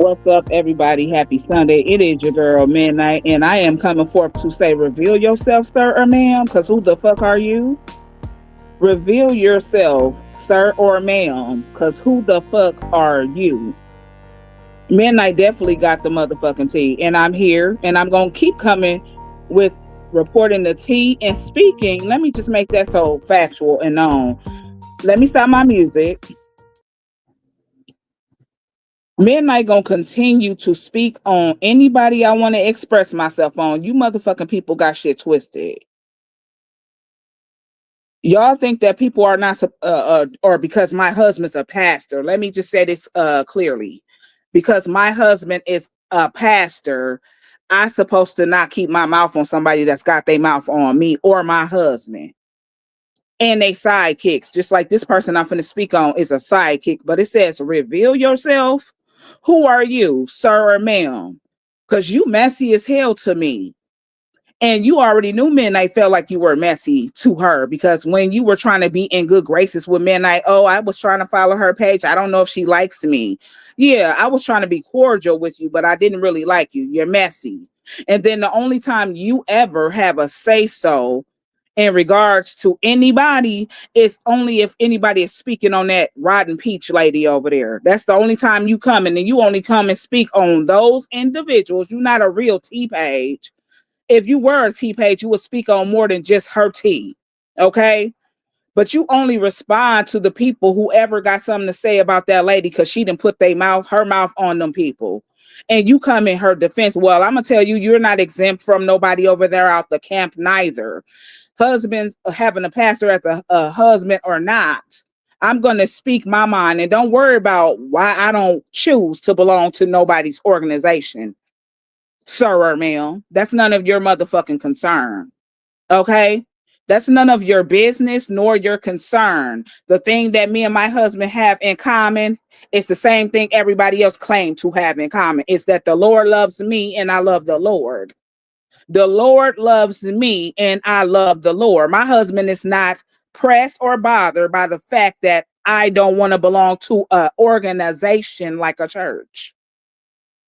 What's up, everybody? Happy Sunday. It is your girl, Midnight, and I am coming forth to say, reveal yourself, sir or ma'am, because who the fuck are you? Reveal yourself, sir or ma'am, because who the fuck are you? Midnight definitely got the motherfucking tea, and I'm here, and I'm going to keep coming with reporting the tea and speaking. Let me just make that so factual and known. Let me stop my music. Midnight gonna continue to speak on anybody I want to express myself on. You motherfucking people got shit twisted. Y'all think that people are not, or because my husband's a pastor. Let me just say this clearly. Because my husband is a pastor, I supposed to not keep my mouth on somebody that's got their mouth on me or my husband. And they sidekicks, just like this person I'm finna speak on is a sidekick, but it says reveal yourself. Who are you, sir or ma'am? Because you messy as hell to me. And you already knew Midnight felt like you were messy to her because when you were trying to be in good graces with Midnight, oh, I was trying to follow her page. I don't know if she likes me. Yeah, I was trying to be cordial with you, but I didn't really like you. You're messy. And then the only time you ever have a say so in regards to anybody is only if anybody is speaking on that rotten peach lady over there. That's the only time you come in, and you only come and speak on those individuals. You're not a real T page. If you were a T page, you would speak on more than just her tea. Okay. But you only respond to the people who ever got something to say about that lady because she didn't put her mouth on them people. And you come in her defense. Well, I'm gonna tell you, you're not exempt from nobody over there out the camp neither. Husband having a pastor as a husband or not. I'm gonna speak my mind and don't worry about why I don't choose to belong to nobody's organization, sir or ma'am. That's none of your motherfucking concern. Okay? That's none of your business nor your concern. The thing that me and my husband have in common is the same thing everybody else claimed to have in common. It's that the Lord loves me and I love the Lord. The Lord loves me and I love the Lord. My husband is not pressed or bothered by the fact that I don't want to belong to an organization like a church.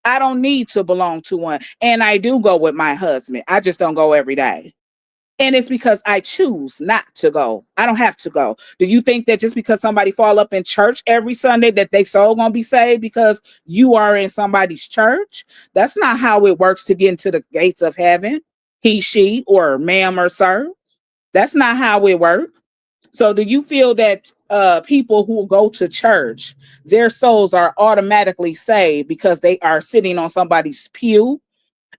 I don't need to belong to one. And I do go with my husband. I just don't go every day. And it's because I choose not to go. I don't have to go. Do you think that just because somebody fall up in church every Sunday that they soul gonna be saved because you are in somebody's church? That's not how it works to get into the gates of heaven. He, she, or ma'am or sir. That's not how it works. So do you feel that people who go to church, their souls are automatically saved because they are sitting on somebody's pew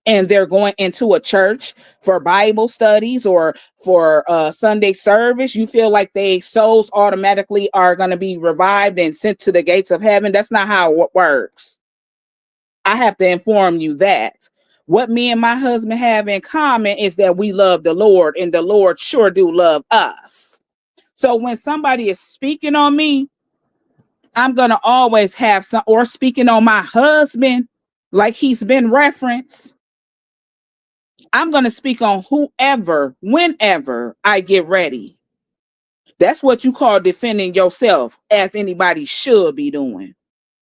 and they're going into a church for Bible studies or for Sunday service? You feel like they souls automatically are going to be revived and sent to the gates of heaven? That's not how it works. I have to inform you that. What me and my husband have in common is that we love the Lord and the Lord sure do love us. So when somebody is speaking on me, I'm going to always have some, or speaking on my husband, like he's been referenced. I'm going to speak on whoever, whenever I get ready. That's what you call defending yourself, as anybody should be doing.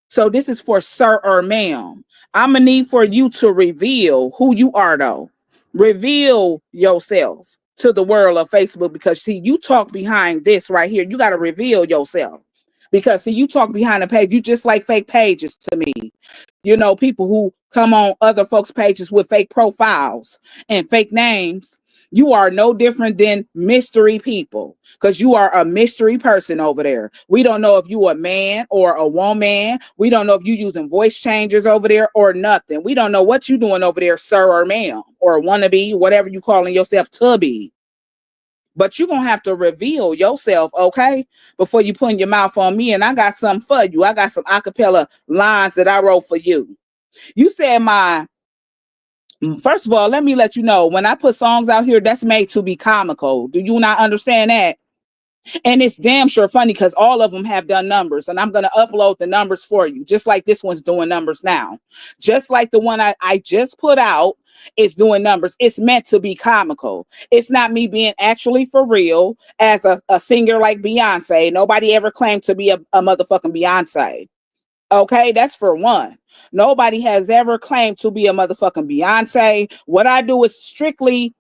So this is for sir or ma'am. I'm going to need for you to reveal who you are, though. Reveal yourself to the world of Facebook because, see, you talk behind this right here. You got to reveal yourself. Because, see, you talk behind the page. You just like fake pages to me. You know, people who come on other folks' pages with fake profiles and fake names. You are no different than mystery people because you are a mystery person over there. We don't know if you a man or a woman. We don't know if you using voice changers over there or nothing. We don't know what you doing over there, sir or ma'am, or wannabe, whatever you calling yourself to be. But you're going to have to reveal yourself, okay, before you put your mouth on me. And I got something for you. I got some acapella lines that I wrote for you. You said first of all, let me let you know, when I put songs out here, that's made to be comical. Do you not understand that? And it's damn sure funny because all of them have done numbers, and I'm going to upload the numbers for you, just like this one's doing numbers now. Just like the one I just put out is doing numbers. It's meant to be comical. It's not me being actually for real as a singer like Beyonce. Nobody ever claimed to be a motherfucking Beyonce. Okay, that's for one. Nobody has ever claimed to be a motherfucking Beyonce. What I do is strictly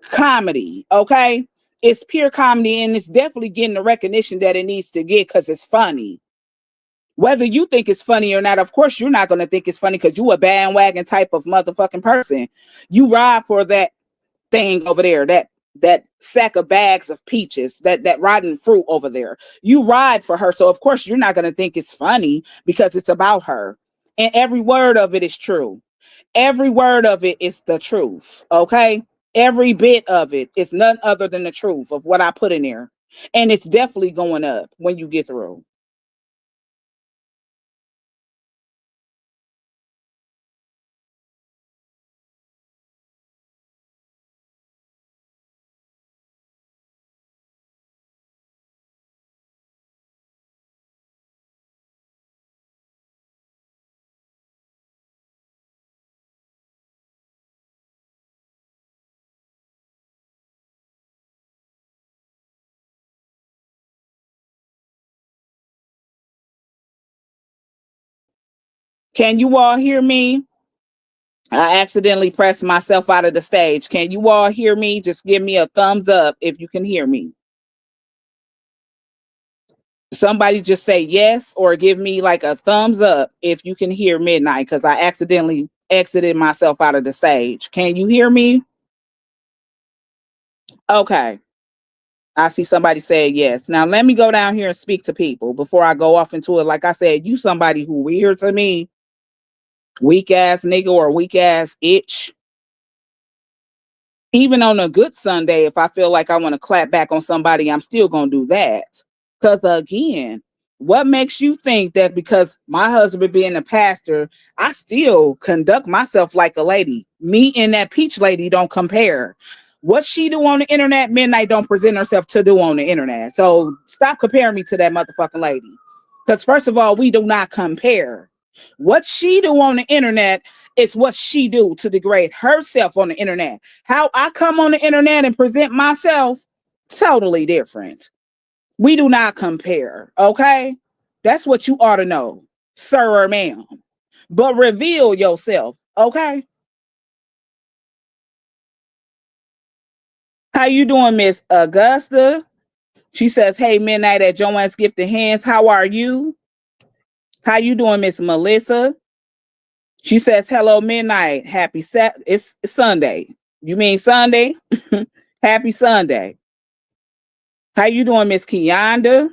comedy. Okay, it's pure comedy, and it's definitely getting the recognition that it needs to get because it's funny. Whether you think it's funny or not, of course you're not going to think it's funny because you a bandwagon type of motherfucking person. You ride for that thing over there, that sack of bags of peaches, that rotten fruit over there. You ride for her, so of course you're not going to think it's funny because it's about her, and every word of it is true. Every word of it is the truth. Okay, every bit of it is none other than the truth of what I put in there, and it's definitely going up when you get through. Can you all hear me? I accidentally pressed myself out of the stage. Can you all hear me? Just give me a thumbs up if you can hear me. Somebody just say yes or give me like a thumbs up if you can hear Midnight because I accidentally exited myself out of the stage. Can you hear me? Okay. I see somebody say yes. Now let me go down here and speak to people before I go off into it. Like I said, you somebody who weird to me, weak ass nigga or weak ass itch. Even on a good Sunday, if I feel like I want to clap back on somebody, I'm still going to do that. Because again, what makes you think that because my husband being a pastor, I still conduct myself like a lady? Me and that peach lady don't compare. What she do on the internet, Midnight don't present herself to do on the internet. So stop comparing me to that motherfucking lady. Because first of all, we do not compare. What she do on the internet is what she do to degrade herself on the internet. How I come on the internet and present myself, totally different. We do not compare, okay? That's what you ought to know, sir or ma'am. But reveal yourself, okay? How you doing, Miss Augusta? She says, hey, Midnight at Joanne's Gifted Hands. How are you? How you doing, Miss Melissa? She says, hello, Midnight. Happy it's Sunday. You mean Sunday? Happy Sunday. How you doing, Miss Keyonda?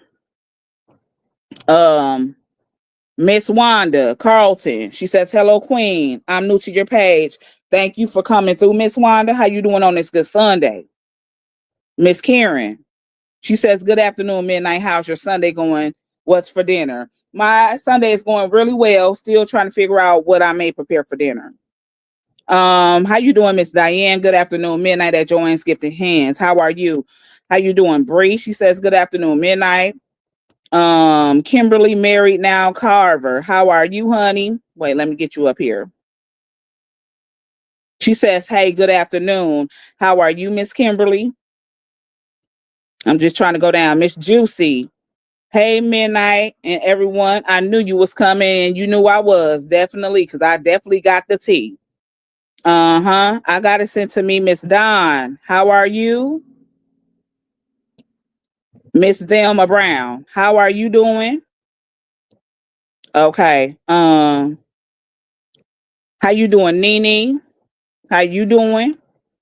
Um, Miss Wanda Carlton. She says, hello, Queen. I'm new to your page. Thank you for coming through, Miss Wanda. How you doing on this good Sunday? Miss Karen. She says, good afternoon, Midnight. How's your Sunday going? What's for dinner? My Sunday is going really well. Still trying to figure out what I may prepare for dinner. How you doing, Miss Diane? Good afternoon, Midnight at Joanne's Gifted Hands. How are you? How you doing, Bree? She says, good afternoon, Midnight. Kimberly married now Carver. How are you, honey? Wait, let me get you up here. She says, hey, good afternoon. How are you, Miss Kimberly? I'm just trying to go down. Miss Juicy. Hey, Midnight and everyone. I knew you was coming and you knew I was, definitely, because I definitely got the tea. Uh-huh. I got it sent to me, Miss Dawn. How are you? Miss Velma Brown. How are you doing? Okay. How you doing, Nene? How you doing?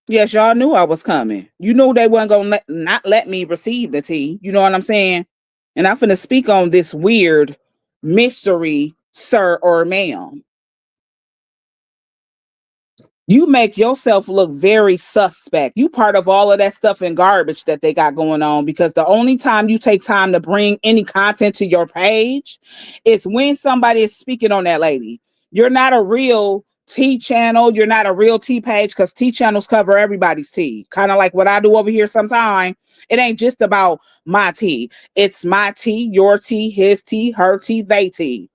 Yes, y'all knew I was coming. You knew they wasn't gonna not let me receive the tea. You know what I'm saying? And I'm finna speak on this weird mystery, sir or ma'am. You make yourself look very suspect. You part of all of that stuff and garbage that they got going on because the only time you take time to bring any content to your page is when somebody is speaking on that lady. You're not a real T channel. You're not a real T page because T channels cover everybody's tea. Kind of like what I do over here sometime. It ain't just about my tea. It's my tea, your tea, his tea, her tea, they tea.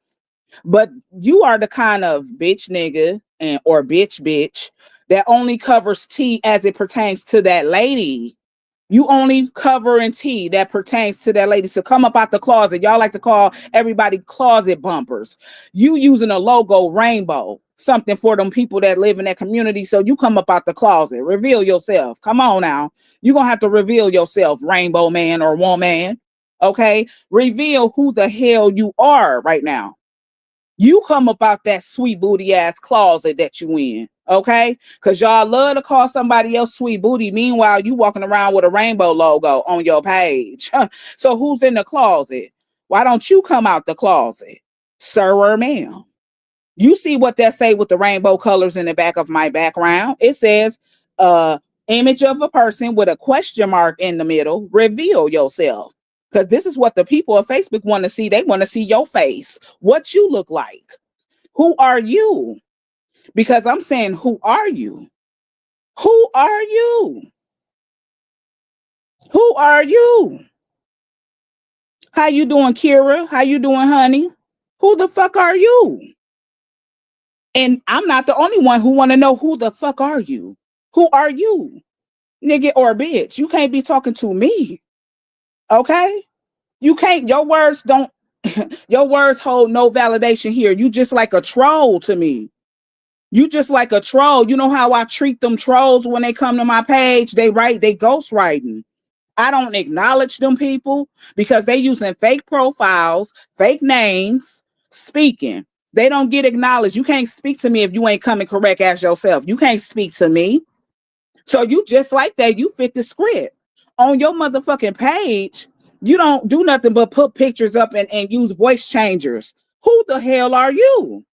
But you are the kind of bitch nigga and or bitch that only covers tea as it pertains to that lady. You only covering tea that pertains to that lady. So come up out the closet. Y'all like to call everybody closet bumpers. You using a logo rainbow, something for them people that live in that community. So you come up out the closet, reveal yourself. Come on now. You're going to have to reveal yourself, rainbow man or woman. Okay. Reveal who the hell you are right now. You come about that sweet booty ass closet that you in, okay? Because y'all love to call somebody else sweet booty. Meanwhile, you walking around with a rainbow logo on your page. So who's in the closet? Why don't you come out the closet, sir or ma'am? You see what that say with the rainbow colors in the back of my background? It says, image of a person with a question mark in the middle. Reveal yourself. Because this is what the people of Facebook want to see. They want to see your face, what you look like. Who are you? Because I'm saying, who are you? Who are you? Who are you? How you doing, Kira? How you doing, honey? Who the fuck are you? And I'm not the only one who want to know who the fuck are you? Who are you? Nigga or bitch. You can't be talking to me. Okay? You can't, your words don't, your words hold no validation here. You just like a troll to me. You just like a troll. You know how I treat them trolls when they come to my page? They ghost writing. I don't acknowledge them people because they using fake profiles, fake names, speaking. They don't get acknowledged. You can't speak to me if you ain't coming correct as yourself. You can't speak to me. So you just like that. You fit the script. On your motherfucking page, you don't do nothing but put pictures up and use voice changers. Who the hell are you?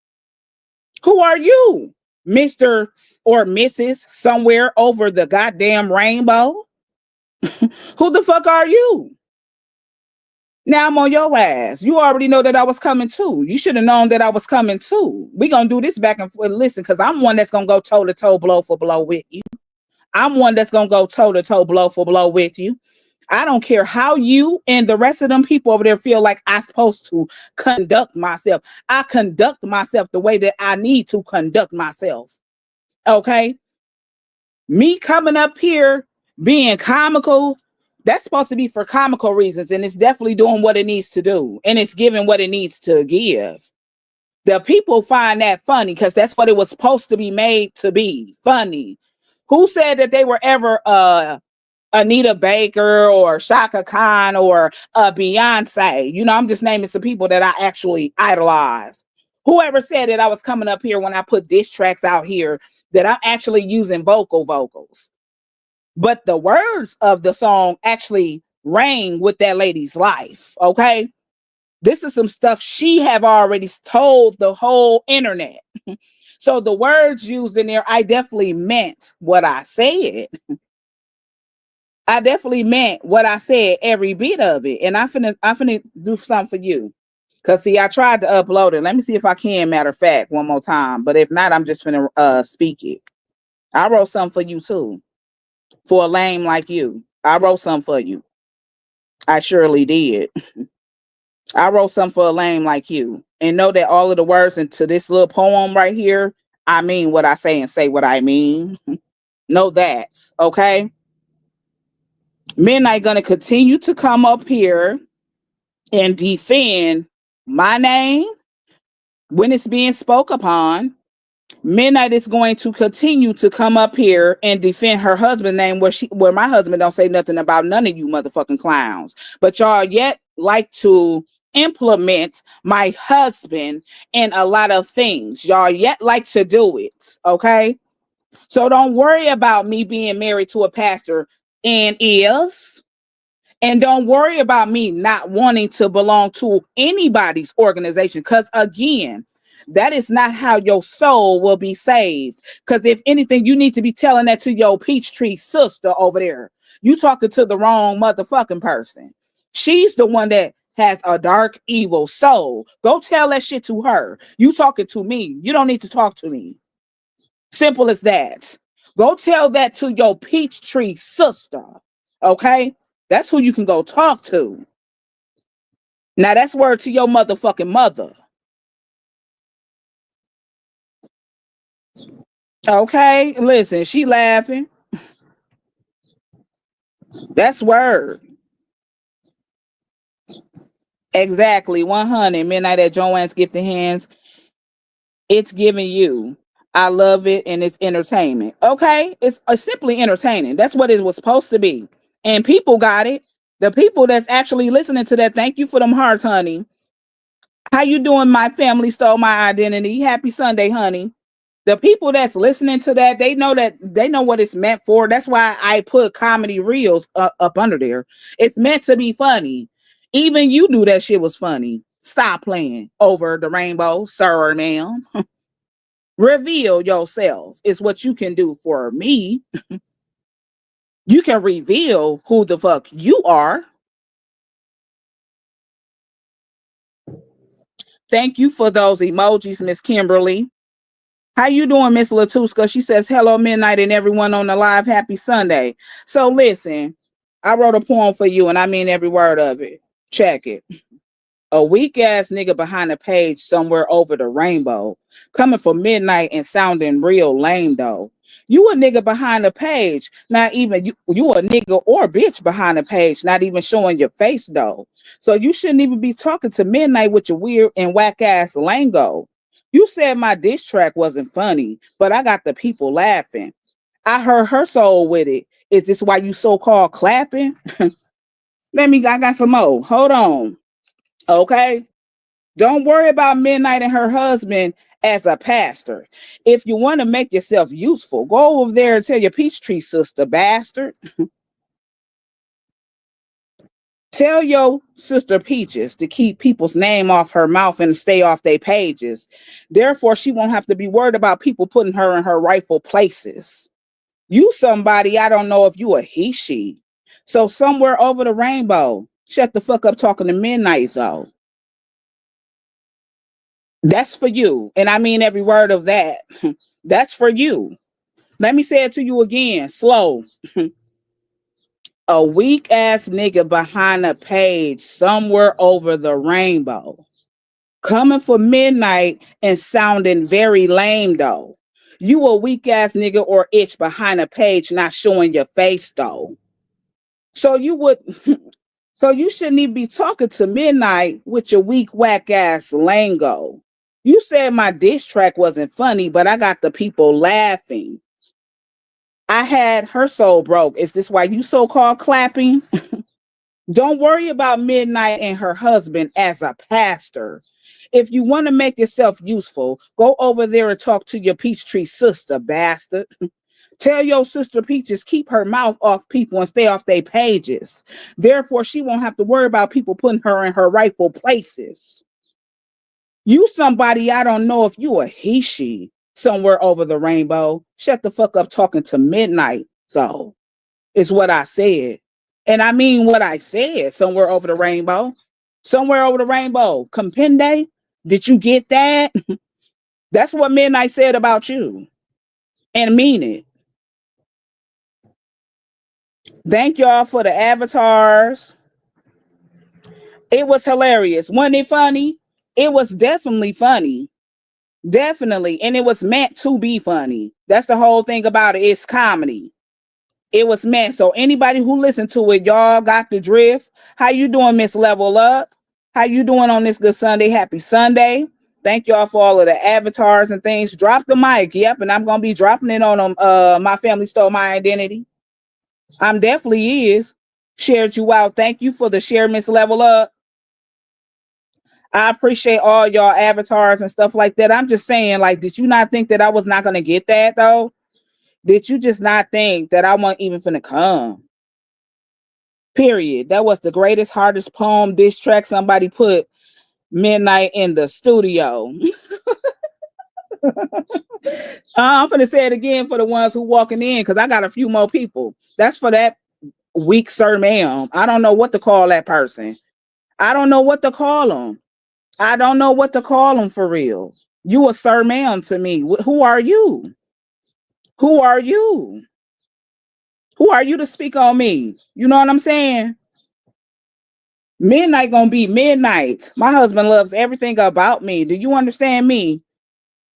Who are you? Mr. or Mrs. somewhere over the goddamn rainbow? Who the fuck are you? Now I'm on your ass. You already know that I was coming too. You should have known that I was coming too. We gonna do this back and forth. Listen, because I'm one that's gonna go toe to toe, blow for blow with you. I'm one that's gonna go toe to toe, blow for blow with you. I don't care how you and the rest of them people over there feel like I'm supposed to conduct myself. I conduct myself the way that I need to conduct myself. Okay? Me coming up here being comical, that's supposed to be for comical reasons, and it's definitely doing what it needs to do, and it's giving what it needs to give. The people find that funny because that's what it was supposed to be made to be, funny. Who said that they were ever Anita Baker or Shaka Khan or Beyonce? You know, I'm just naming some people that I actually idolize. Whoever said that I was coming up here when I put diss tracks out here, that I'm actually using vocals. But the words of the song actually rang with that lady's life, okay? This is some stuff she have already told the whole internet. So the words used in there, I definitely meant what I said. I definitely meant what I said, every bit of it. And I'm finna do something for you. Cause see, I tried to upload it. Let me see if I can, matter of fact, one more time. But if not, I'm just finna speak it. I wrote something for you too. For a lame like you. I wrote something for you. I surely did. I wrote something for a lame like you. And know that all of the words into this little poem right here, I mean what I say and say what I mean. Know that, okay? Midnight gonna continue to come up here and defend my name when it's being spoke upon. Midnight is going to continue to come up here and defend her husband's name where my husband don't say nothing about none of you motherfucking clowns. But y'all yet like to implement my husband in a lot of things. Y'all yet like to do it, okay? So don't worry about me being married to a pastor and is. And don't worry about me not wanting to belong to anybody's organization. Because again, that is not how your soul will be saved. Because if anything, you need to be telling that to your Peachtree sister over there. You talking to the wrong motherfucking person. She's the one that has a dark, evil soul. Go tell that shit to her. You talking to me. You don't need to talk to me. Simple as that. Go tell that to your Peachtree sister. Okay? That's who you can go talk to. Now that's word to your motherfucking mother. Okay? Listen, she laughing. That's word. Exactly. 100 midnight at Joanne's Gifted Hands. It's giving you. I love it and it's entertainment. Okay? It's simply entertaining. That's what it was supposed to be. And people got it. The people that's actually listening to that, thank you for them hearts, honey. How you doing? My family stole my identity. Happy Sunday, honey. The people that's listening to that, they know what it's meant for. That's why I put comedy reels up under there. It's meant to be funny. Even you knew that shit was funny. Stop playing over the rainbow, sir or ma'am. Reveal yourselves is what you can do for me. You can reveal who the fuck you are. Thank you for those emojis, Miss Kimberly. How you doing, Miss Latuska? She says, hello, midnight, and everyone on the live. Happy Sunday. So listen, I wrote a poem for you, and I mean every word of it. Check it. A weak ass nigga behind a page somewhere over the rainbow, coming for midnight and sounding real lame though. You a nigga behind a page, not even you a nigga or bitch behind a page, not even showing your face though. So you shouldn't even be talking to midnight with your weird and whack ass lingo. You said my diss track wasn't funny, but I got the people laughing. I heard her soul with it. Is this why you so-called clapping? I got some more. Hold on. Okay. Don't worry about Midnight and her husband as a pastor. If you want to make yourself useful, go over there and tell your Peachtree sister, bastard. Tell your sister Peaches to keep people's name off her mouth and stay off their pages. Therefore, she won't have to be worried about people putting her in her rightful places. You somebody, I don't know if you a he, she. So somewhere over the rainbow, shut the fuck up talking to Midnight Zone. That's for you. And I mean every word of that. That's for you. Let me say it to you again, slow. A weak ass nigga behind a page somewhere over the rainbow. Coming for midnight and sounding very lame though. You a weak ass nigga or itch behind a page not showing your face though. So you would so you shouldn't even be talking to midnight with your weak whack ass lingo. You said my diss track wasn't funny, but I got the people laughing. I had her soul broke. Is this why you so-called clapping? Don't worry about Midnight and her husband as a pastor. If you want to make yourself useful, go over there and talk to your Peachtree sister, bastard. Tell your sister Peaches keep her mouth off people and stay off their pages. Therefore, she won't have to worry about people putting her in her rightful places. You somebody, I don't know if you a he, she, somewhere over the rainbow. Shut the fuck up talking to Midnight. So it's what I said. And I mean what I said, somewhere over the rainbow. Somewhere over the rainbow. Compende? Did you get that? That's what Midnight said about you. And mean it. Thank y'all for the avatars. It was hilarious. Wasn't it funny? It was definitely funny. Definitely. And it was meant to be funny. That's the whole thing about it. It's comedy. It was meant. So anybody who listened to it, y'all got the drift. How you doing, Miss Level Up? How you doing on this good Sunday? Happy Sunday. Thank y'all for all of the avatars and things. Drop the mic. Yep. And I'm going to be dropping it on them. My family stole my identity. I'm definitely is. Shared you out. Thank you for the share, Miss Level Up. I appreciate all y'all avatars and stuff like that. I'm just saying, like, did you not think that I was not going to get that, though? Did you just not think that I wasn't even finna come? Period. That was the greatest, hardest poem diss track somebody put midnight in the studio. I'm finna say it again for the ones who walking in because I got a few more people. That's for that weak sir ma'am. I don't know what to call that person. I don't know what to call them. I don't know what to call them for real. You a sir ma'am to me. Who are you? Who are you? Who are you to speak on me? You know what I'm saying? Midnight gonna be midnight. My husband loves everything about me. Do you understand me?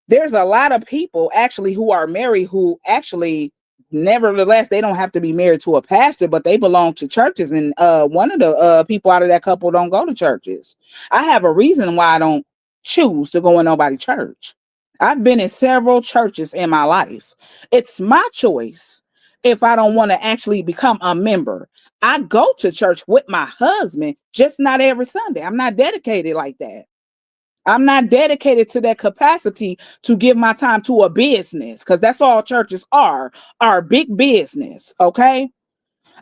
There's a lot of people actually who are married who actually nevertheless, they don't have to be married to a pastor, but they belong to churches. And one of the people out of that couple don't go to churches. I have a reason why I don't choose to go in nobody's church. I've been in several churches in my life. It's my choice if I don't want to actually become a member. I go to church with my husband, just not every Sunday. I'm not dedicated like that. I'm not dedicated to that capacity to give my time to a business, because that's all churches are big business. Okay.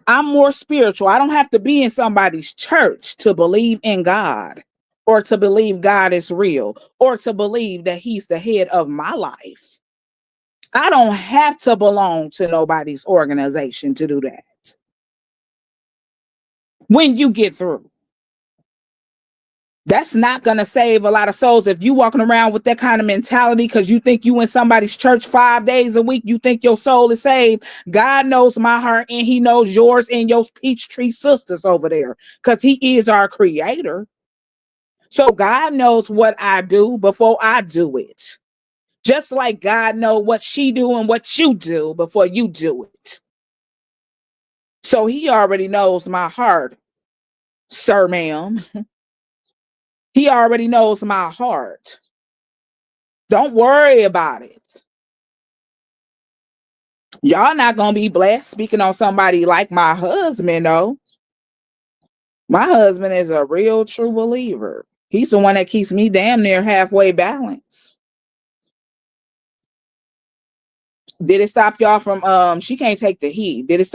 I'm more spiritual. I don't have to be in somebody's church to believe in God, or to believe God is real, or to believe that he's the head of my life. I don't have to belong to nobody's organization to do that. When you get through, that's not going to save a lot of souls. If you walking around with that kind of mentality because you think you in somebody's church 5 days a week, you think your soul is saved. God knows my heart, and he knows yours and your Peachtree sisters over there, because he is our creator. So God knows what I do before I do it. Just like God knows what she do and what you do before you do it. So he already knows my heart, sir, ma'am. He already knows my heart. Don't worry about it. Y'all not going to be blessed speaking on somebody like my husband, though. My husband is a real true believer. He's the one that keeps me damn near halfway balanced. Did it stop y'all from she can't take the heat? Did it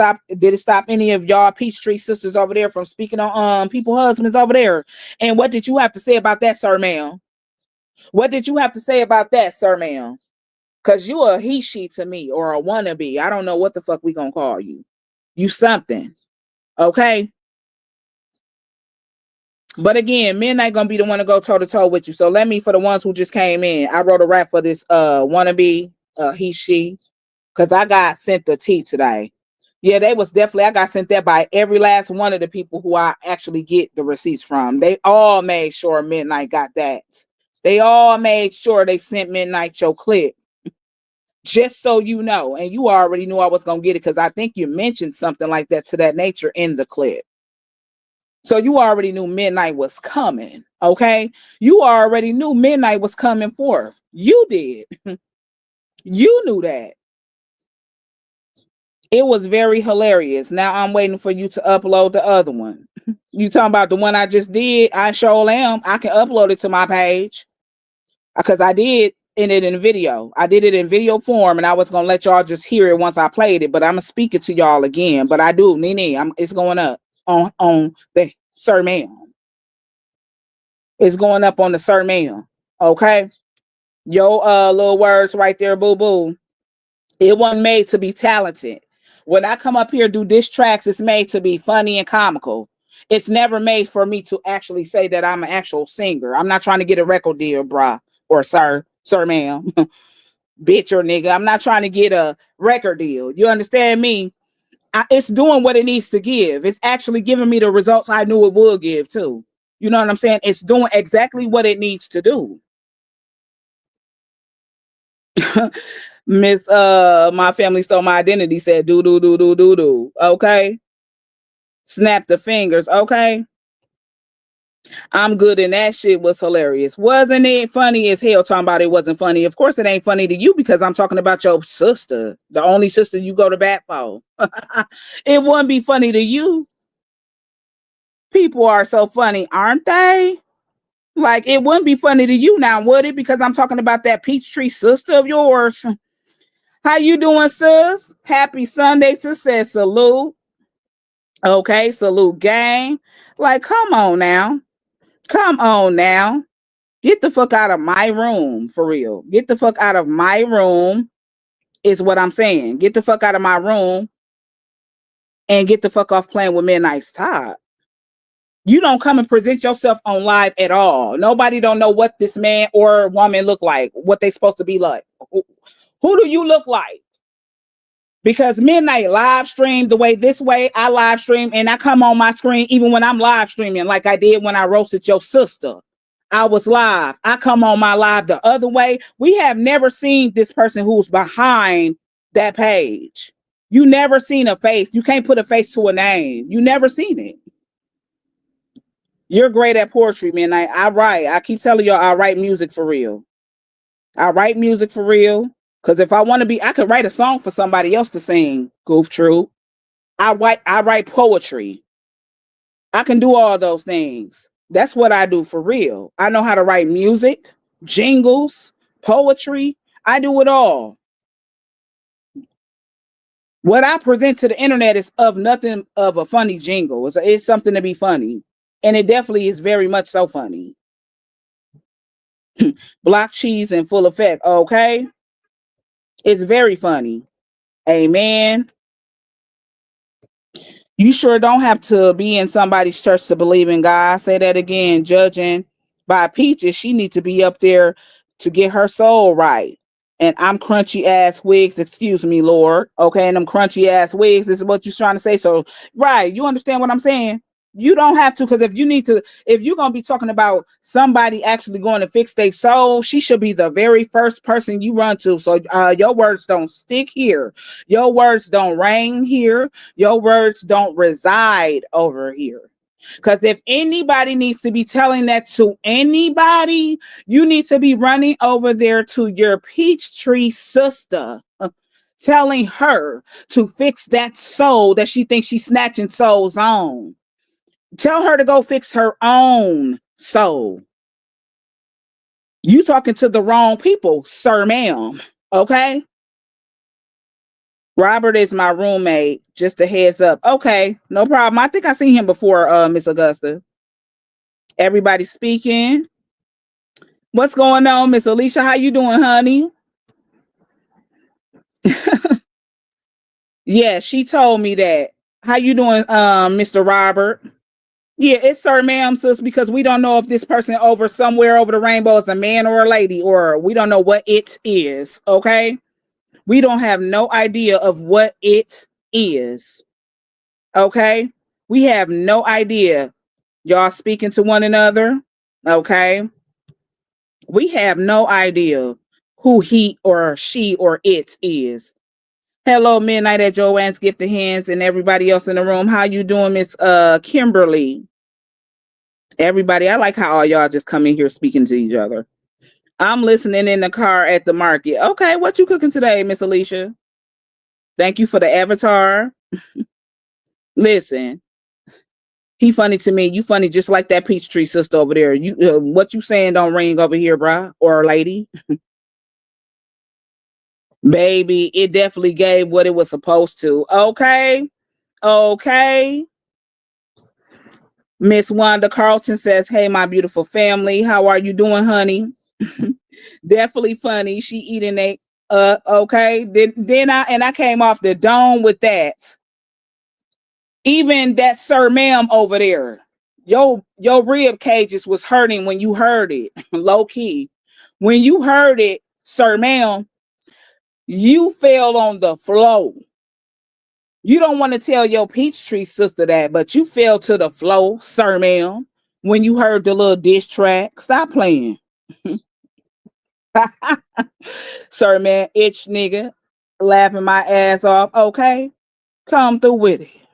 stop any of y'all Peachtree sisters over there from speaking on people husbands over there? And what did you have to say about that, sir, ma'am? What did you have to say about that, sir, ma'am? Because you a he, she to me, or a wannabe. I don't know what the fuck we gonna call you. You something. Okay? But again, men ain't gonna be the one to go toe to toe with you. So let me, for the ones who just came in, I wrote a rap for this wannabe, he, she, because I got sent the tea today. Yeah, they was definitely, I got sent that by every last one of the people who I actually get the receipts from. They all made sure Midnight got that. They all made sure they sent Midnight your clip. Just so you know, and you already knew I was going to get it, because I think you mentioned something like that to that nature in the clip. So you already knew Midnight was coming, okay? You already knew Midnight was coming forth. You did. You knew that. It was very hilarious. Now I'm waiting for you to upload the other one. You talking about the one I just did? I sure am. I can upload it to my page, because I did in video. I did it in video form, and I was gonna let y'all just hear it once I played it, but I'm gonna speak it to y'all again. But I do, Nene, it's going up on the sir, ma'am. It's going up on the sir, ma'am. Okay, yo, little words right there, boo boo. It wasn't made to be talented. When I come up here do diss tracks, it's made to be funny and comical. It's never made for me to actually say that I'm an actual singer. I'm not trying to get a record deal, brah, or sir, ma'am, bitch or nigga. I'm not trying to get a record deal. You understand me? It's doing what it needs to give. It's actually giving me the results I knew it would give too. You know what I'm saying? It's doing exactly what it needs to do. Miss my family stole my identity said do do do do do do. Okay. Snap the fingers. Okay. I'm good, and that shit was hilarious. Wasn't it funny as hell? Talking about it wasn't funny. Of course it ain't funny to you, because I'm talking about your sister, the only sister you go to bat for. It wouldn't be funny to you. People are so funny, aren't they? Like, it wouldn't be funny to you now, would it? Because I'm talking about that Peachtree sister of yours. How you doing, sis? Happy Sunday, sis. Says salute. Okay, salute gang. Like, come on now. Come on now. Get the fuck out of my room, for real. Get the fuck out of my room is what I'm saying. Get the fuck out of my room and get the fuck off playing with Midnight's Top. You don't come and present yourself on live at all. Nobody don't know what this man or woman look like, what they supposed to be like. Who do you look like? Because Midnight live stream this way I live stream, and I come on my screen even when I'm live streaming, like I did when I roasted your sister. I was live. I come on my live the other way. We have never seen this person who's behind that page. You never seen a face. You can't put a face to a name. You never seen it. You're great at poetry, man. I write. I keep telling y'all I write music for real. I write music for real. Cause if I want to be, I could write a song for somebody else to sing. Goof true. I write poetry. I can do all those things. That's what I do for real. I know how to write music, jingles, poetry. I do it all. What I present to the internet is of nothing of a funny jingle. It's something to be funny. And it definitely is very much so funny. Block cheese in full effect. Okay. It's very funny. Amen. You sure don't have to be in somebody's church to believe in God. Say that again. Judging by Peaches, she needs to be up there to get her soul right. And I'm crunchy ass wigs, excuse me, Lord. Okay, and them crunchy ass wigs is what you're trying to say. So, right, you understand what I'm saying? You don't have to, because if you need to, if you're gonna be talking about somebody actually going to fix their soul, she should be the very first person you run to. So your words don't stick here. Your words don't ring here. Your words don't reside over here. Because if anybody needs to be telling that to anybody, you need to be running over there to your Peachtree sister, telling her to fix that soul that she thinks she's snatching souls on. Tell her to go fix her own soul. You talking to the wrong people, sir, ma'am. Okay? Robert is my roommate. Just a heads up. Okay, no problem. I think I seen him before, Miss Augusta. Everybody speaking. What's going on, Miss Alicia? How you doing, honey? Yeah, she told me that. How you doing, Mr. Robert? Yeah, it's sir, ma'am, sis, because we don't know if this person over somewhere over the rainbow is a man or a lady, or we don't know what it is. Okay, we don't have no idea of what it is. Okay, we have no idea. Y'all speaking to one another. Okay, we have no idea who he or she or it is. Hello, Midnight at Joanne's Gifted Hands and everybody else in the room. How you doing, Miss Kimberly? Everybody, I like how all y'all just come in here speaking to each other. I'm listening in the car at the market. Okay, what you cooking today, Miss Alicia? Thank you for the avatar. Listen, he funny to me. You funny just like that Peachtree sister over there. You what you saying don't ring over here, bruh, or lady. Baby, it definitely gave what it was supposed to. Okay. Okay. Miss Wanda Carlton says, hey, my beautiful family. How are you doing, honey? Definitely funny. She eating a okay. Then I came off the dome with that. Even that sir ma'am over there. Your rib cages was hurting when you heard it. Low key. When you heard it, sir ma'am, you fell on the floor. You don't want to tell your Peachtree sister that, but you fell to the floor, sir, ma'am, when you heard the little diss track. Stop playing. Sir, man, itch nigga, laughing my ass off. Okay, come through with it.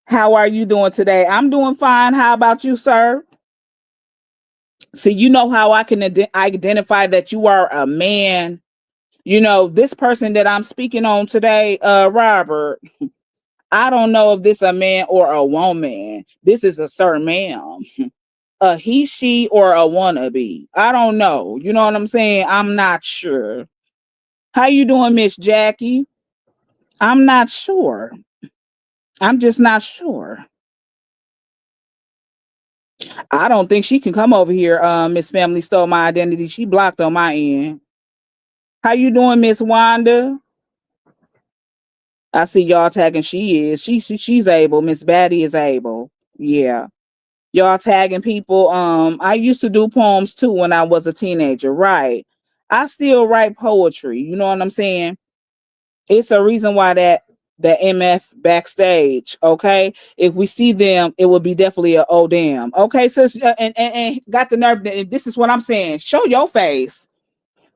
How are you doing today? I'm doing fine. How about you, sir? See, you know how I can identify that you are a man. You know, this person that I'm speaking on today, Robert, I don't know if this a man or a woman. This is a sir, ma'am. A he, she, or a wannabe. I don't know. You know what I'm saying? I'm not sure. How you doing, Miss Jackie? I'm not sure. I'm just not sure. I don't think she can come over here. Miss Family stole my identity. She blocked on my end. How you doing, Miss Wanda? I see y'all tagging. She is. She's able. Miss Batty is able. Yeah. Y'all tagging people. I used to do poems too when I was a teenager. Right. I still write poetry. You know what I'm saying? It's a reason why that the MF backstage. Okay. If we see them, it would be definitely a oh damn. Okay, sis, and got the nerve that this is what I'm saying. Show your face.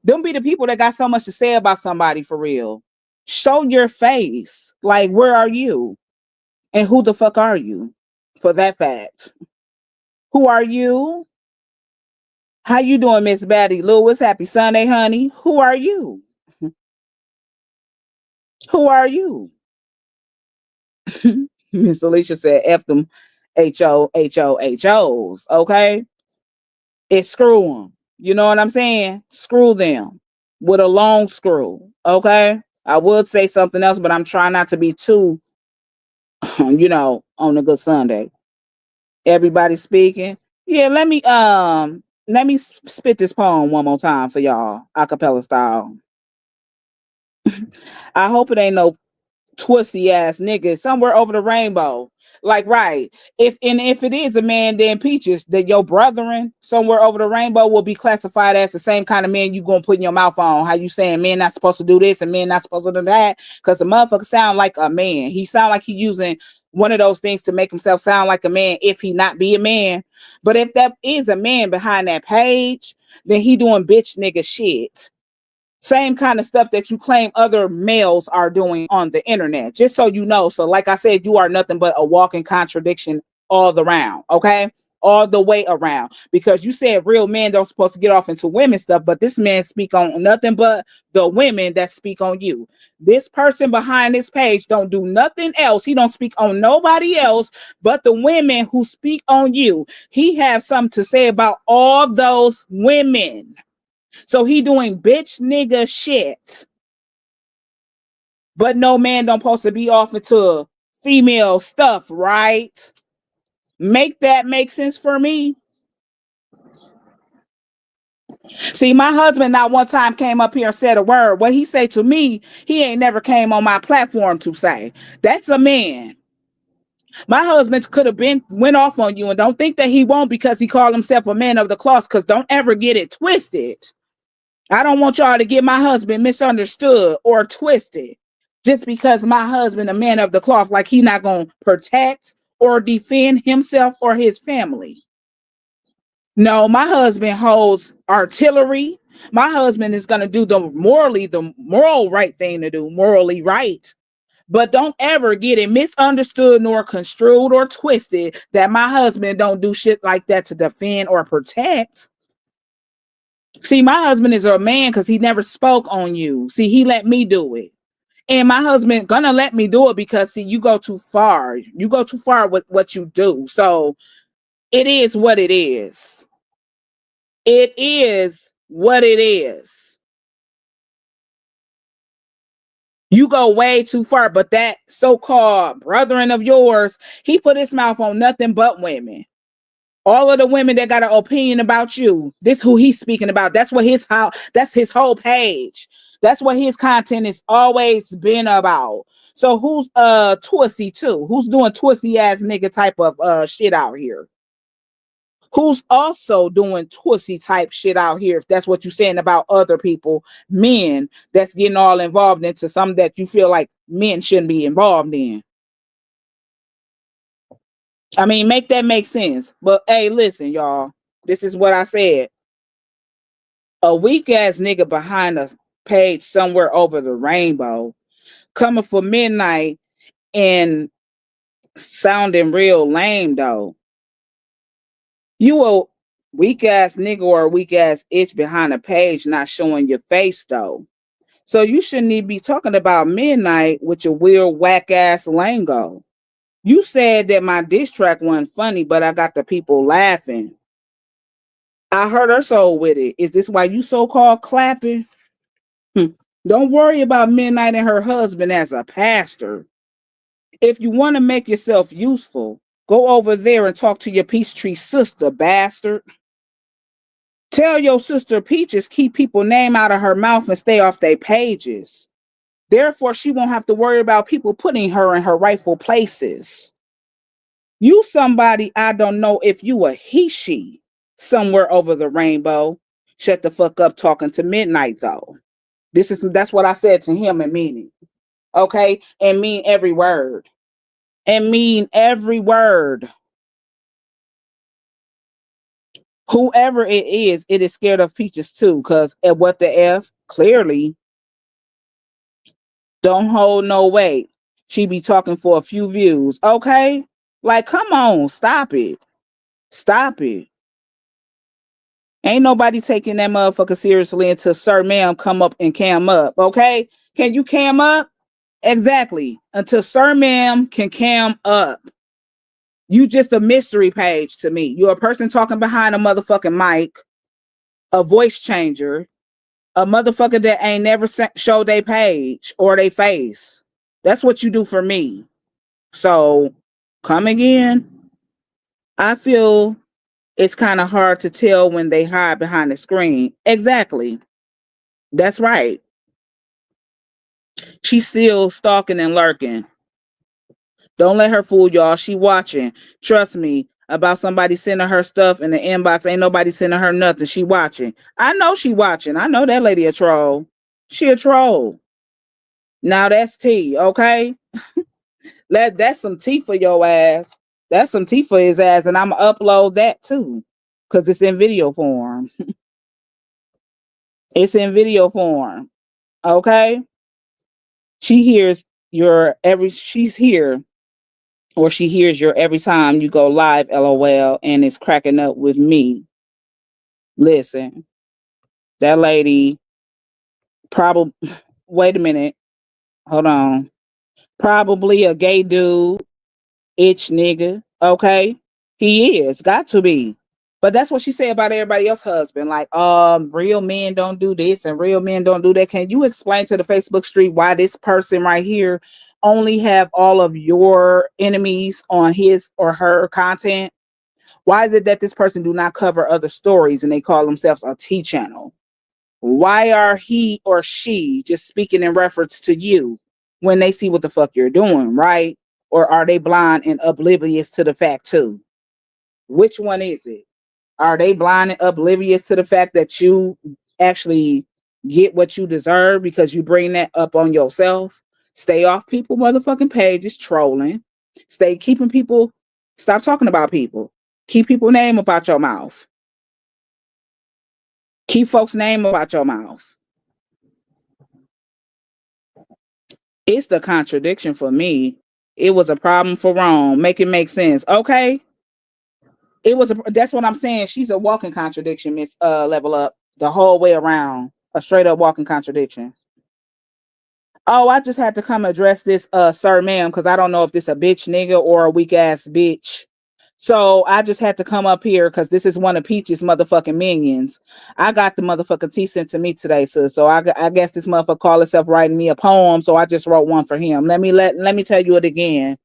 Them be the people that got so much to say about somebody for real. Show your face. Like, where are you? And who the fuck are you? For that fact. Who are you? How you doing, Miss Batty Lewis? Happy Sunday, honey. Who are you? Who are you? Miss Alicia said, F them HOHOHOs. Okay? It's screw them. You know what I'm saying? Screw them with a long screw. Okay? I would say something else, but I'm trying not to be too, on a good Sunday. Everybody speaking. Yeah, let me spit this poem one more time for y'all, acapella style. I hope it ain't no twisty ass nigga somewhere over the rainbow. Like, right. If it is a man, then peaches, that your brethren somewhere over the rainbow will be classified as the same kind of man you gonna put in your mouth on. How you saying men not supposed to do this and men not supposed to do that? Because the motherfucker sound like a man. He sound like he using one of those things to make himself sound like a man if he not be a man. But if that is a man behind that page, then he doing bitch nigga shit. Same kind of stuff that you claim other males are doing on the internet, just so you know. So like I said, you are nothing but a walking contradiction all around. Okay, all the way around, because you said real men don't supposed to get off into women stuff, but this man speak on nothing but the women that speak on you. This person behind this page don't do nothing else. He don't speak on nobody else but the women who speak on you. He has something to say about all those women. So he doing bitch nigga shit. But no man don't supposed to be off into female stuff, right? Make that make sense for me? See, my husband not one time came up here and said a word. What he say to me, he ain't never came on my platform to say. That's a man. My husband could have been went off on you, and don't think that he won't because he called himself a man of the cloth, because don't ever get it twisted. I don't want y'all to get my husband misunderstood or twisted just because my husband a man of the cloth, like he not going to protect or defend himself or his family. No, my husband holds artillery. My husband is going to do the moral right thing to do, morally right. But don't ever get it misunderstood nor construed or twisted that my husband don't do shit like that to defend or protect. See, my husband is a man because he never spoke on you. See, he let me do it. And my husband gonna let me do it because, see, you go too far. You go too far with what you do. So it is what it is. It is what it is. You go way too far. But that so-called brethren of yours, he put his mouth on nothing but women. All of the women that got an opinion about you, this who he's speaking about. That's his whole page. That's what his content has always been about. So who's twisty too? Who's doing twisty ass nigga type of shit out here? Who's also doing twisty type shit out here? If that's what you're saying about other people, men that's getting all involved into something that you feel like men shouldn't be involved in. I mean, make that make sense. But hey, listen, y'all. This is what I said. A weak ass nigga behind a page somewhere over the rainbow coming for midnight and sounding real lame though. You a weak ass nigga or a weak ass itch behind a page not showing your face though. So you shouldn't even be talking about midnight with your weird whack ass lingo. You said that my diss track wasn't funny, but I got the people laughing. I hurt her soul with it. Is this why you so-called clapping? Don't worry about Midnight and her husband as a pastor. If you want to make yourself useful, go over there and talk to your Peachtree sister, bastard. Tell your sister Peaches keep people name out of her mouth and stay off their pages. Therefore, she won't have to worry about people putting her in her rightful places. You somebody I don't know if you a he-she somewhere over the rainbow. Shut the fuck up talking to Midnight though. That's what I said to him and meaning. Okay? And mean every word. And mean every word. Whoever it is scared of Peaches too. Cause at what the F, clearly, Don't hold no weight. She be talking for a few views. Okay? Like, come on, stop it. Stop it. Ain't nobody taking that motherfucker seriously until Sir Ma'am come up and cam up. Okay? Can you cam up? Exactly. Until Sir Ma'am can cam up. You just a mystery page to me. You're a person talking behind a motherfucking mic, a voice changer, a motherfucker that ain't never showed their page or their face. That's what you do for me. So come again. I feel it's kind of hard to tell when they hide behind the screen. Exactly. That's right. She's still stalking and lurking. Don't let her fool y'all. She watching. Trust me. About somebody sending her stuff in the inbox. Ain't nobody sending her nothing. She watching. I know she watching. I know that lady a troll. She a troll. Now that's tea, okay? That's some tea for your ass. That's some tea for his ass, and I'ma upload that too. Cause it's in video form. It's in video form. Okay? She hears she's here, or she hears your every time you go live, LOL, and it's cracking up with me. Listen, that lady probably wait a minute. Hold on. Probably a gay dude, itch nigga. Okay? He is. Got to be. But that's what she said about everybody else's husband. Like, real men don't do this and real men don't do that. Can you explain to the Facebook street why this person right here only have all of your enemies on his or her content? Why is it that this person do not cover other stories and they call themselves a T channel? Why are he or she just speaking in reference to you when they see what the fuck you're doing, right? Or are they blind and oblivious to the fact too? Which one is it? Are they blind and oblivious to the fact that you actually get what you deserve because you bring that up on yourself? Stay off people motherfucking pages trolling. Stay keeping people, stop talking about people. Keep people's name about your mouth. Keep folks' name about your mouth. It's the contradiction for me. It was a problem for Rome. Make it make sense. Okay. That's what I'm saying. She's a walking contradiction, Miss Level Up, the whole way around. A straight up walking contradiction. Oh, I just had to come address this Sir Ma'am, because I don't know if this a bitch nigga or a weak ass bitch. So I just had to come up here because this is one of Peach's motherfucking minions. I got the motherfucking tea sent to me today, sis. So I guess this motherfucker called himself writing me a poem. So I just wrote one for him. Let me tell you it again.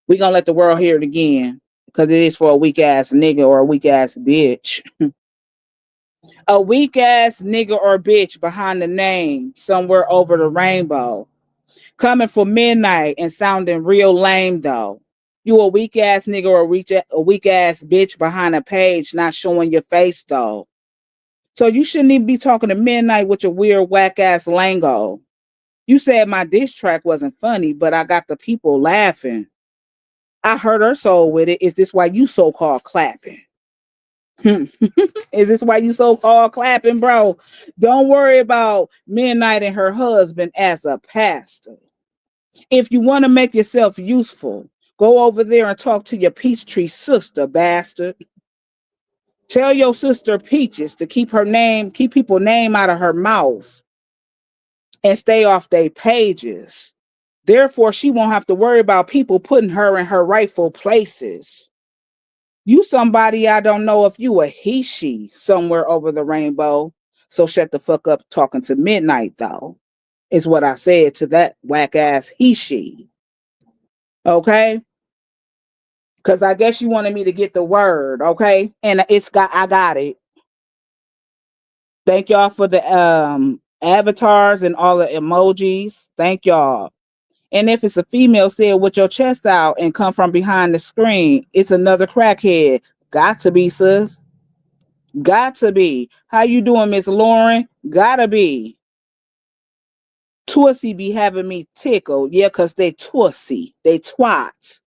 We gonna let the world hear it again because it is for a weak ass nigga or a weak ass bitch. A weak ass nigga or bitch behind the name somewhere over the rainbow. Coming for midnight and sounding real lame though. You a weak ass nigga or a weak ass bitch behind a page not showing your face though. So you shouldn't even be talking to midnight with your weird whack ass lingo. You said my diss track wasn't funny, but I got the people laughing. I hurt her soul with it. Is this why you so-called clapping? Is this why you so-called clapping, bro? Don't worry about Midnight and her husband as a pastor. If you want to make yourself useful, go over there and talk to your Peachtree sister, bastard. Tell your sister Peaches to keep people name out of her mouth and stay off their pages. Therefore, she won't have to worry about people putting her in her rightful places. You somebody I don't know if you a he, she somewhere over the rainbow. So shut the fuck up talking to Midnight, though, is what I said to that whack ass he, she. Okay? Because I guess you wanted me to get the word, okay? And I got it. Thank y'all for the avatars and all the emojis. Thank y'all. And if it's a female, say it with your chest out and come from behind the screen. It's another crackhead. Got to be, sis. Got to be. How you doing, Miss Lauren? Gotta be. Twissie be having me tickled. Yeah, because they twissie. They twat.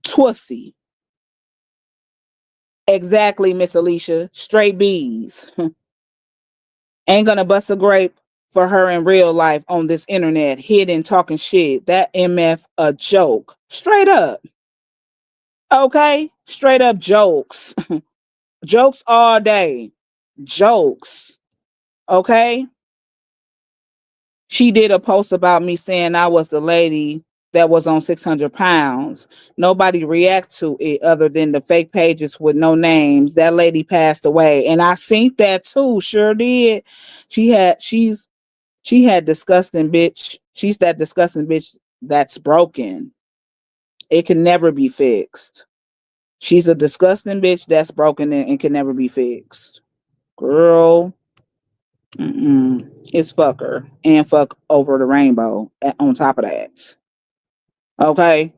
Twissie. Exactly, Miss Alicia. Straight bees. Ain't gonna bust a grape. for her in real life on this internet, hidden talking shit. That MF a joke. Straight up. Okay? Straight up jokes. Jokes all day. Jokes. Okay? She did a post about me saying I was the lady that was on 600 pounds. Nobody react to it other than the fake pages with no names. That lady passed away. And I seen that too. Sure did. She had disgusting bitch. She's that disgusting bitch that's broken. It can never be fixed. She's a disgusting bitch that's broken and can never be fixed. Girl, it's fuck her and fuck over the rainbow on top of that. Okay.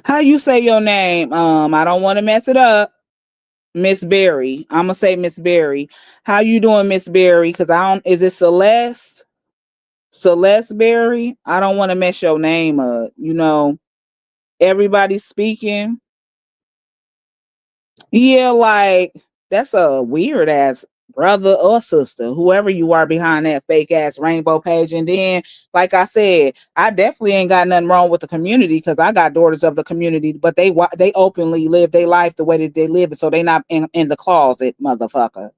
How you say your name? I don't want to mess it up. Miss Berry. I'm gonna say Miss Berry. How you doing, Miss Berry? Cause I don't. Is it Celeste? Celeste Berry? I don't want to mess your name up. You know, everybody's speaking. Yeah, like that's a weird ass brother or sister, whoever you are behind that fake ass rainbow page. And then, like I said, I definitely ain't got nothing wrong with the community because I got daughters of the community, but they openly live their life the way that they live it, so they not in the closet, motherfucker.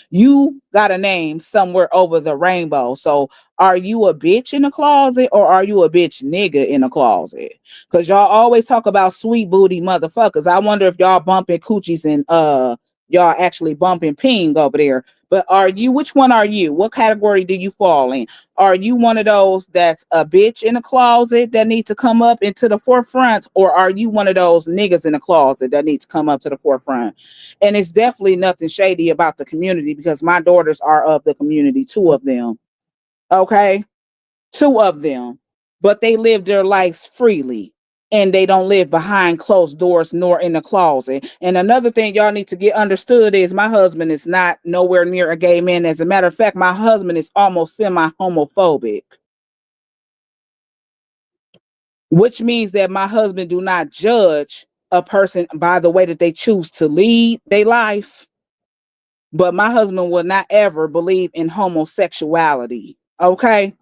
You got a name somewhere over the rainbow. So are you a bitch in the closet or are you a bitch nigga in the closet? Because y'all always talk about sweet booty motherfuckers. I wonder if y'all bumping coochies and y'all actually bumping ping over there. But are you, which one are you? What category do you fall in? Are you one of those that's a bitch in the closet that needs to come up into the forefront? Or are you one of those niggas in the closet that needs to come up to the forefront? And it's definitely nothing shady about the community because my daughters are of the community, two of them. Okay? Two of them. But they live their lives freely and they don't live behind closed doors nor in the closet. And another thing y'all need to get understood is my husband is not nowhere near a gay man. As a matter of fact, my husband is almost semi-homophobic, which means that my husband do not judge a person by the way that they choose to lead their life. But my husband will not ever believe in homosexuality. Okay?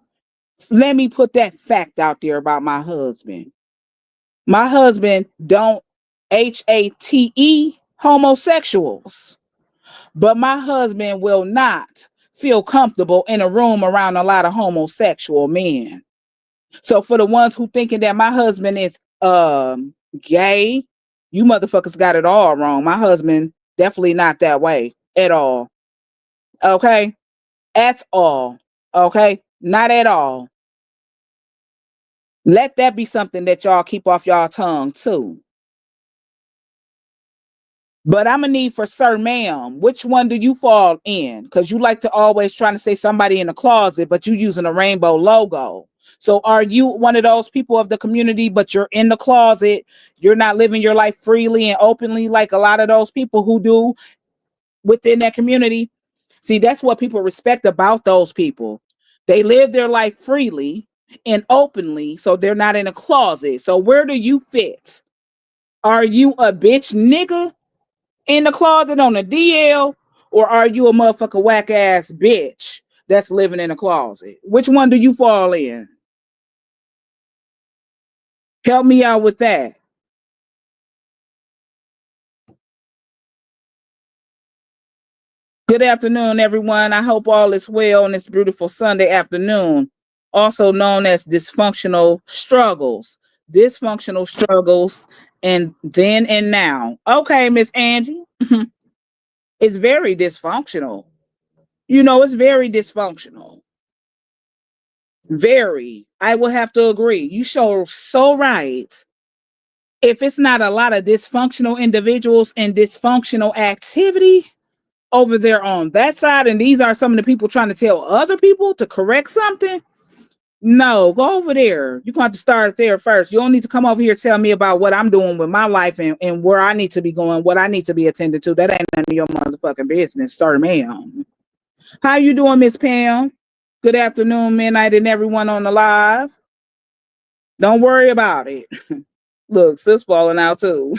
Let me put that fact out there about my husband. My husband don't HATE homosexuals, but my husband will not feel comfortable in a room around a lot of homosexual men. So for the ones who thinking that my husband is gay, you motherfuckers got it all wrong. My husband definitely not that way at all. Okay? At all. Okay? Not at all. Let that be something that y'all keep off y'all tongue too. But I'm gonna need for sir, ma'am, which one do you fall in? Because you like to always trying to say somebody in the closet, but you using a rainbow logo. So are you one of those people of the community, but you're in the closet? You're not living your life freely and openly like a lot of those people who do within that community? See, that's what people respect about those people. They live their life freely and openly, so they're not in a closet. So where do you fit? Are you a bitch nigga in the closet on the DL, or are you a motherfucker whack ass bitch that's living in a closet? Which one do you fall in? Help me out with that. Good afternoon, everyone. I hope all is well on this beautiful Sunday afternoon, also known as dysfunctional struggles. Dysfunctional struggles, and then and now. Okay, Miss Angie, it's very dysfunctional. You know, it's very dysfunctional. Very. I will have to agree. You show so right. If it's not a lot of dysfunctional individuals and dysfunctional activity, over there on that side, and these are some of the people trying to tell other people to correct something. No, go over there. You're going to have to start there first. You don't need to come over here and tell me about what I'm doing with my life and where I need to be going, what I need to be attended to. That ain't none of your motherfucking business. Start ma'am. How you doing, Miss Pam? Good afternoon, midnight, and everyone on the live. Don't worry about it. Look, sis falling out too.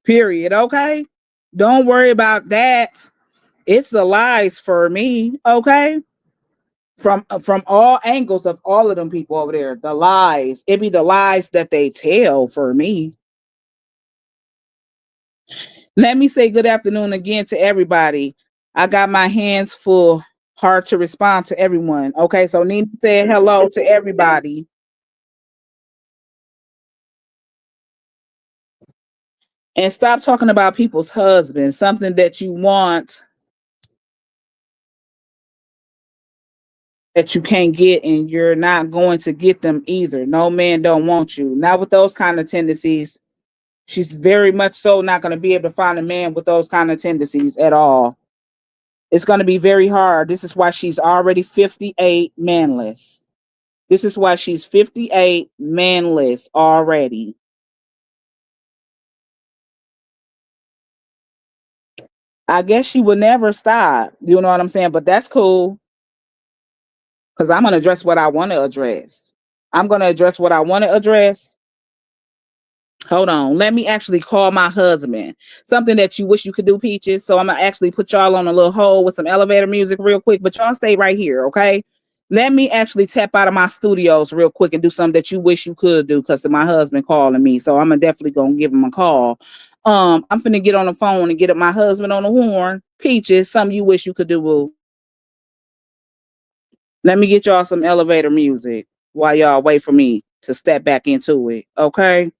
Period. Okay. Don't worry about that. It's the lies for me, okay? From all angles of all of them people over there, the lies. It be the lies that they tell for me. Let me say good afternoon again to everybody. I got my hands full, hard to respond to everyone. Okay, so Nina said hello to everybody. And stop talking about people's husbands, something that you want that you can't get, and you're not going to get them either. No man don't want you. Not with those kind of tendencies. She's very much so not going to be able to find a man with those kind of tendencies at all. It's going to be very hard. This is why she's already 58 manless. This is why she's 58 manless already. I guess she will never stop. You know what I'm saying? But that's cool because I'm going to address what I want to address. I'm going to address what I want to address. Hold on. Let me actually call my husband. Something that you wish you could do, Peaches. So I'm going to actually put y'all on a little hold with some elevator music real quick, but y'all stay right here, okay? Let me actually tap out of my studios real quick and do something that you wish you could do because of my husband calling me. So I'm definitely going to give him a call. I'm finna get on the phone and get up my husband on the horn. Peaches, something you wish you could do, boo. Let me get y'all some elevator music while y'all wait for me to step back into it, okay?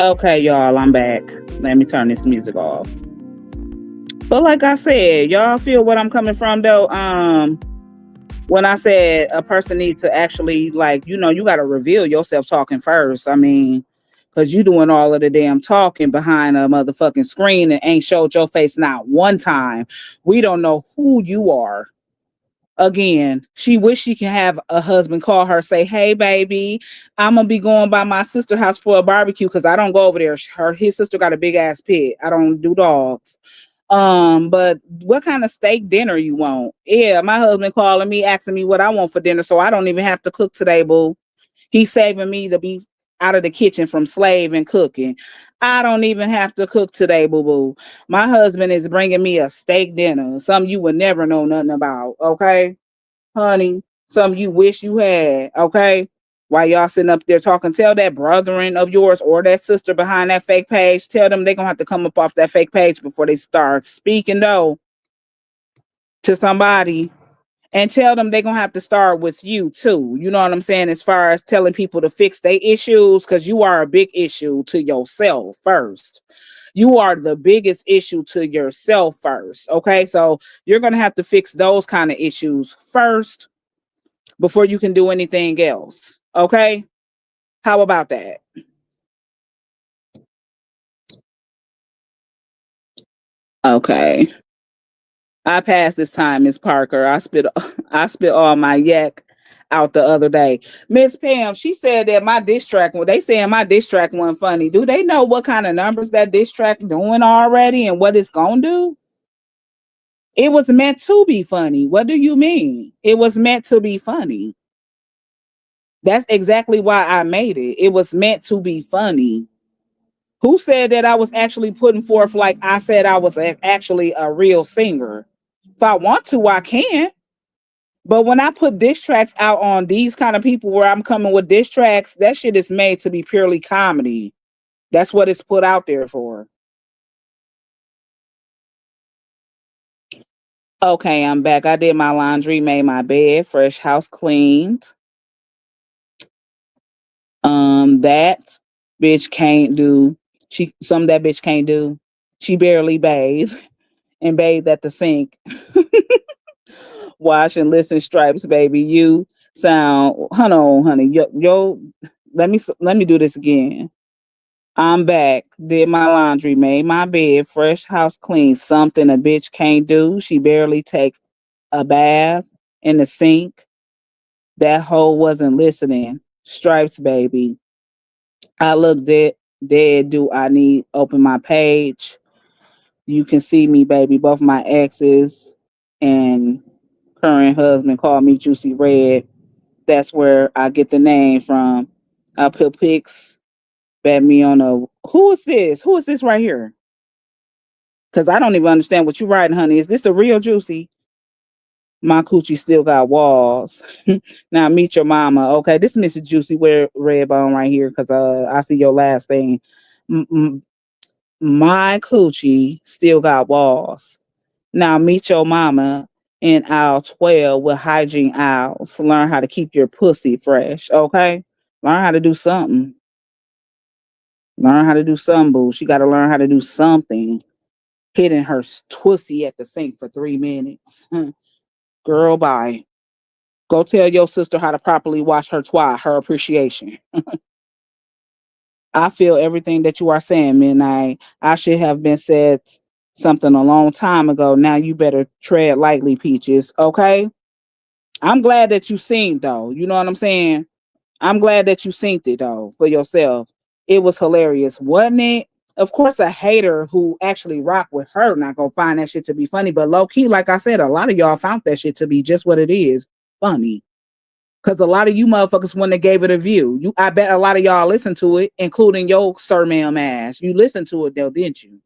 Okay, y'all, I'm back. Let me turn this music off. But like I said, y'all feel what I'm coming from though. When I said a person needs to actually like, you got to reveal yourself talking first. I mean, because you doing all of the damn talking behind a motherfucking screen and ain't showed your face not one time. We don't know who you are. Again, she wish she can have a husband call her, say, "Hey, baby, I'm gonna be going by my sister's house for a barbecue because I don't go over there. His sister got a big ass pit. I don't do dogs. But what kind of steak dinner you want? Yeah, my husband calling me, asking me what I want for dinner, so I don't even have to cook today, boo. He's saving me the beef out of the kitchen from slave and cooking. I don't even have to cook today, boo boo. My husband is bringing me a steak dinner, something you would never know nothing about. Okay, honey, something you wish you had. Okay. While y'all sitting up there talking, tell that brethren of yours or that sister behind that fake page, tell them they're gonna have to come up off that fake page before they start speaking though to somebody, and tell them they're gonna have to start with you too. You know what I'm saying? As far as telling people to fix their issues, because you are a big issue to yourself first. You are the biggest issue to yourself first. Okay. So you're gonna have to fix those kind of issues first before you can do anything else. Okay. How about that? Okay. I passed this time, Miss Parker. I spit all my yak out the other day. Miss Pam, she said that my diss track, well, they saying my diss track wasn't funny. Do they know what kind of numbers that diss track doing already and what it's gonna do? It was meant to be funny. What do you mean? It was meant to be funny. That's exactly why I made it. It was meant to be funny. Who said that I was actually putting forth like I said I was actually a real singer? If I want to, I can. But when I put diss tracks out on these kind of people where I'm coming with diss tracks, that shit is made to be purely comedy. That's what it's put out there for. Okay, I'm back. I did my laundry, made my bed, fresh house cleaned. That bitch can't do. That bitch can't do. She barely bathes and bathed at the sink. Watch and listen, Stripes, baby. You sound, hold on, honey. Yo, let me do this again. I'm back. Did my laundry, made my bed, fresh house clean. Something a bitch can't do. She barely take a bath in the sink. That hoe wasn't listening. Stripes, baby. I look dead. Do I need open my page? You can see me, baby. Both my exes and current husband call me Juicy Red. That's where I get the name from. I put pics, bet me on a. Who is this? Who is this right here? Because I don't even understand what you writing, honey. Is this the real Juicy? My coochie still got walls. Now meet your mama. Okay, this is Mr. Juicy Red Bone right here because I see your last thing. My coochie still got walls. Now meet your mama in aisle 12 with hygiene aisles. Learn how to keep your pussy fresh, okay? Learn how to do something. Learn how to do something, boo. She got to learn how to do something. Hitting her pussy at the sink for 3 minutes. Girl, bye. Go tell your sister how to properly wash her twat, her appreciation. I feel everything that you are saying, Midnight. I should have been said something a long time ago. Now you better tread lightly, Peaches. Okay? I'm glad that you seen though. You know what I'm saying? I'm glad that you synced it though for yourself. It was hilarious, wasn't it? Of course, a hater who actually rock with her not gonna find that shit to be funny. But low key, like I said, a lot of y'all found that shit to be just what it is, funny. Cause a lot of you motherfuckers when they gave it a view, I bet a lot of y'all listened to it, including your sir ma'am ass. You listened to it though, didn't you?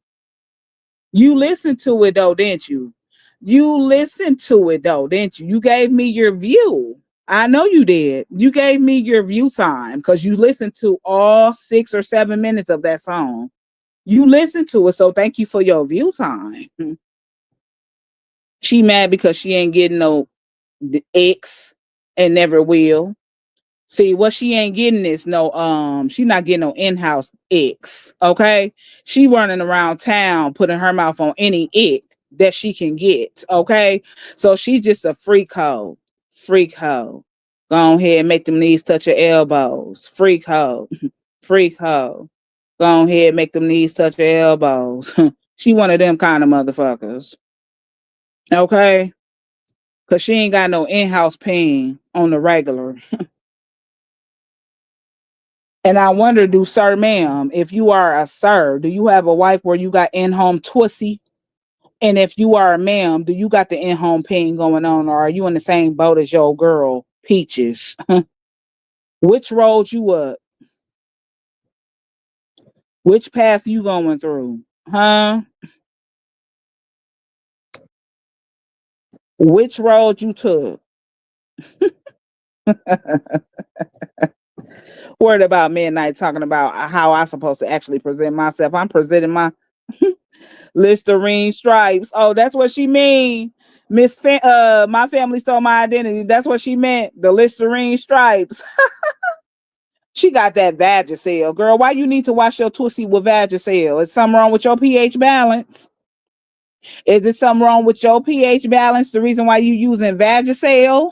You listened to it though, didn't you? You listened to it though, didn't you? You gave me your view. I know you did. You gave me your view time because you listened to all 6 or 7 minutes of that song. You listened to it, so thank you for your view time. She mad because she ain't getting no X and never will. See, what she ain't getting is no she not getting no in-house X. Okay. She running around town putting her mouth on any ick that she can get. Okay. So she just a freak hoe. Freak hoe. Go on ahead and make them knees touch your elbows. Freak hoe. Freak hoe. Go on ahead and make them knees touch your elbows. She one of them kind of motherfuckers. Okay. Cause she ain't got no in-house pain on the regular. And I wonder, do sir, ma'am, if you are a sir, do you have a wife where you got in-home twissy? And if you are a ma'am, do you got the in-home pain going on, or are you in the same boat as your girl, Peaches? Which rolled you up? Which path you going through? Huh? Which road you took? Worried about midnight talking about how I supposed to actually present myself. I'm presenting my Listerine stripes. Oh, that's what she mean. My family stole my identity. That's what she meant. The Listerine stripes. She got that Vagisil. Girl, why you need to wash your pussy with Vagisil? Is something wrong with your pH balance? Is it something wrong with your pH balance? The reason why you using Vagisil?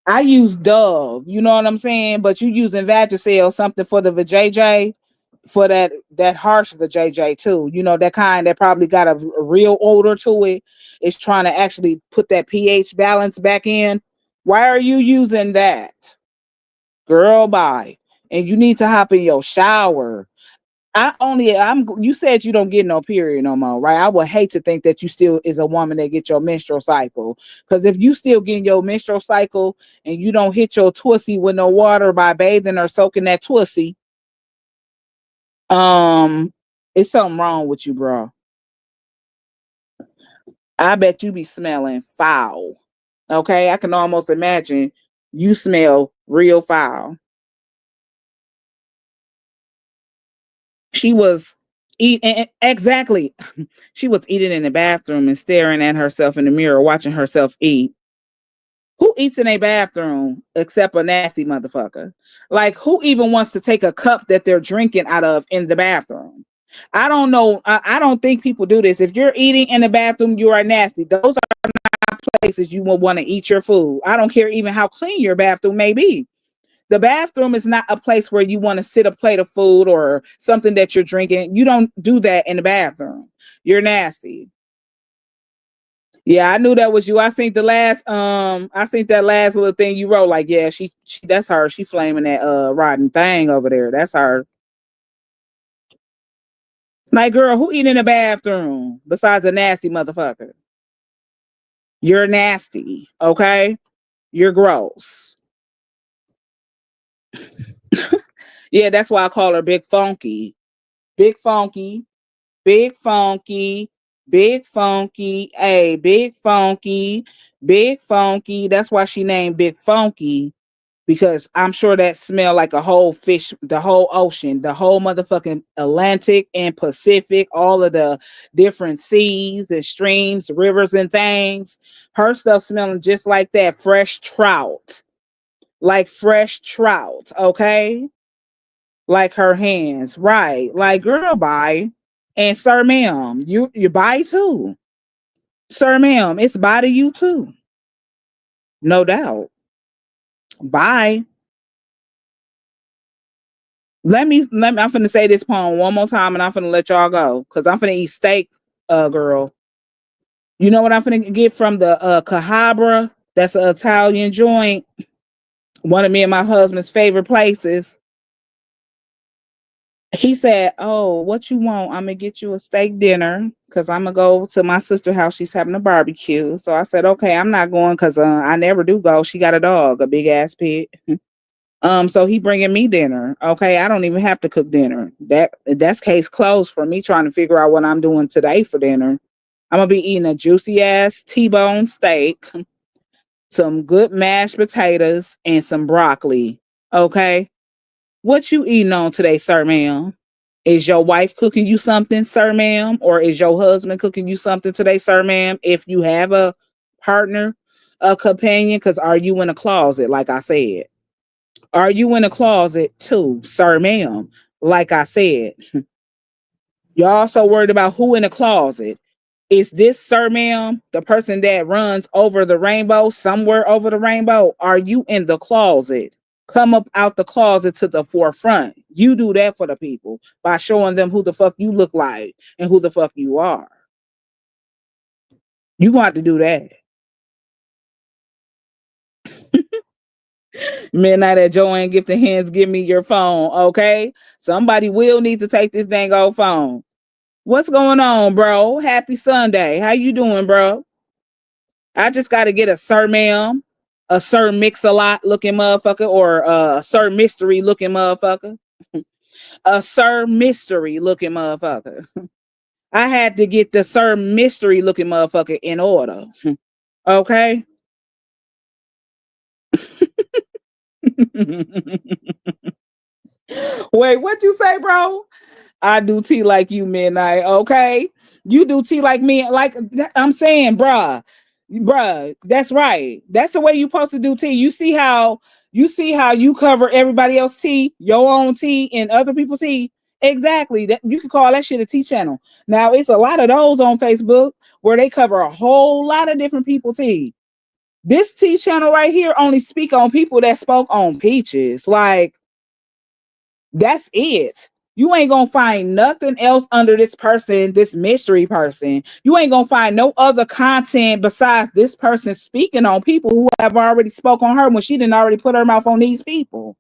I use Dove, you know what I'm saying? But you using Vagisil, something for the vajayjay, for that harsh vajayjay too. You know, that kind that probably got a real odor to it. It's trying to actually put that pH balance back in. Why are you using that? Girl, bye. And you need to hop in your shower. You said you don't get no period no more, right? I would hate to think that you still is a woman that get your menstrual cycle. Because if you still getting your menstrual cycle and you don't hit your twissy with no water by bathing or soaking that twissy, um, it's something wrong with you, bro. I bet you be smelling foul. Okay, I can almost imagine you smell real foul. She was eating exactly. She was eating in the bathroom and staring at herself in the mirror, watching herself eat. Who eats in a bathroom except a nasty motherfucker? Like, who even wants to take a cup that they're drinking out of in the bathroom? I don't know. I don't think people do this. If you're eating in the bathroom, you are nasty. Those are places you will want to eat your food. I don't care even how clean your bathroom may be. The bathroom is not a place where you want to sit a plate of food or something that you're drinking. You don't do that in the bathroom. You're nasty. Yeah, I knew that was you. I seen that last little thing you wrote. Like, yeah, she that's her. She flaming that rotten thing over there. That's her. It's like, girl, who eat in the bathroom besides a nasty motherfucker? You're nasty, okay? You're gross. Yeah, that's why I call her Big Funky. Big Funky, Big Funky, Big Funky, hey, Big Funky, Big Funky. That's why she named Big Funky, because I'm sure that smell like a whole fish, the whole ocean, the whole motherfucking Atlantic and Pacific, all of the different seas and streams, rivers and things. Her stuff smelling just like that, fresh trout, like fresh trout, okay? Like her hands, right? Like, girl, bye. And sir, ma'am, you buy too. Sir, ma'am, it's bye to you too. No doubt. Bye. I'm finna say this poem one more time and I'm finna let y'all go. Cause I'm finna eat steak, girl. You know what I'm finna get from the Cahabra? That's an Italian joint. One of me and my husband's favorite places. He said, "Oh, what you want? I'm gonna get you a steak dinner because I'm gonna go to my sister's house. She's having a barbecue." So I said, "Okay, I'm not going because I never do go. She got a dog, a big ass pig." So he bringing me dinner. Okay, I don't even have to cook dinner. That's case closed for me trying to figure out what I'm doing today for dinner. I'm gonna be eating a juicy ass T-bone steak, some good mashed potatoes, and some broccoli. Okay, what you eating on today, sir, ma'am? Is your wife cooking you something, sir, ma'am? Or is your husband cooking you something today, sir, ma'am? If you have a partner, a companion, because are you in a closet, like I said? Are you in a closet too, sir, ma'am? Like I said, you're also worried about who in the closet. Is this, sir, ma'am, the person that runs over the rainbow, somewhere over the rainbow? Are you in the closet? Come up out the closet to the forefront. You do that for the people by showing them who the fuck you look like and who the fuck you are. You gonna have to do that. Midnight at Joanne Gifting Hands, give me your phone, okay? Somebody will need to take this dang old phone. What's going on, bro? Happy Sunday. How you doing, bro? I just got to get a sir, ma'am, a sir mix a lot looking motherfucker, or a sir mystery looking motherfucker. A Sir Mystery looking motherfucker. I had to get the Sir Mystery looking motherfucker in order. Okay. Wait, what you say, bro? I do tea like you, Midnight. Okay, you do tea like me. Like I'm saying, bruh. That's right. That's the way you supposed to do tea. You see how you cover everybody else's tea, your own tea, and other people's tea. Exactly. That you can call that shit a tea channel. Now it's a lot of those on Facebook where they cover a whole lot of different people's tea. This tea channel right here only speak on people that spoke on peaches. Like that's it. You ain't gonna find nothing else under this person, this mystery person. You ain't gonna find no other content besides this person speaking on people who have already spoke on her when she didn't already put her mouth on these people.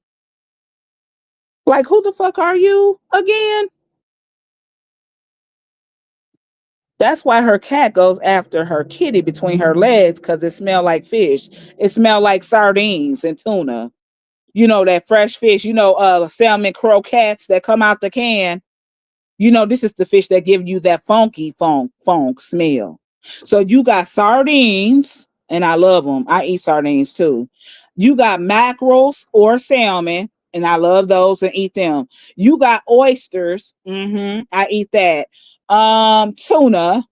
Like, who the fuck are you again? That's why her cat goes after her kitty between her legs because it smelled like fish. It smelled like sardines and tuna. You know, that fresh fish, salmon croquettes that come out the can. This is the fish that give you that funky funk smell. So you got sardines, and I love them. I eat sardines too. You got mackerels or salmon, and I love those and eat them. You got oysters. I eat that. Tuna.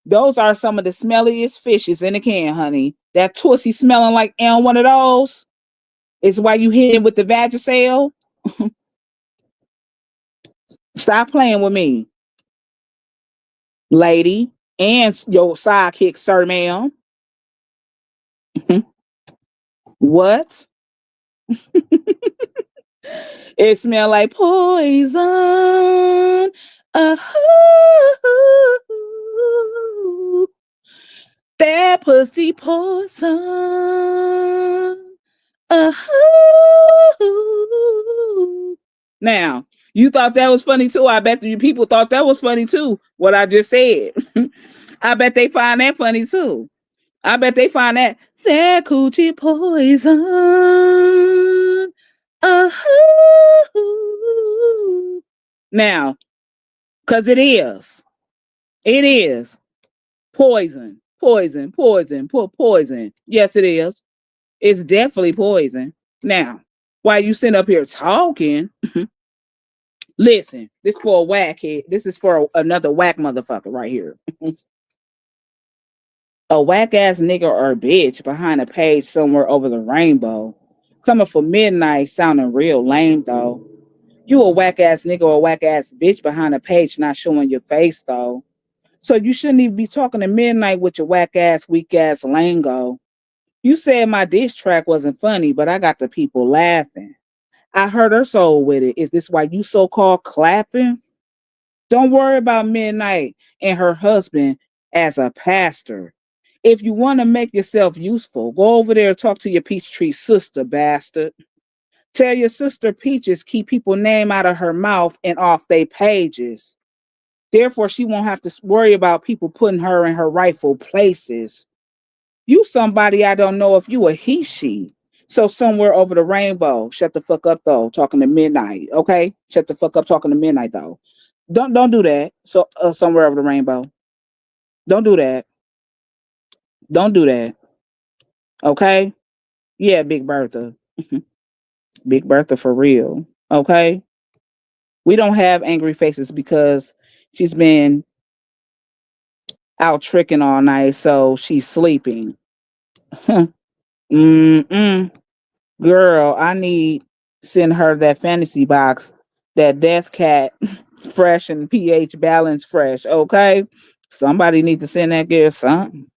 Those are some of the smelliest fishes in the can, honey. That twisty smelling like one of those is why you hit it with the Vagisil. Stop playing with me, lady, and your sidekick, sir, ma'am. What? It smell like poison. That pussy poison. Now, you thought that was funny too. I bet you people thought that was funny too. What I just said. I bet they find that funny too. I bet they find that coochie poison. Now, because it is. It is. Poison. Poison. Poison. Poison. Yes, it is. It's definitely poison. Now, while you sitting up here talking, listen, this for a whack head. This is for another whack motherfucker right here. A whack ass nigga or bitch behind a page somewhere over the rainbow. Coming for midnight sounding real lame though. You a whack ass nigga or a whack ass bitch behind a page not showing your face though. So you shouldn't even be talking to midnight with your whack ass, weak ass lingo. You said my diss track wasn't funny, but I got the people laughing. I hurt her soul with it. Is this why you so called clapping? Don't worry about midnight and her husband as a pastor. If you want to make yourself useful, go over there and talk to your Peachtree sister, bastard. Tell your sister Peaches keep people name out of her mouth and off they pages. Therefore, she won't have to worry about people putting her in her rightful places. You somebody I don't know if you a he, she. So somewhere over the rainbow, shut the fuck up though, talking to midnight, okay? Shut the fuck up talking to midnight though. Don't do that. So somewhere over the rainbow. Don't do that. Don't do that. Okay? Yeah, Big Bertha. Big Bertha for real. Okay? We don't have angry faces because she's been out tricking all night, so she's sleeping. Mm-mm. Girl, I need send her that fantasy box, that death cat, fresh and pH balance fresh. Okay? Somebody need to send that girl something.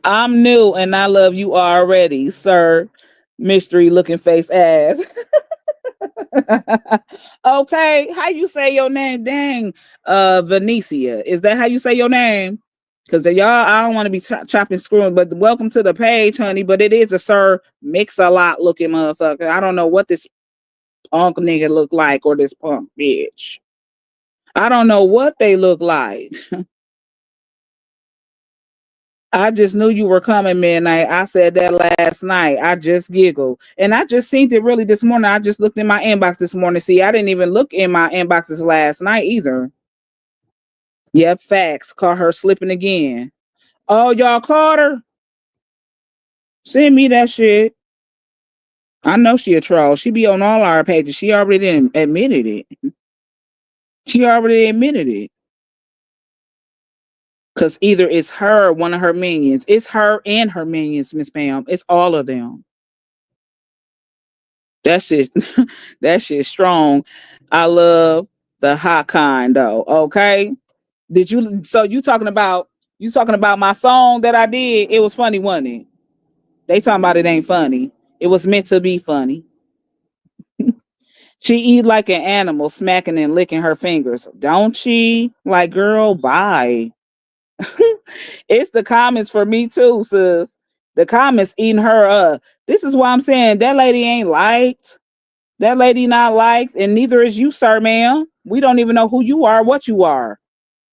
I'm new and I love you already, sir. Mystery looking face ass. Okay, how you say your name? Dang, Venetia. Is that how you say your name? Because y'all, I don't want to be chopping screwing, but welcome to the page, honey. But it is a Sir Mix-a-Lot looking motherfucker. I don't know what this punk nigga look like or this punk bitch. I don't know what they look like. I just knew you were coming midnight. I said that last night. I just giggled. And I just seen it really this morning. I just looked in my inbox this morning. See, I didn't even look in my inboxes last night either. Yep, facts. Caught her slipping again. Oh, y'all caught her? Send me that shit. I know she a troll. She be on all our pages. She already admitted it. She already admitted it. Cause either it's her or one of her minions. It's her and her minions, Miss Pam. It's all of them. That shit, that shit strong. I love the hot kind though. Okay. Did you so you talking about my song that I did? It was funny, wasn't it? They talking about it ain't funny. It was meant to be funny. She eat like an animal, smacking and licking her fingers. Don't she? Like, girl, bye. It's the comments for me too, sis. The comments eating her up. This is why I'm saying that lady ain't liked. That lady not liked, and neither is you, sir, ma'am. We don't even know who you are, what you are.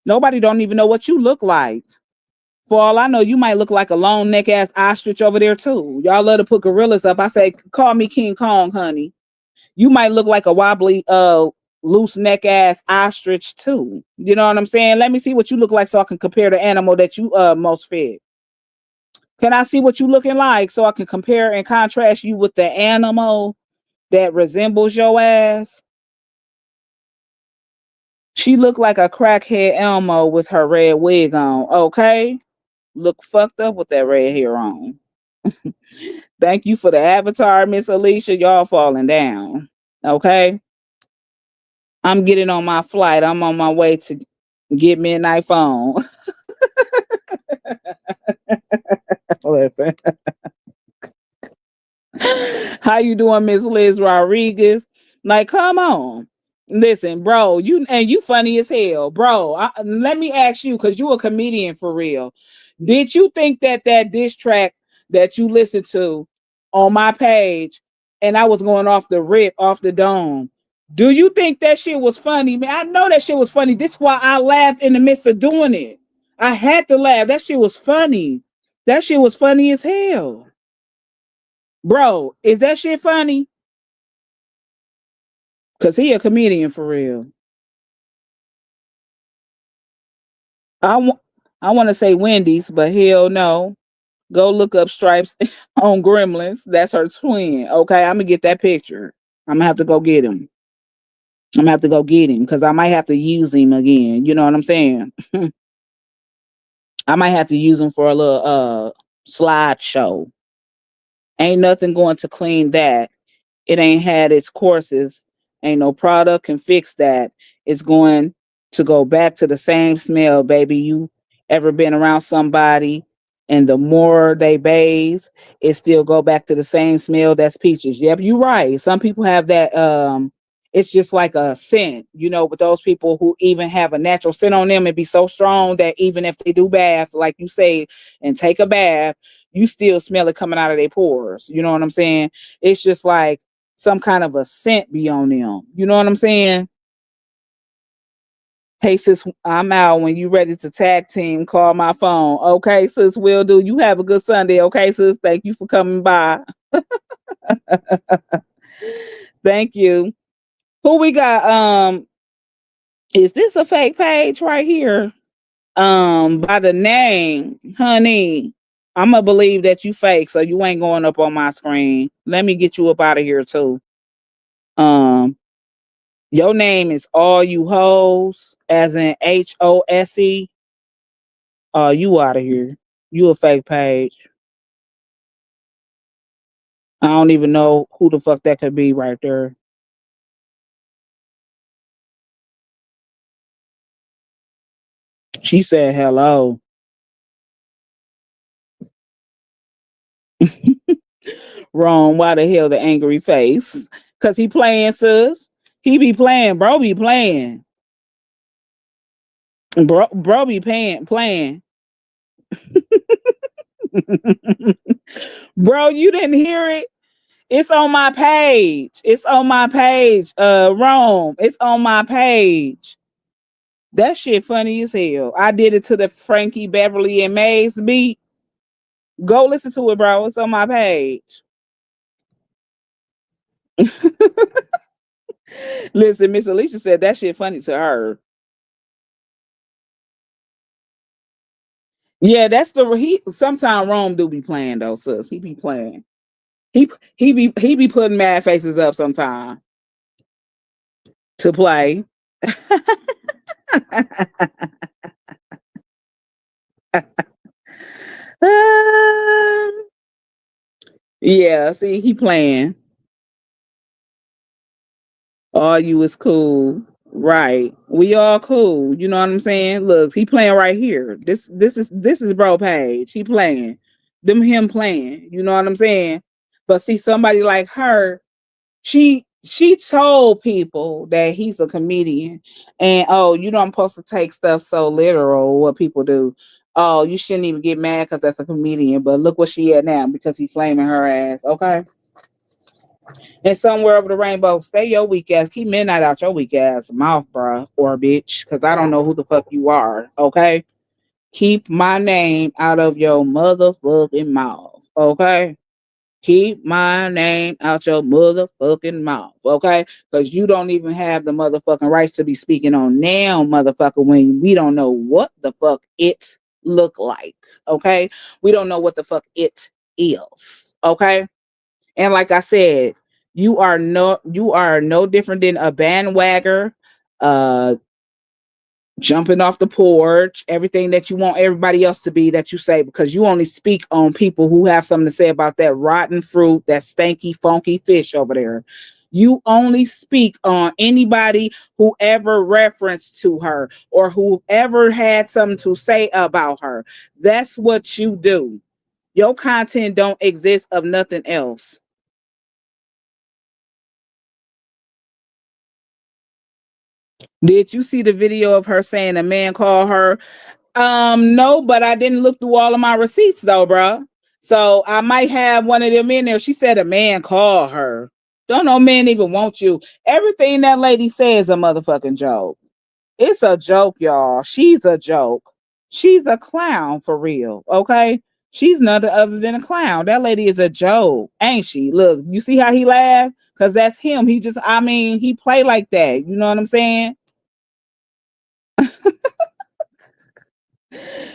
Nobody don't even know what you look like. For all I know, you might look like a long neck ass ostrich over there too. Y'all love to put gorillas up. I say, call me King Kong, honey. You might look like a wobbly, loose neck ass ostrich too. You know what I'm saying? Let me see what you look like so I can compare the animal that you most fit. Can I see what you looking like so I can compare and contrast you with the animal that resembles your ass? She looked like a crackhead Elmo with her red wig on. Okay, look fucked up with that red hair on. Thank you for the avatar, Miss Alicia. Y'all falling down. Okay. I'm getting on my flight. I'm on my way to get midnight phone. Listen. How you doing, Miss Liz Rodriguez? Like, come on. Listen, bro, you funny as hell, bro. Let me ask you, because you a comedian for real. Did you think that diss track that you listened to on my page, and I was going off the rip, off the dome? Do you think that shit was funny, man? I know that shit was funny. This is why I laughed in the midst of doing it. I had to laugh. That shit was funny. That shit was funny as hell. Bro, is that shit funny? Cause he a comedian for real. I want I want to say Wendy's, but hell no. Go look up Stripes on Gremlins. That's her twin. Okay, I'm gonna get that picture. I'm gonna have to go get him. I'm gonna have to go get him because I might have to use him again. You know what I'm saying? I might have to use him for a little slideshow. Ain't nothing going to clean that. It ain't had its courses. Ain't no product can fix that. It's going to go back to the same smell, baby. You ever been around somebody and the more they bathe, it still go back to the same smell? That's peaches. Yep, you're right. Some people have that it's just like a scent, with those people who even have a natural scent on them, it be so strong that even if they do baths, like you say, and take a bath, you still smell it coming out of their pores. You know what I'm saying? It's just like some kind of a scent be on them. You know what I'm saying? Hey sis, I'm out. When you ready to tag team, call my phone. Okay, sis, will do. You have a good Sunday. Okay, sis. Thank you for coming by. Thank you. Who we got? Is this a fake page right here? By the name, honey. I'ma believe that you fake, so you ain't going up on my screen. Let me get you up out of here too. Um, Your name is All You Hoes, as in HOSE. You out of here. You a fake page. I don't even know who the fuck that could be right there. She said hello. Wrong. Why the hell the angry face? Cause he playing, sis. He be playing, bro. Be playing, bro. Be playing. Bro, you didn't hear it. It's on my page. It's on my page. Rome. It's on my page. That shit funny as hell. I did it to the Frankie Beverly and Maze beat. Go listen to it, bro. It's on my page. Listen, Miss Alicia said that shit funny to her. Yeah, that's the he. Sometimes Rome do be playing though, sis. He be playing. He be putting mad faces up sometime to play. Yeah, see, he playing. All you is cool. Right. We all cool. You know what I'm saying? Look, he playing right here. This is bro page. He playing. Him playing. You know what I'm saying? But see, somebody like her, she told people that he's a comedian. And oh, you know I'm supposed to take stuff so literal, what people do. Oh, you shouldn't even get mad because that's a comedian. But look what she at now because he flaming her ass. Okay. And somewhere over the rainbow, stay your weak ass. Keep midnight out your weak ass mouth, bruh, or bitch, because I don't know who the fuck you are. Okay? Keep my name out of your motherfucking mouth. Okay? Keep my name out your motherfucking mouth. Okay? Because you don't even have the motherfucking rights to be speaking on now, motherfucker, when we don't know what the fuck it look like. Okay? We don't know what the fuck it is. Okay? And like I said, you are no different than a bandwagger, uh, jumping off the porch, everything that you want everybody else to be that you say, because you only speak on people who have something to say about that rotten fruit, that stanky, funky fish over there. You only speak on anybody who ever referenced to her or whoever had something to say about her. That's what you do. Your content don't exist of nothing else. Did you see the video of her saying a man called her? No, but I didn't look through all of my receipts though, bro. So I might have one of them in there. She said a man called her. Don't no man even want you. Everything that lady says is a motherfucking joke. It's a joke, y'all. She's a joke. She's a clown for real. Okay. She's nothing other than a clown. That lady is a joke, ain't she? Look, you see how he laughed? Because that's him. He just, I mean, he play like that. You know what I'm saying?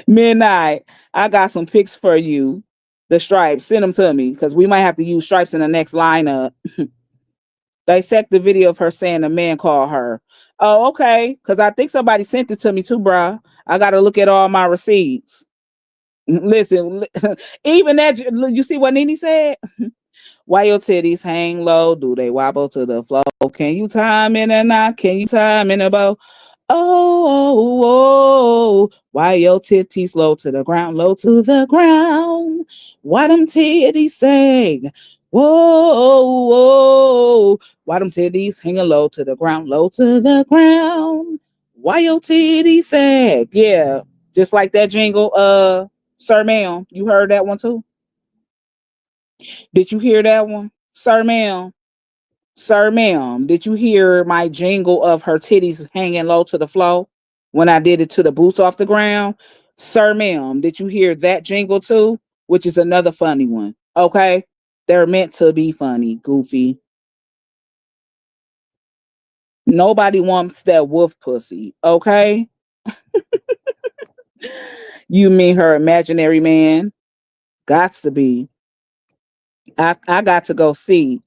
Midnight. I got some pics for you. The stripes. Send them to me because we might have to use stripes in the next lineup. Dissect the video of her saying a man called her. Oh, okay. Because I think somebody sent it to me too, bruh. I got to look at all my receipts. Listen, even that, you see what Nene said? Why your titties hang low? Do they wobble to the floor? Can you time in a knot? Can you time in a bow? Oh, oh, oh, why your titties low to the ground, low to the ground? Why them titties sing? Whoa, whoa, why them titties hanging low to the ground, low to the ground? Why your titties sag? Yeah, just like that jingle, Sir Ma'am. You heard that one too? Did you hear that one? Sir Ma'am. Sir, ma'am, did you hear my jingle of her titties hanging low to the floor when I did it to the boots off the ground? Sir, ma'am, did you hear that jingle too? Which is another funny one. Okay. They're meant to be funny, goofy. Nobody wants that wolf pussy. Okay. You mean her imaginary man? Gots to be. I got to go see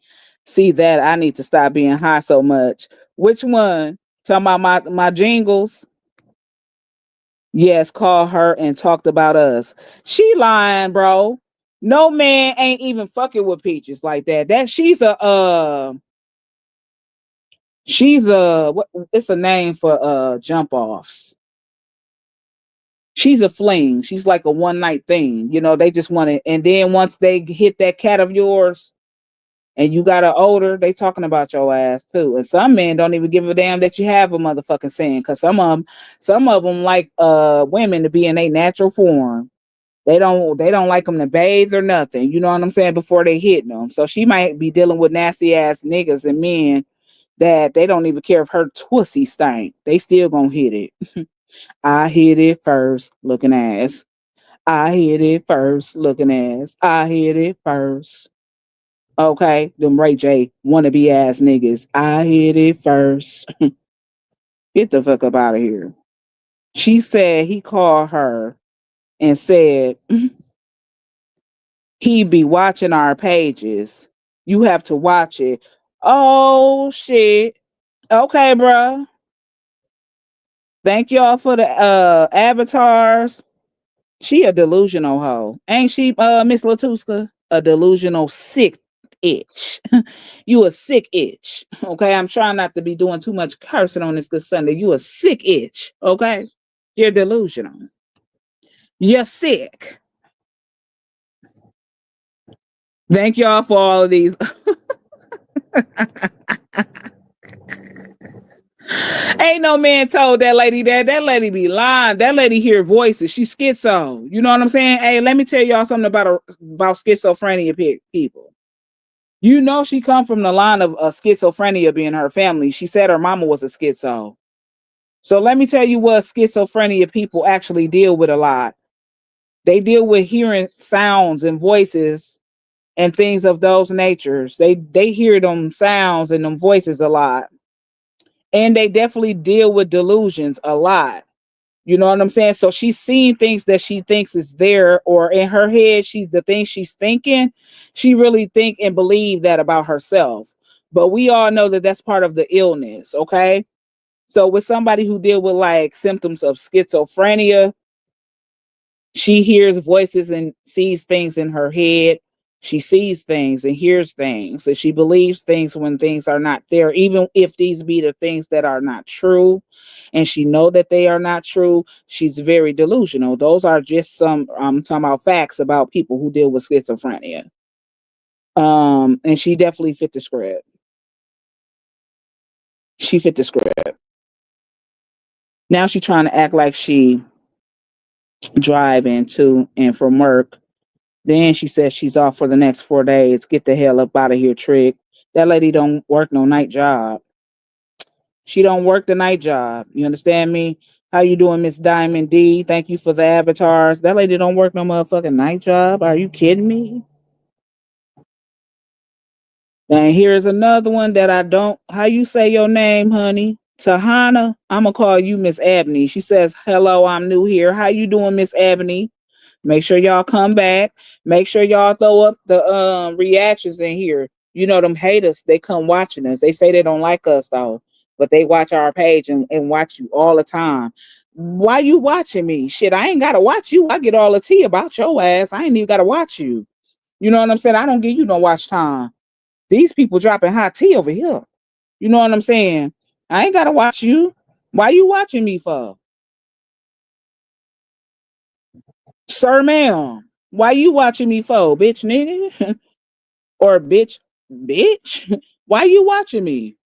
that. I need to stop being high so much. Which one? Talking about my jingles? Yes, called her and talked about us. She lying, bro. No man ain't even fucking with Peaches like that. That she's a what, it's a name for jump offs. She's a fling. She's like a one night thing. You know, they just want it. And then once they hit that cat of yours and you got her older, they talking about your ass too. And some men don't even give a damn that you have a motherfucking sin. Cause some of them like women to be in a natural form. They don't like them to bathe or nothing. You know what I'm saying? Before they hit them. So she might be dealing with nasty ass niggas and men that they don't even care if her pussy stank. They still gonna hit it. I hit it first, looking ass. I hit it first, looking ass. I hit it first. Okay, them Ray J wannabe ass niggas. I hit it first. Get the fuck up out of here. She said he called her and said he be watching our pages. You have to watch it. Oh shit. Okay, bruh. Thank y'all for the avatars. She a delusional hoe. Ain't she, Miss Latuska? A delusional sick itch. You a sick itch. Okay. I'm trying not to be doing too much cursing on this good Sunday. You a sick itch. Okay. You're delusional. You're sick. Thank y'all for all of these. Ain't no man told that lady that. That lady be lying. That lady hear voices. She schizo. You know what I'm saying? Hey, let me tell y'all something about schizophrenia people. You know she come from the line of schizophrenia being her family. She said her mama was a schizo. So let me tell you what schizophrenia people actually deal with a lot. They deal with hearing sounds and voices and things of those natures. They hear them sounds and them voices a lot. And they definitely deal with delusions a lot. You know what I'm saying? So she's seeing things that she thinks is there, or in her head, the things she's thinking, she really think and believe that about herself. But we all know that that's part of the illness, okay? So with somebody who deal with like symptoms of schizophrenia, she hears voices and sees things in her head. She sees things and hears things, and she believes things when things are not there, even if these be the things that are not true, and she know that they are not true. She's very delusional. Those are just some I'm talking about facts about people who deal with schizophrenia. And she definitely fit the script. She fit the script. Now she's trying to act like she driving to and from work. Then she says she's off for the next 4 days. Get the hell up out of here, Trick. That lady don't work no night job. She don't work the night job. You understand me? How you doing, Miss Diamond D? Thank you for the avatars. That lady don't work no motherfucking night job. Are you kidding me? And here's another one that I don't. How you say your name, honey? Tahana. I'm gonna call you Miss Abney. She says, "Hello, I'm new here. How you doing, Miss Abney? Make sure y'all come back. Make sure y'all throw up the reactions in here. You know them haters, they come watching us. They say they don't like us though, but they watch our page and watch you all the time. Why you watching me? Shit, I ain't gotta watch you. I get all the tea about your ass. I ain't even gotta watch you. You know what I'm saying? I don't give you no watch time. These people dropping hot tea over here. You know what I'm saying? I ain't gotta watch you. Why you watching me for? Sir, ma'am, why you watching me for, bitch nigga? Or bitch? Why you watching me?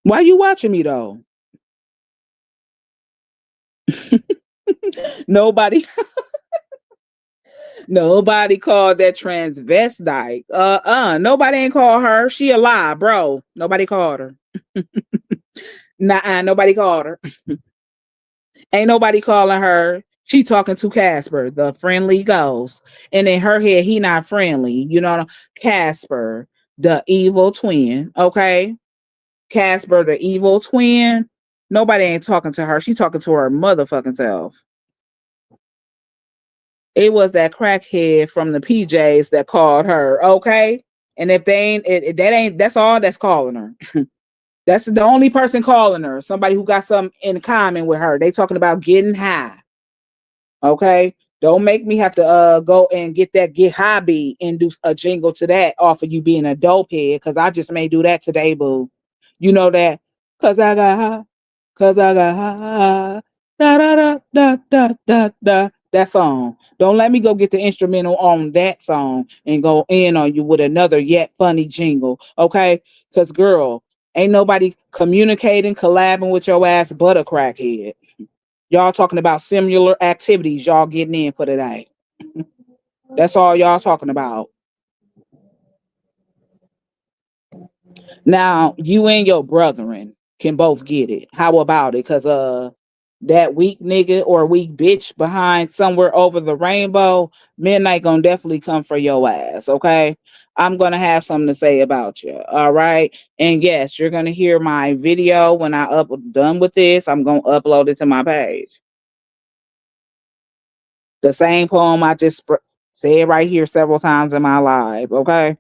Why you watching me though? Nobody, nobody called that transvestite. Nobody ain't called her. She a lie, bro. Nobody called her. Nah, nobody called her. Ain't nobody calling her. She talking to Casper, the friendly ghost. And in her head, he not friendly. You know, Casper, the evil twin. Okay. Casper, the evil twin. Nobody ain't talking to her. She talking to her motherfucking self. It was that crackhead from the PJs that called her. Okay. And if they ain't, that ain't, that's all that's calling her. That's the only person calling her. Somebody who got something in common with her. They talking about getting high. Okay. Don't make me have to go and get that get high beat and do a jingle to that off of you being a dope head. Cause I just may do that today, boo. You know that? Cause I got high. Cause I got high. Da da da da da da da. That song. Don't let me go get the instrumental on that song and go in on you with another yet funny jingle. Okay. Cause girl, ain't nobody communicating, collabing with your ass but a crackhead. Y'all talking about similar activities y'all getting in for today. That's all y'all talking about. Now, you and your brethren can both get it. How about it? Because that weak nigga or weak bitch behind somewhere over the rainbow, midnight gonna definitely come for your ass. Okay, I'm gonna have something to say about you. All right, and yes, you're gonna hear my video when I done with this. I'm gonna upload it to my page. The same poem I just said right here several times in my live. Okay.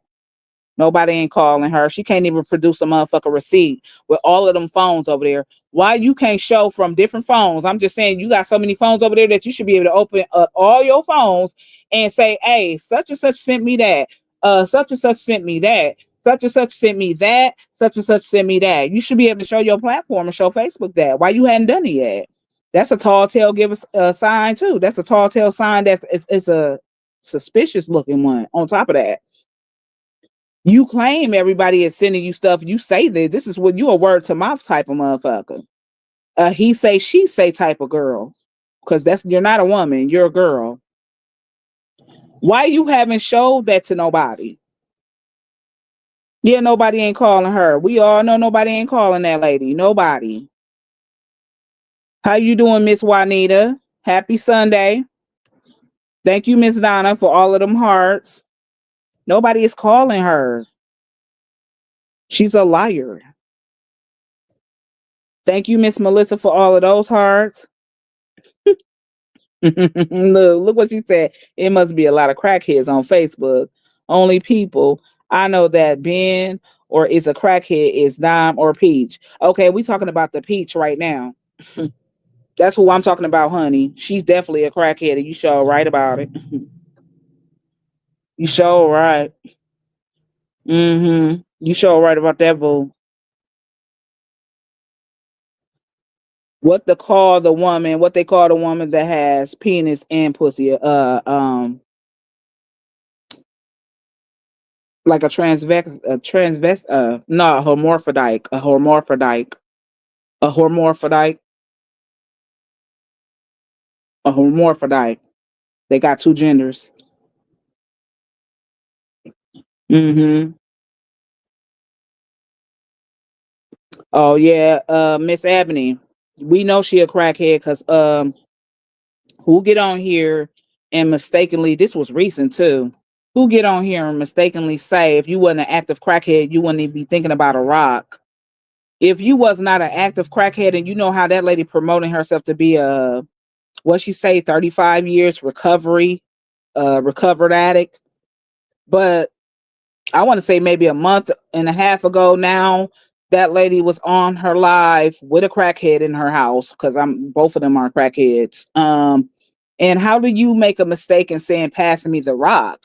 Nobody ain't calling her. She can't even produce a motherfucker receipt with all of them phones over there. Why you can't show from different phones? I'm just saying you got so many phones over there that you should be able to open up all your phones and say, hey, such and such sent me that. Such and such sent me that. Such and such sent me that. Such and such sent me that. You should be able to show your platform and show Facebook that. Why you hadn't done it yet? That's a tall tale give us a sign too. That's a tall tale sign that's it's a suspicious looking one on top of that. You claim everybody is sending you stuff. You say this. This is what you a word to mouth type of motherfucker. He say, she say type of girl. Cause you're not a woman, you're a girl. Why you haven't showed that to nobody? Yeah, nobody ain't calling her. We all know nobody ain't calling that lady. Nobody. How you doing, Miss Juanita? Happy Sunday. Thank you, Miss Donna, for all of them hearts. Nobody is calling her. She's a liar. Thank you, Miss Melissa, for all of those hearts. Look what she said. It must be a lot of crackheads on Facebook. Only people I know that Ben or is a crackhead is Dime or Peach. Okay, we talking about the Peach right now. That's who I'm talking about, honey. She's definitely a crackhead, and you sure right about it. You sure right. You sure right about that, boo. What they call the woman that has penis and pussy, like a hermaphrodite, a hermaphrodite, a hermaphrodite. They got two genders. Mm-hmm. Oh yeah, Miss Ebony. We know she a crackhead because who get on here and mistakenly, this was recent too. Who get on here and mistakenly say if you wasn't an active crackhead, you wouldn't even be thinking about a rock. If you was not an active crackhead and you know how that lady promoting herself to be a what she say 35 years recovery, recovered addict, but I want to say maybe a month and a half ago now, that lady was on her live with a crackhead in her house because I'm both of them are crackheads. And how do you make a mistake in saying passing me the rock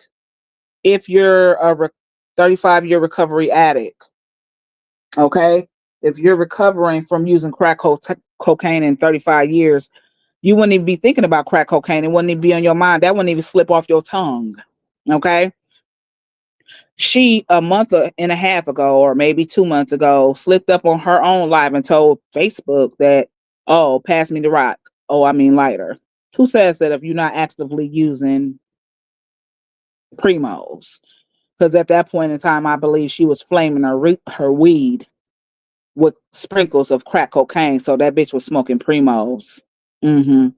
if you're a 35-year recovery addict? Okay, if you're recovering from using cocaine in 35 years, you wouldn't even be thinking about crack cocaine. It wouldn't even be on your mind. That wouldn't even slip off your tongue. Okay. She a month and a half ago, or maybe 2 months ago, slipped up on her own live and told Facebook that, oh, pass me the rock. Oh, I mean lighter. Who says that if you're not actively using primos? Because at that point in time, I believe she was flaming her weed with sprinkles of crack cocaine. So that bitch was smoking primos. Mm-hmm.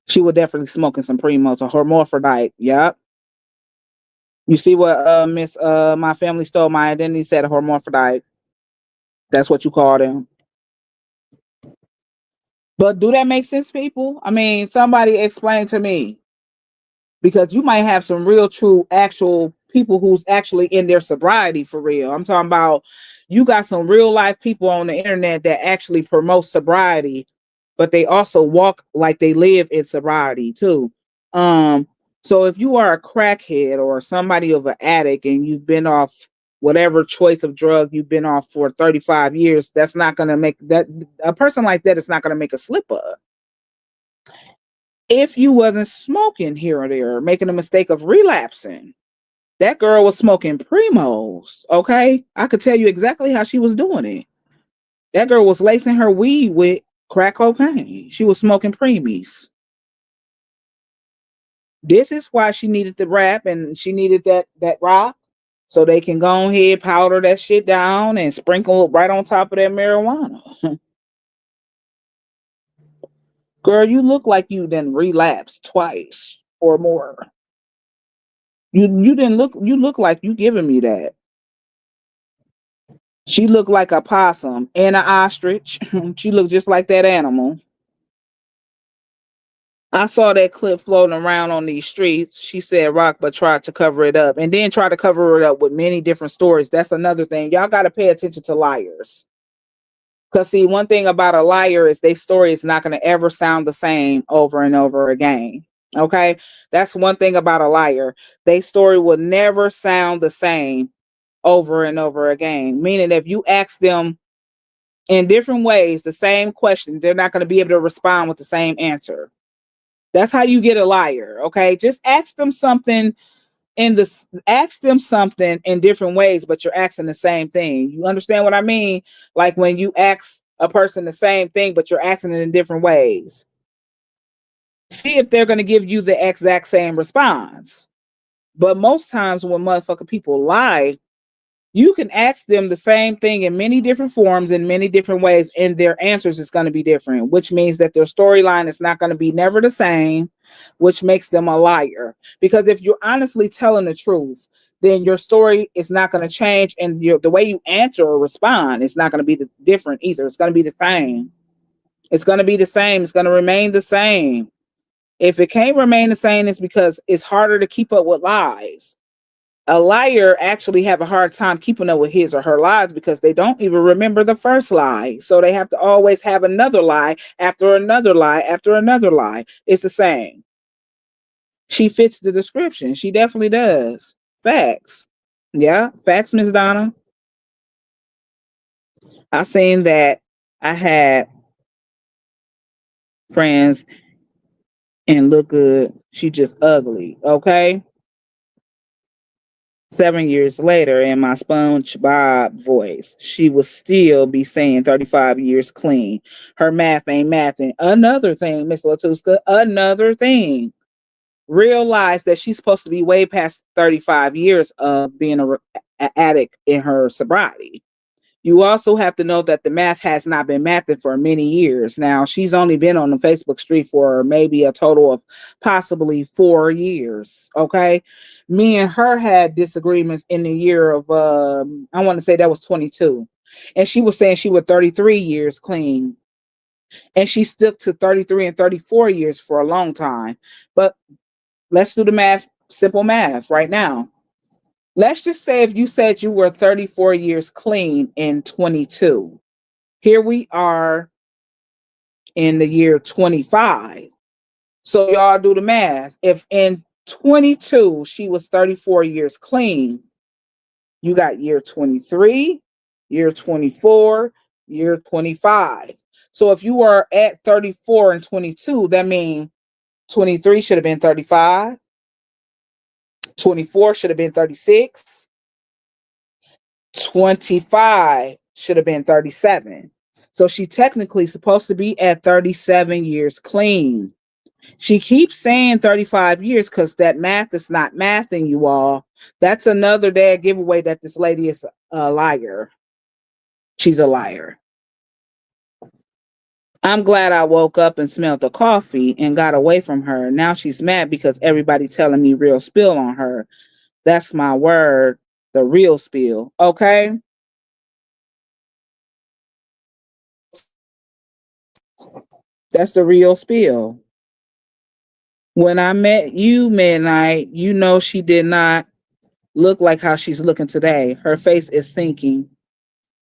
She was definitely smoking some primos, a hermaphrodite. Yep. You see what Miss my family stole my identity, said a hermaphrodite. That's what you call them. But do that make sense, people? I mean, somebody explain to me. Because you might have some real, true, actual people who's actually in their sobriety for real. I'm talking about you got some real life people on the internet that actually promote sobriety, but they also walk like they live in sobriety too. So if you are a crackhead or somebody of an addict and you've been off whatever choice of drug you've been off for 35 years, that's not going to make that a person like that is not going to make a slip up. If you wasn't smoking here or there, making a mistake of relapsing, that girl was smoking primos. Okay. I could tell you exactly how she was doing it. That girl was lacing her weed with crack cocaine. She was smoking preemies. This is why she needed the rap and she needed that rock so they can go ahead, powder that shit down and sprinkle it right on top of that marijuana. Girl, you look like you then relapsed twice or more. You didn't look, you look like you giving me that. She looked like a possum and an ostrich. She looked just like that animal. I saw that clip floating around on these streets. She said rock, but tried to cover it up and then try to cover it up with many different stories. That's another thing. Y'all got to pay attention to liars. Because, see, one thing about a liar is their story is not going to ever sound the same over and over again. Okay. That's one thing about a liar. Their story will never sound the same over and over again. Meaning, if you ask them in different ways the same question, they're not going to be able to respond with the same answer. That's how you get a liar. Okay. Just ask them something in different ways, but you're asking the same thing. You understand what I mean? Like when you ask a person the same thing, but you're asking it in different ways. See if they're going to give you the exact same response. But most times when motherfucking people lie, you can ask them the same thing in many different forms, in many different ways, and their answers is going to be different, which means that their storyline is not going to be never the same, which makes them a liar. Because if you're honestly telling the truth, then your story is not going to change, and the way you answer or respond is not going to be different either. It's going to be the same. It's going to be the same. It's going to remain the same. If it can't remain the same, it's because it's harder to keep up with lies. A liar actually have a hard time keeping up with his or her lies because they don't even remember the first lie. So they have to always have another lie after another lie after another lie. It's the same. She fits the description. She definitely does. Facts. Yeah, facts, Miss Donna. I seen that I had friends and look good. She just ugly. Okay. 7 years later, in my SpongeBob voice, she will still be saying 35 years clean. Her math ain't mathing. Another thing, Miss Latuska, another thing. Realize that she's supposed to be way past 35 years of being a addict in her sobriety. You also have to know that the math has not been mathing for many years. Now, she's only been on the Facebook street for maybe a total of possibly 4 years. Okay. Me and her had disagreements in the year of, I want to say that was 22. And she was saying she was 33 years clean. And she stuck to 33 and 34 years for a long time. But let's do the math, simple math right now. Let's just say if you said you were 34 years clean in 22, here we are in the year 25. So y'all do the math. If in 22 she was 34 years clean, you got year 23, year 24, year 25. So if you were at 34 and 22, that means 23 should have been 35, 24 should have been 36, 25 should have been 37. So she technically supposed to be at 37 years clean. She keeps saying 35 years because that math is not mathing, you all. That's another dad giveaway that this lady is a liar. She's a liar. I'm glad I woke up and smelled the coffee and got away from her. Now she's mad because everybody telling me real spill on her. That's my word, the real spill. Okay. That's the real spill. When I met you midnight, you know she did not look like how she's looking today. Her face is sinking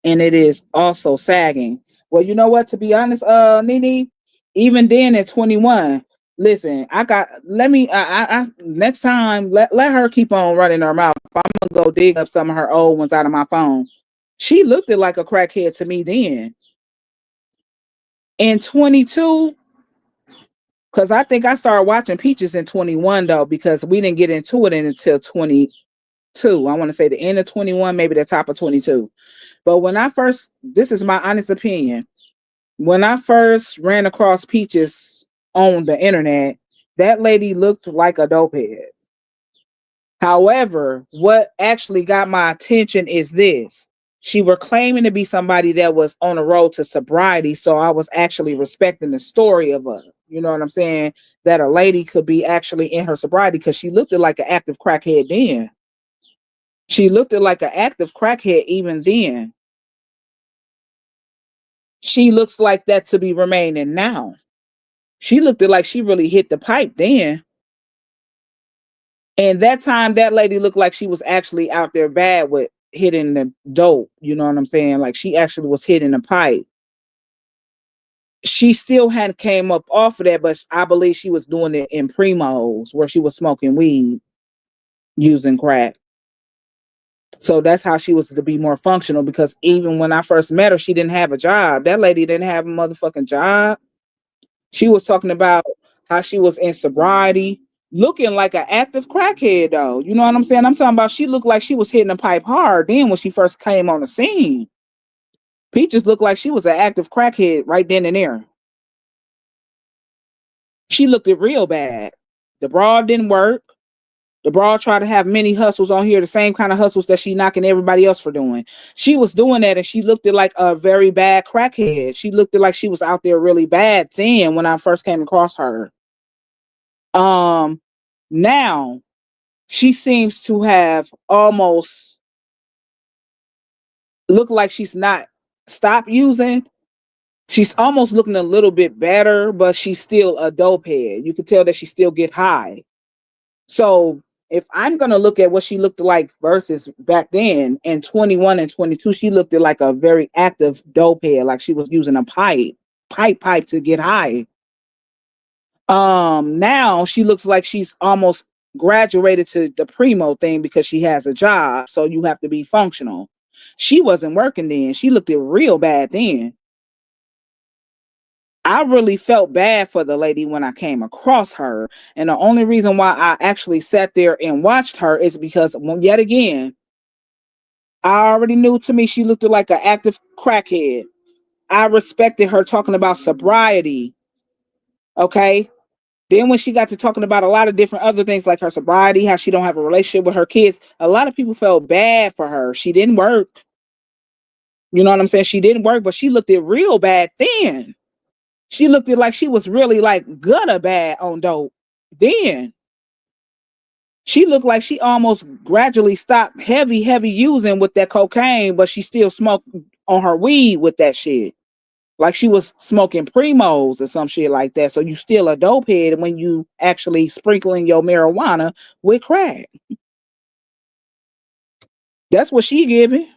and it is also sagging. Well, you know what? To be honest, Nene, even then at 21, listen, I got let me I next time let her keep on running her mouth. I'm gonna go dig up some of her old ones out of my phone. She looked it like a crackhead to me then. In 22, because I think I started watching Peaches in 21 though, because we didn't get into it until 22. I want to say the end of 21, maybe the top of 22. But when I first, this is my honest opinion, when I first ran across Peaches on the internet, that lady looked like a dopehead. However, what actually got my attention is this. She were claiming to be somebody that was on a road to sobriety, so I was actually respecting the story of her. You know what I'm saying? That a lady could be actually in her sobriety, because she looked like an active crackhead then. She looked like an active crackhead even then. She looks like that to be remaining now. She looked like she really hit the pipe then. And that time, that lady looked like she was actually out there bad with hitting the dope. You know what I'm saying? Like she actually was hitting the pipe. She still hadn't came up off of that, but I believe she was doing it in primos where she was smoking weed, using crack. So that's how she was to be more functional, because even when I first met her, she didn't have a job. That lady didn't have a motherfucking job. She was talking about how she was in sobriety, looking like an active crackhead though. You know what I'm saying? I'm talking about she looked like she was hitting the pipe hard then when she first came on the scene. Peaches looked like she was an active crackhead right then and there. She looked it real bad. The broad didn't work. The broad tried to have many hustles on here, the same kind of hustles that she knocking everybody else for doing. She was doing that, and she looked it like a very bad crackhead. She looked it like she was out there really bad then when I first came across her. Now she seems to have almost looked like she's not stopped using. She's almost looking a little bit better, but she's still a dope head. You can tell that she still get high. So if I'm gonna look at what she looked like versus back then in 21 and 22, she looked like a very active dope head, like she was using a pipe to get high. Now she looks like she's almost graduated to the primo thing because she has a job, so you have to be functional. She wasn't working then. She looked it real bad then. I really felt bad for the lady when I came across her. And the only reason why I actually sat there and watched her is because, well, yet again, I already knew, to me she looked like an active crackhead. I respected her talking about sobriety. Okay. Then when she got to talking about a lot of different other things like her sobriety, how she don't have a relationship with her kids, a lot of people felt bad for her. She didn't work. You know what I'm saying? She didn't work, but she looked it real bad then. She looked it like she was really like gutter bad on dope. Then she looked like she almost gradually stopped heavy using with that cocaine, but she still smoked on her weed with that shit. Like she was smoking primos or some shit like that. So you still a dope head when you actually sprinkling your marijuana with crack. That's what she giving.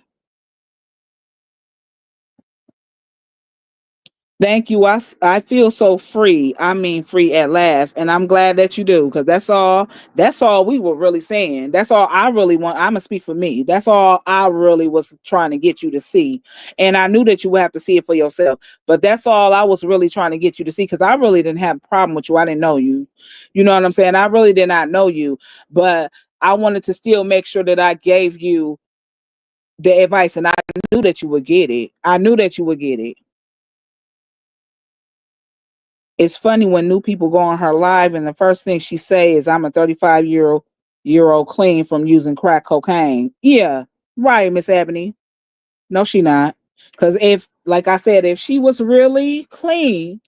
Thank you. I feel so free. I mean, free at last. And I'm glad that you do, because that's all we were really saying. That's all I really want. I'm going to speak for me. That's all I really was trying to get you to see. And I knew that you would have to see it for yourself. But that's all I was really trying to get you to see, because I really didn't have a problem with you. I didn't know you. You know what I'm saying? I really did not know you. But I wanted to still make sure that I gave you the advice. And I knew that you would get it. I knew that you would get it. It's funny when new people go on her live and the first thing she say is, "I'm a 35-year-old clean from using crack cocaine." Yeah, right, Miss Ebony. No, she not. Because if, like I said, if she was really clean,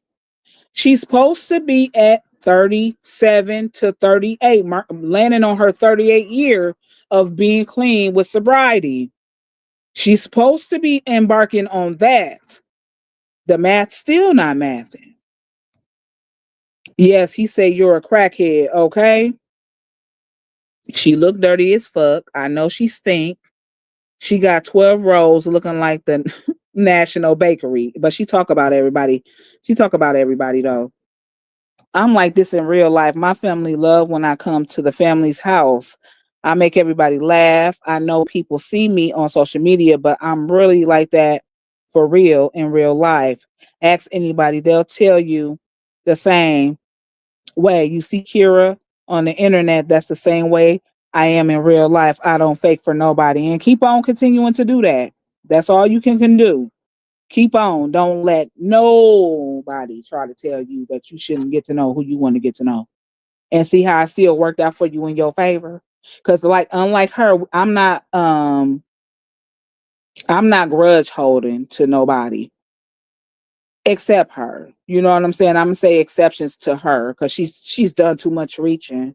she's supposed to be at 37 to 38, landing on her 38th year of being clean with sobriety. She's supposed to be embarking on that. The math still not mathing. Yes, he said you're a crackhead, okay? She looked dirty as fuck. I know she stink. She got 12 rolls looking like the National Bakery. But she talk about everybody. She talk about everybody though. I'm like this in real life. My family love when I come to the family's house. I make everybody laugh. I know people see me on social media, but I'm really like that for real in real life. Ask anybody, they'll tell you the same way. You see Kira on the internet, that's the same way I am in real life. I don't fake for nobody, and keep on continuing to do that. That's all you can do. Keep on. Don't let nobody try to tell you that you shouldn't get to know who you want to get to know. And see how it still worked out for you in your favor. Because like unlike her, I'm not grudge holding to nobody. except her. You know what I'm saying? I'm gonna say exceptions to her because she's done too much reaching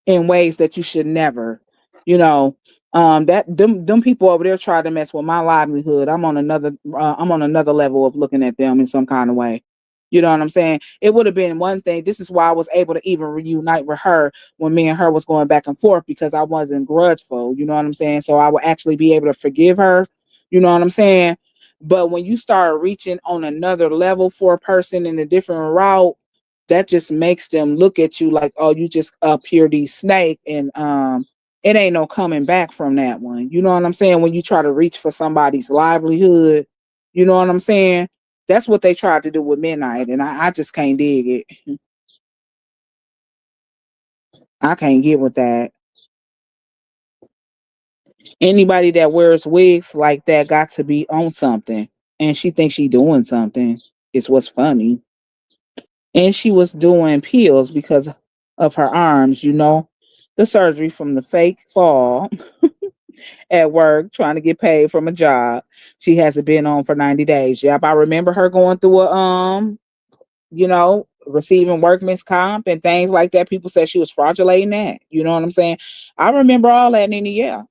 in ways that you should never. You know, that them people over there try to mess with my livelihood. I'm on another level of looking at them in some kind of way. You know what I'm saying? It would have been one thing. This is why I was able to even reunite with her when me and her was going back and forth because I wasn't grudgeful. You know what I'm saying? So I would actually be able to forgive her. You know what I'm saying? But when you start reaching on another level for a person in a different route, that just makes them look at you like, oh, you just up here these snake, and it ain't no coming back from that one. You know what I'm saying? When you try to reach for somebody's livelihood, you know what I'm saying? That's what they tried to do with Midnight, and I just can't dig it. I can't get with that. Anybody that wears wigs like that got to be on something, and she thinks she doing something. Is what's funny. And she was doing pills because of her arms, you know, the surgery from the fake fall at work, trying to get paid from a job she hasn't been on for 90 days. Yep, I remember her going through a you know, receiving workman's comp and things like that. People said she was fraudulating that. You know what I'm saying? I remember all that, Nina. Yeah.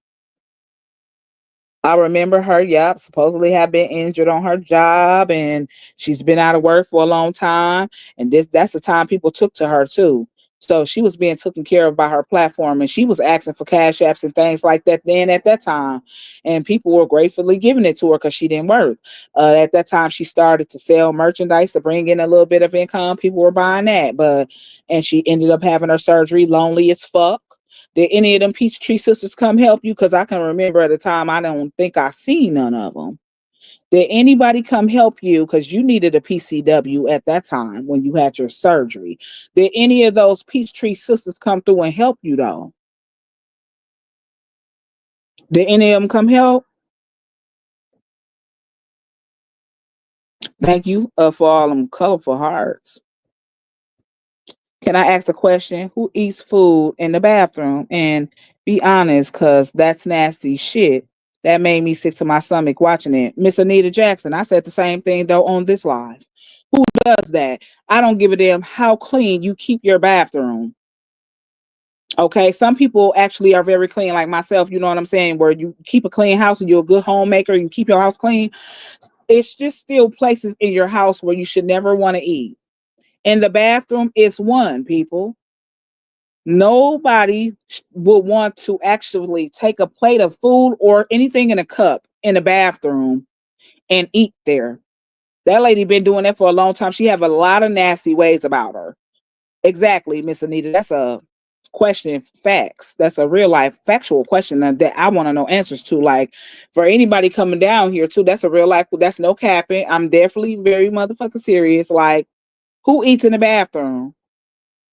I remember her, yep, supposedly have been injured on her job and she's been out of work for a long time. And that's the time people took to her too. So she was being taken care of by her platform and she was asking for cash apps and things like that then at that time. And people were gratefully giving it to her because she didn't work. At that time, she started to sell merchandise to bring in a little bit of income. People were buying that. And she ended up having her surgery lonely as fuck. Did any of them Peachtree sisters come help you? Because I can remember at the time, I don't think I seen none of them. Did anybody come help you? Because you needed a PCW at that time when you had your surgery. Did any of those Peachtree sisters come through and help you, though? Did any of them come help? Thank you for all them colorful hearts. Can I ask a question? Who eats food in the bathroom? And be honest, because that's nasty shit. That made me sick to my stomach watching it. Miss Anita Jackson, I said the same thing though on this live. Who does that? I don't give a damn how clean you keep your bathroom. Okay, some people actually are very clean, like myself, you know what I'm saying, where you keep a clean house and you're a good homemaker, you keep your house clean. It's just still places in your house where you should never want to eat. And the bathroom is one, people. Nobody would want to actually take a plate of food or anything in a cup in the bathroom and eat there. That lady been doing that for a long time. She have a lot of nasty ways about her. Exactly, Miss Anita. That's a question, facts. That's a real life factual question that I want to know answers to. Like for anybody coming down here too, that's a real life. That's no capping. I'm definitely very motherfucking serious. Like who eats in the bathroom?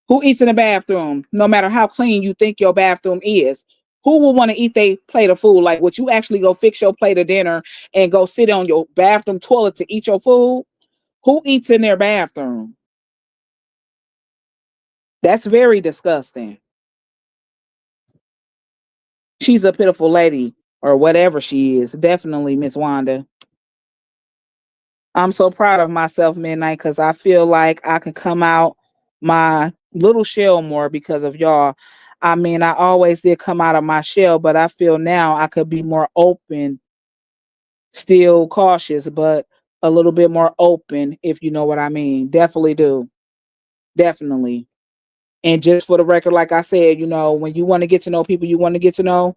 Who eats in the bathroom? No matter how clean you think your bathroom is, who will want to eat their plate of food? Like, would you actually go fix your plate of dinner and go sit on your bathroom toilet to eat your food? Who eats in their bathroom? That's very disgusting. She's a pitiful lady, or whatever she is. Definitely, Miss Wanda. I'm so proud of myself, Midnight, because I feel like I can come out my little shell more because of y'all. I mean, I always did come out of my shell, but I feel now I could be more open, still cautious, but a little bit more open, if you know what I mean. Definitely do. Definitely. And just for the record, like I said, you know, when you want to get to know people you want to get to know,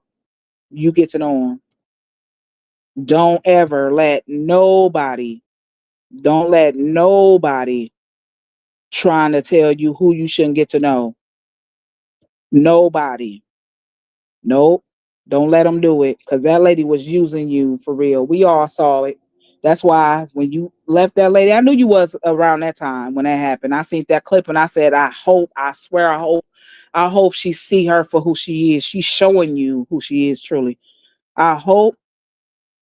you get to know them. Don't ever let nobody, don't let nobody trying to tell you who you shouldn't get to know. Nobody. Nope. Don't let them do it because that lady was using you for real. We all saw it. That's why when you left that lady, I knew you was around that time when that happened. I seen that clip and I said, I hope, I swear, I hope she see her for who she is. She's showing you who she is truly. I hope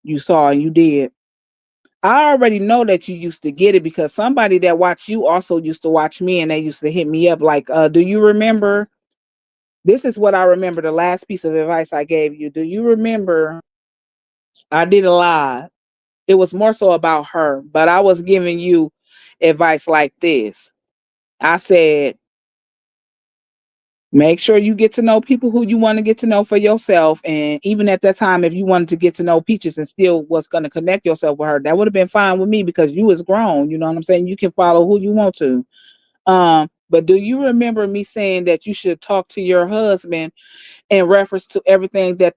you saw and you did. I already know that you used to get it because somebody that watched you also used to watch me and they used to hit me up like, do you remember? This is what I remember the last piece of advice I gave you. Do you remember I did a live? It was more so about her, but I was giving you advice like this. I said, make sure you get to know people who you want to get to know for yourself. And even at that time, if you wanted to get to know Peaches and still was going to connect yourself with her, that would have been fine with me because you was grown. You know what I'm saying? You can follow who you want to. But do you remember me saying that you should talk to your husband in reference to everything that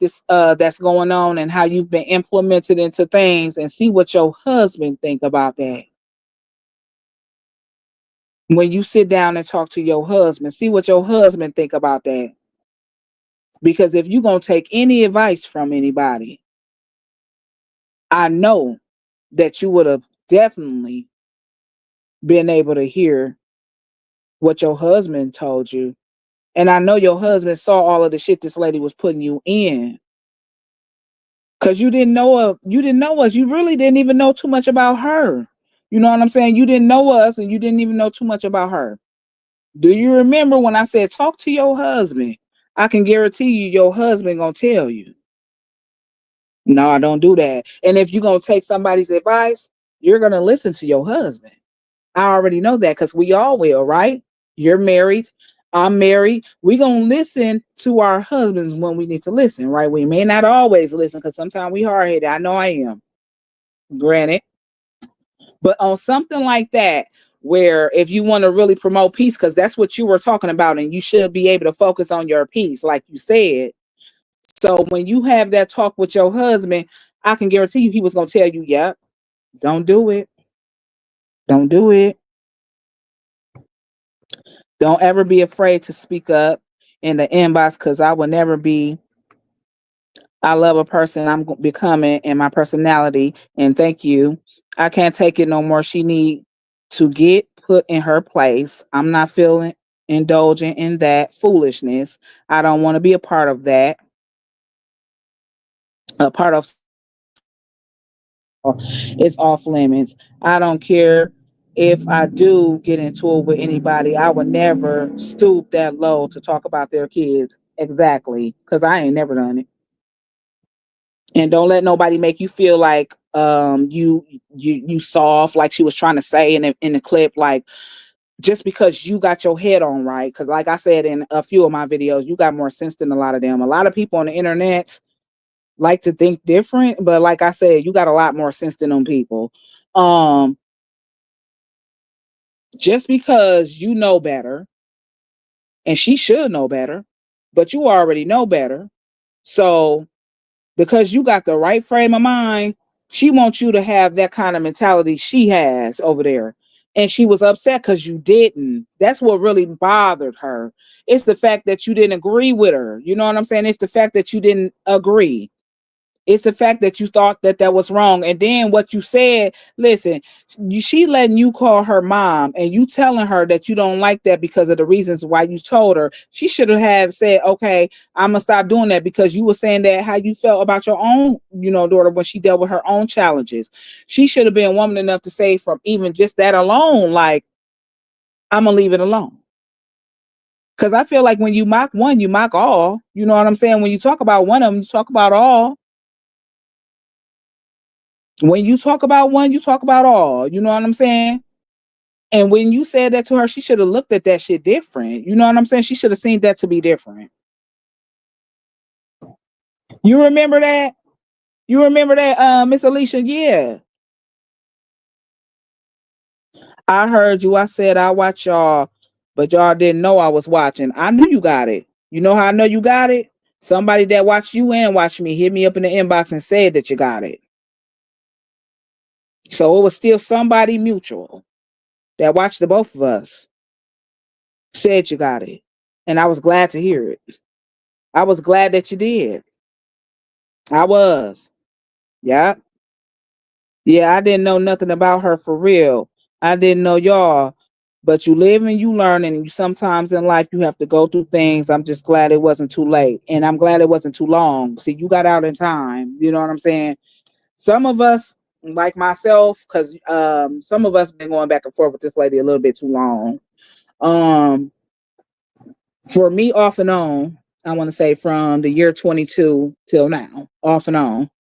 that's going on and how you've been implemented into things and see what your husband think about that? When you sit down and talk to your husband, see what your husband think about that. Because if you're going to take any advice from anybody, I know that you would have definitely been able to hear what your husband told you. And I know your husband saw all of the shit this lady was putting you in. Cause you didn't know us. You really didn't even know too much about her. You know what I'm saying? You didn't know us and you didn't even know too much about her. Do you remember when I said talk to your husband? I can guarantee you your husband gonna tell you. No, I don't do that. And if you're gonna take somebody's advice, you're gonna listen to your husband. I already know that because we all will, right? You're married. I'm married. We're going to listen to our husbands when we need to listen, right? We may not always listen because sometimes we hard-headed. I know I am, granted. But on something like that, where if you want to really promote peace, because that's what you were talking about, and you should be able to focus on your peace, like you said. So when you have that talk with your husband, I can guarantee you he was going to tell you, yep, don't do it. Don't do it. Don't ever be afraid to speak up in the inbox because I will never be. I love a person I'm becoming and my personality. And thank you. I can't take it no more. She need to get put in her place. I'm not feeling indulgent in that foolishness. I don't want to be a part of that. A part of it's off limits. I don't care if I do get into it with anybody. I would never stoop that low to talk about their kids. Exactly, because I ain't never done it. And don't let nobody make you feel like you soft, like she was trying to say in the clip, like just because you got your head on right. Because like I said in a few of my videos, you got more sense than a lot of them. A lot of people on the internet like to think different, but like I said, you got a lot more sense than them people. Um, just because you know better, and she should know better, but you already know better. So because you got the right frame of mind, she wants you to have that kind of mentality she has over there. And she was upset because you didn't. That's what really bothered her. It's the fact that you didn't agree with her. You know what I'm saying? It's the fact that you didn't agree. It's the fact that you thought that that was wrong. And then what you said, listen, she letting you call her mom and you telling her that you don't like that because of the reasons why you told her. She should have said, okay, I'm going to stop doing that because you were saying that how you felt about your own, daughter when she dealt with her own challenges. She should have been woman enough to say from even just that alone, like, I'm going to leave it alone. Because I feel like when you mock one, you mock all. You know what I'm saying? When you talk about one of them, you talk about all. When you talk about one, you talk about all. You know what I'm saying? And when you said that to her, she should have looked at that shit different. You know what I'm saying? She should have seen that to be different. You remember that? You remember that, Miss Alicia? Yeah. I heard you. I said I watch y'all, but y'all didn't know I was watching. I knew you got it. You know how I know you got it? Somebody that watched you and watched me hit me up in the inbox and said that you got it. So it was still somebody mutual that watched the both of us said you got it. And I was glad to hear it. I was glad that you did. I was. Yeah. Yeah, I didn't know nothing about her for real. I didn't know y'all. But you live and you learn, and you sometimes in life you have to go through things. I'm just glad it wasn't too late. And I'm glad it wasn't too long. See, you got out in time. You know what I'm saying? Some of us, like myself, because some of us been going back and forth with this lady a little bit too long. For me, off and on, I want to say from the year 22 till now, off and on.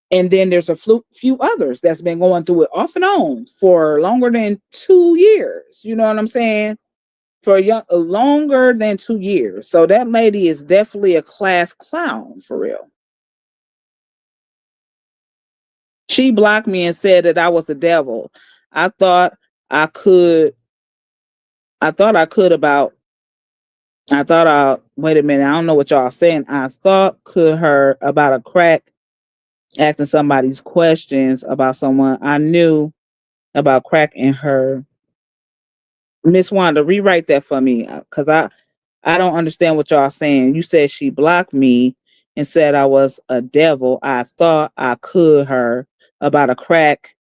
And then there's a few others that's been going through it off and on for longer than 2 years. You know what I'm saying? For longer than 2 years. So that lady is definitely a class clown for real. She blocked me and said that I was the devil. I thought I could. I thought I could about. I thought I. Wait a minute. I don't know what y'all saying. I thought could her about a crack asking somebody's questions about someone I knew about crack in her. Miss Wanda, rewrite that for me, cause I don't understand what y'all saying. You said she blocked me and said I was a devil. I thought I could her about a crack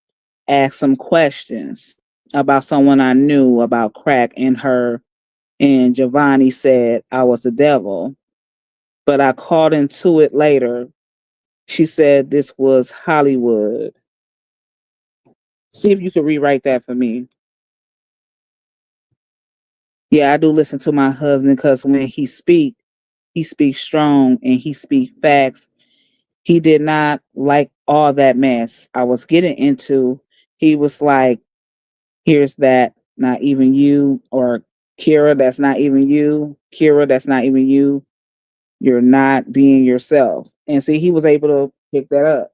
ask some questions about someone I knew about crack in her. And Giovanni said I was the devil, but I caught into it later. She said this was Hollywood. See if you could rewrite that for me. Yeah, I do listen to my husband because when he speaks strong and he speaks facts. He did not like all that mess I was getting into. He was like, here's that, not even you, or Kira, that's not even you. Kira, that's not even you. You're not being yourself. And see, he was able to pick that up.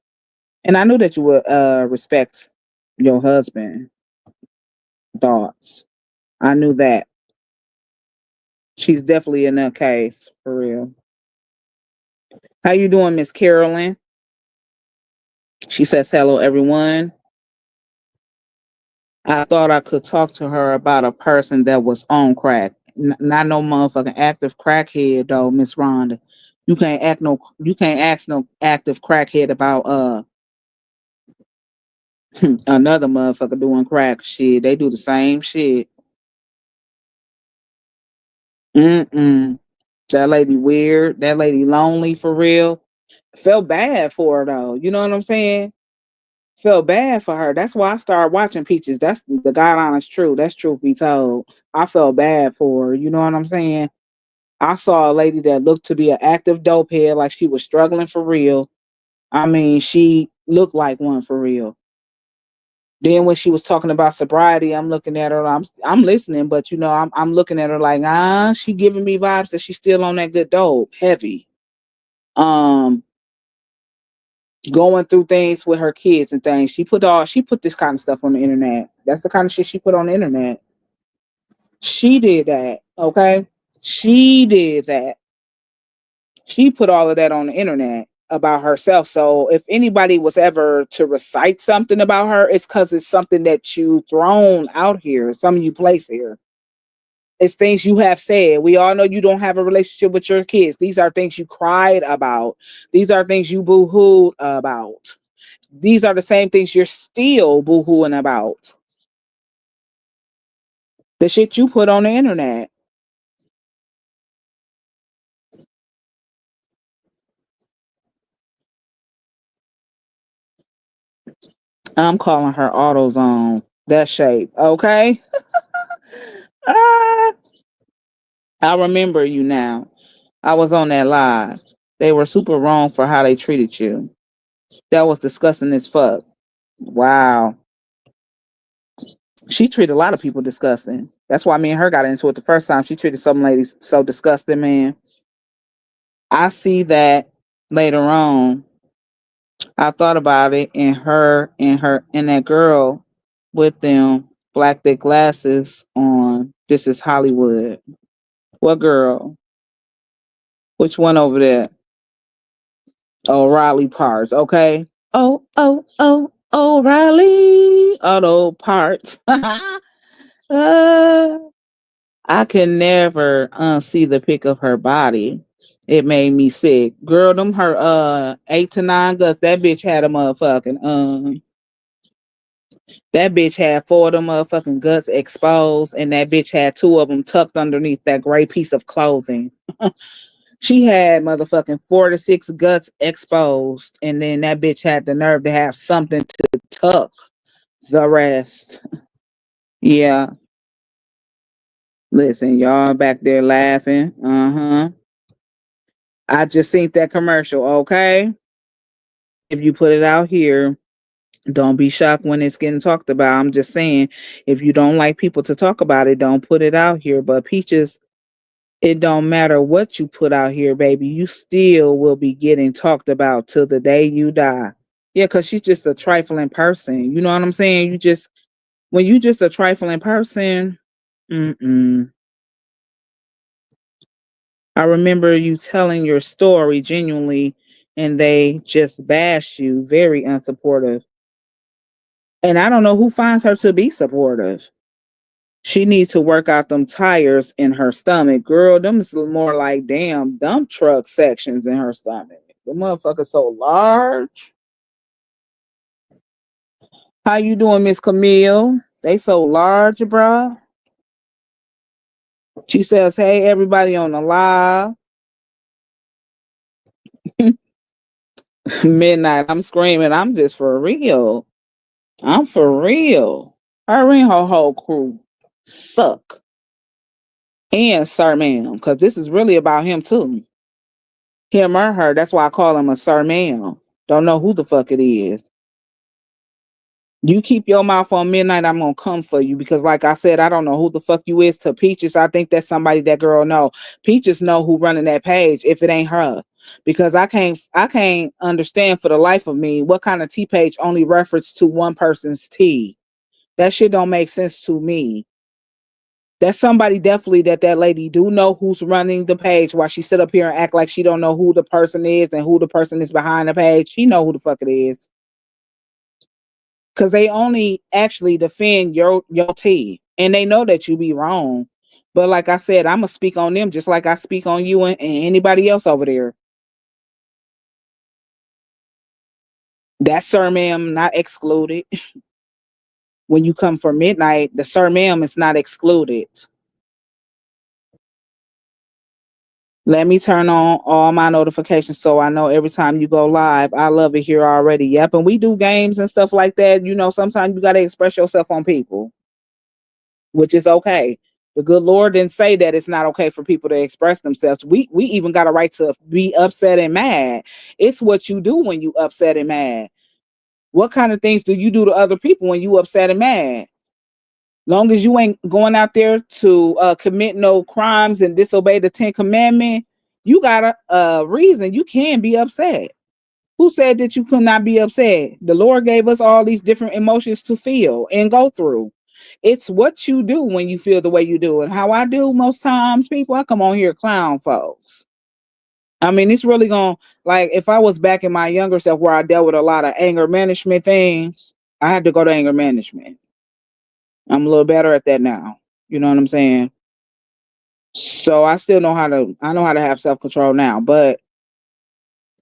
And I knew that you would respect your husband thoughts. I knew that. She's definitely in that case, for real. How you doing, Miss Carolyn? She says hello, everyone. I thought I could talk to her about a person that was on crack. Not no motherfucking active crackhead though, Miss Rhonda. You can't ask no active crackhead about another motherfucker doing crack shit. They do the same shit. Mm-mm. That lady weird. That lady lonely for real. Felt bad for her though. You know what I'm saying? Felt bad for her. That's why I started watching Peaches. That's the God honest truth. That's truth be told. I felt bad for her. You know what I'm saying? I saw a lady that looked to be an active dope head, like she was struggling for real. I mean, she looked like one for real. Then when she was talking about sobriety, I'm looking at her. I'm listening, but you know, I'm looking at her like, she giving me vibes that she's still on that good dope, heavy. Um, Going through things with her kids and things. She put this kind of stuff on the internet. That's the kind of shit she put on the internet. She did that, okay? She did that. She put all of that on the internet about herself. So if anybody was ever to recite something about her, it's because it's something that you thrown out here, something you place here. It's things you have said. We all know you don't have a relationship with your kids. These are things you cried about. These are things you boo-hooed about. These are the same things you're still boo-hooing about. The shit you put on the internet. I'm calling her AutoZone. That shape, okay? Ah, I remember you now. I was on that live. They were super wrong for how they treated you. That was disgusting as fuck. Wow. She treated a lot of people disgusting. That's why me and her got into it the first time. She treated some ladies so disgusting, man. I see that later on. I thought about it and her and that girl with them black thick glasses on. This is Hollywood. What girl? Which one over there? Oh, Riley Parts. Okay. Riley Auto Parts. uh, I can never unsee the pic of her body. It made me sick. Girl, them her 8 to 9 guts. That bitch had a motherfucking that bitch had 4 of them motherfucking guts exposed, and that bitch had 2 of them tucked underneath that gray piece of clothing. She had motherfucking 4 to 6 guts exposed, and then that bitch had the nerve to have something to tuck the rest. Yeah. Listen, y'all back there laughing. Uh-huh. I just seen that commercial, okay? if you put it out here, don't be shocked when it's getting talked about. I'm just saying, if you don't like people to talk about it, don't put it out here. But Peaches, it don't matter what you put out here, baby. You still will be getting talked about till the day you die. Yeah, because she's just a trifling person. You know what I'm saying? When you just a trifling person, mm-mm. I remember you telling your story genuinely, and they just bashed you, very unsupportive. And I don't know who finds her to be supportive. She needs to work out them tires in her stomach. Girl, them is more like damn dump truck sections in her stomach. The motherfucker so large. How you doing, Miss Camille? They so large, bruh. She says, hey, everybody on the live. Midnight, I'm screaming. I'm just for real. I'm for real. Her and her whole crew suck. And Sir Ma'am, because this is really about him too. Him or her. That's why I call him a Sir Ma'am. Don't know who the fuck it is. You keep your mouth on midnight, I'm gonna come for you because, like I said, I don't know who the fuck you is. To Peaches, I think that's somebody that girl know. Peaches know who running that page if it ain't her, because I can't understand for the life of me what kind of T page only reference to one person's T. That shit don't make sense to me. That's somebody definitely that lady do know who's running the page. While she sit up here and act like she don't know who the person is and who the person is behind the page. She know who the fuck it is. Cause they only actually defend your tea, and they know that you be wrong. But like I said, I'm gonna speak on them just like I speak on you and anybody else over there. That Sir Ma'am not excluded. When you come for midnight, the Sir Ma'am is not excluded. Let me turn on all my notifications so I know every time you go live. I love it here already. Yep, and we do games and stuff like that. You know, sometimes you gotta express yourself on people, which is okay. The good Lord didn't say that it's not okay for people to express themselves. We even got a right to be upset and mad. It's what you do when you upset and mad. What kind of things do you do to other people when you upset and mad? Long as you ain't going out there to commit no crimes and disobey the 10 Commandments, you got a reason. You can be upset. Who said that you could not be upset? The Lord gave us all these different emotions to feel and go through. It's what you do when you feel the way you do. And how I do most times, people, I come on here clown folks. I mean, it's really going to, like, if I was back in my younger self where I dealt with a lot of anger management things, I had to go to anger management. I'm a little better at that now. You know what I'm saying? So I know how to have self-control now, but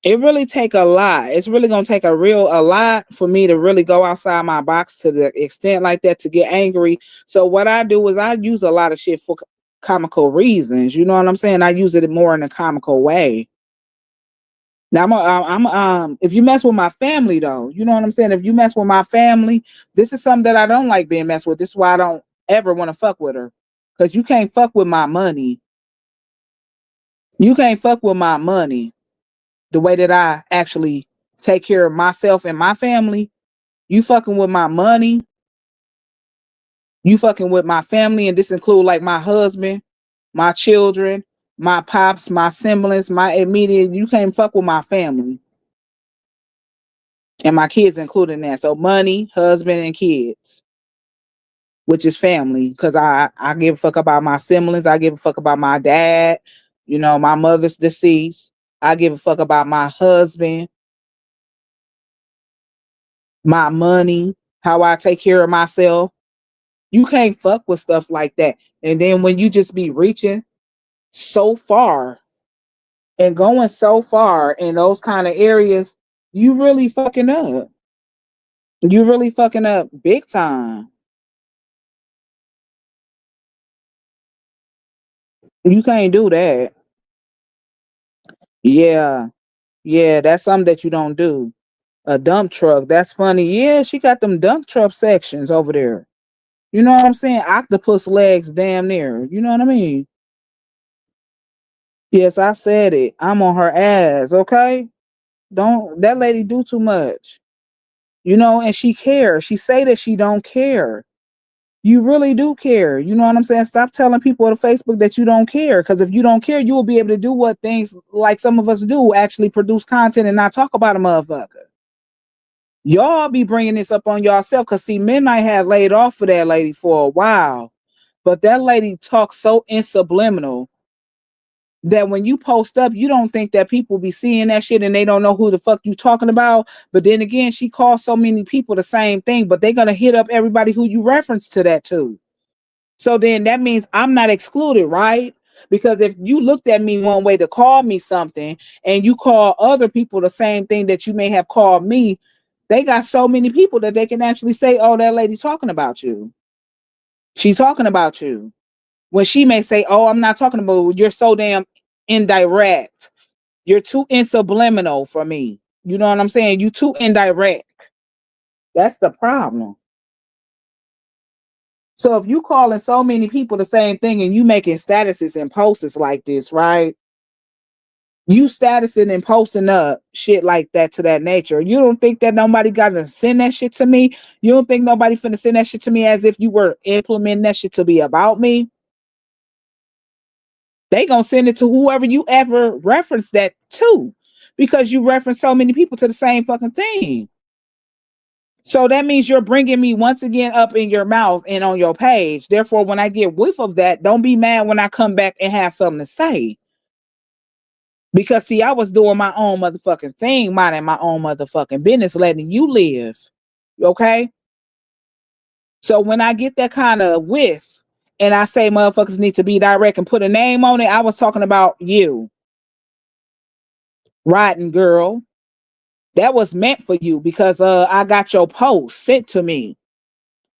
it really take a lot. It's really gonna take a lot for me to really go outside my box to the extent like that to get angry. So what I do is I use a lot of shit for comical reasons. You know what I'm saying? I use it more in a comical way. Now if you mess with my family though, you know what I'm saying? If you mess with my family, this is something that I don't like being messed with. This is why I don't ever want to fuck with her. Cause you can't fuck with my money. You can't fuck with my money the way that I actually take care of myself and my family. You fucking with my money, you fucking with my family, and this include like my husband, my children, my pops, my siblings, my immediate. You can't fuck with my family and my kids including that. So money, husband, and kids, which is family, because I give a fuck about my siblings. I give a fuck about my dad. You know, my mother's deceased. I give a fuck about my husband, my money, how I take care of myself. You can't fuck with stuff like that. And then when you just be reaching so far and going so far in those kind of areas, you really fucking up. You really fucking up big time. You can't do that. Yeah. Yeah, that's something that you don't do. A dump truck. That's funny. Yeah, she got them dump truck sections over there. You know what I'm saying? Octopus legs damn near. You know what I mean? Yes, I said it. I'm on her ass, okay? Don't that lady do too much. You know, and she cares. She say that she don't care. You really do care. You know what I'm saying? Stop telling people on Facebook that you don't care. Because if you don't care, you will be able to do what things like some of us do, actually produce content and not talk about a motherfucker. Y'all be bringing this up on yourself. Because see, Midnight had laid off for that lady for a while. But that lady talks so in subliminal that when you post up, you don't think that people be seeing that shit and they don't know who the fuck you talking about. But then again, she calls so many people the same thing, but they're gonna hit up everybody who you reference to that too. So then that means I'm not excluded, right? Because if you looked at me one way to call me something and you call other people the same thing that you may have called me, they got so many people that they can actually say, oh, that lady's talking about you. She's talking about you. When she may say, oh, I'm not talking about you. You're so damn indirect. You're too in subliminal for me. You know what I'm saying? You too indirect. That's the problem. So if you calling so many people the same thing and you making statuses and posts like this, right? You statusing and posting up shit like that to that nature. You don't think that nobody got to send that shit to me? You don't think nobody finna send that shit to me as if you were implementing that shit to be about me? They gonna send it to whoever you ever reference that to, because you reference so many people to the same fucking thing. So that means you're bringing me once again up in your mouth and on your page. Therefore, when I get whiff of that, don't be mad when I come back and have something to say. Because see, I was doing my own motherfucking thing, minding my own motherfucking business, letting you live. Okay? So when I get that kind of whiff and I say motherfuckers need to be direct and put a name on it, I was talking about you. Rotten girl. That was meant for you because I got your post sent to me.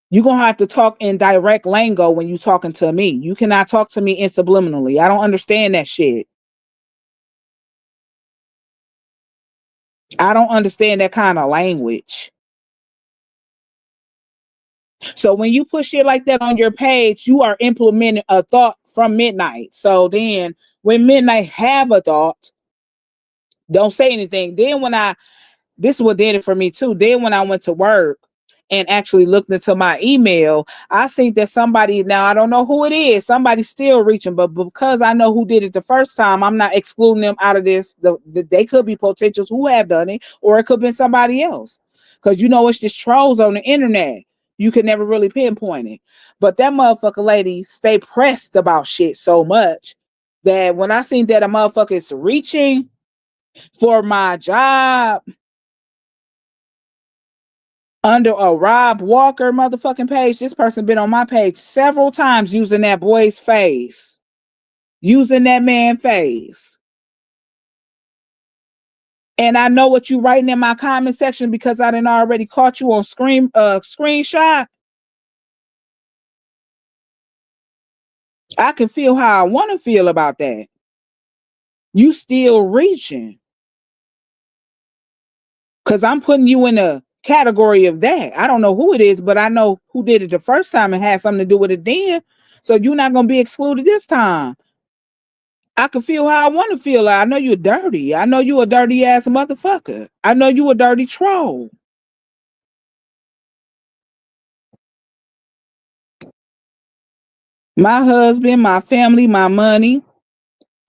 You're gonna have to talk in direct lingo when you talking to me. You cannot talk to me in subliminally. I don't understand that shit. I don't understand that kind of language. So when you put shit like that on your page, you are implementing a thought from Midnight. So then when Midnight have a thought, don't say anything. Then when this is what did it for me too. Then when I went to work and actually looked into my email, I seen that somebody, now I don't know who it is, somebody's still reaching, but because I know who did it the first time, I'm not excluding them out of this. They could be potentials who have done it, or it could be somebody else. Because you know, it's just trolls on the internet. You can never really pinpoint it. But that motherfucker lady stay pressed about shit so much that when I seen that a motherfucker is reaching for my job under a Rob Walker motherfucking page, this person been on my page several times using that boy's face, using that man's face. And I know what you writing in my comment section because I done already caught you on screenshot. I can feel how I want to feel about that. You still reaching. Because I'm putting you in a category of that. I don't know who it is, but I know who did it the first time and had something to do with it then. So you're not going to be excluded this time. I can feel how I want to feel. I know you're dirty. I know you a dirty ass motherfucker. I know you a dirty troll. My husband, my family, my money.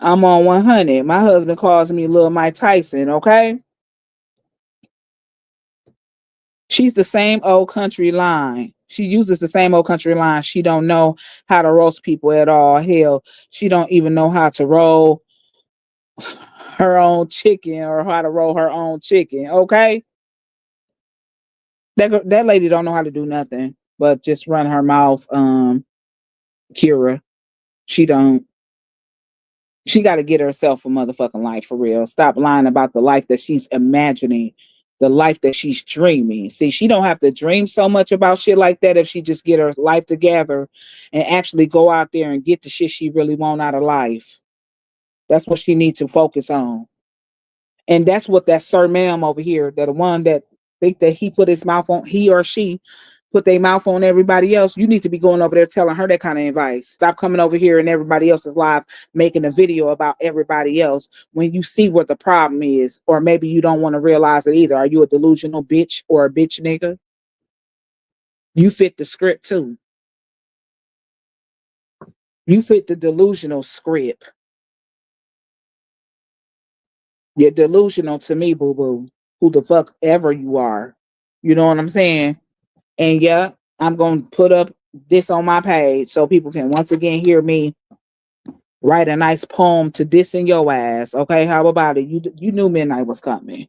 I'm on 100. My husband calls me Little Mike Tyson, okay? She's the same old country line. She uses the same old country line. She don't know how to roast people at all. Hell, she don't even know how to roll her own chicken or how to roll her own chicken, okay? That lady don't know how to do nothing but just run her mouth. Kira, she don't. She got to get herself a motherfucking life for real. Stop lying about the life that she's imagining, the life that she's dreaming. See, she don't have to dream so much about shit like that if she just get her life together and actually go out there and get the shit she really want out of life. That's what she needs to focus on. And that's what that Sir Ma'am over here, that the one that think that he put his mouth on, he or she put their mouth on everybody else, you need to be going over there telling her that kind of advice. Stop coming over here and everybody else's live making a video about everybody else when you see what the problem is, or maybe you don't want to realize it either. Are you a delusional bitch or a bitch nigga? You fit the script too. You fit the delusional script. You're delusional to me, boo boo. Who the fuck ever you are. You know what I'm saying? And yeah, I'm going to put up this on my page so people can once again hear me write a nice poem to diss in your ass. Okay, how about it? You knew midnight was coming.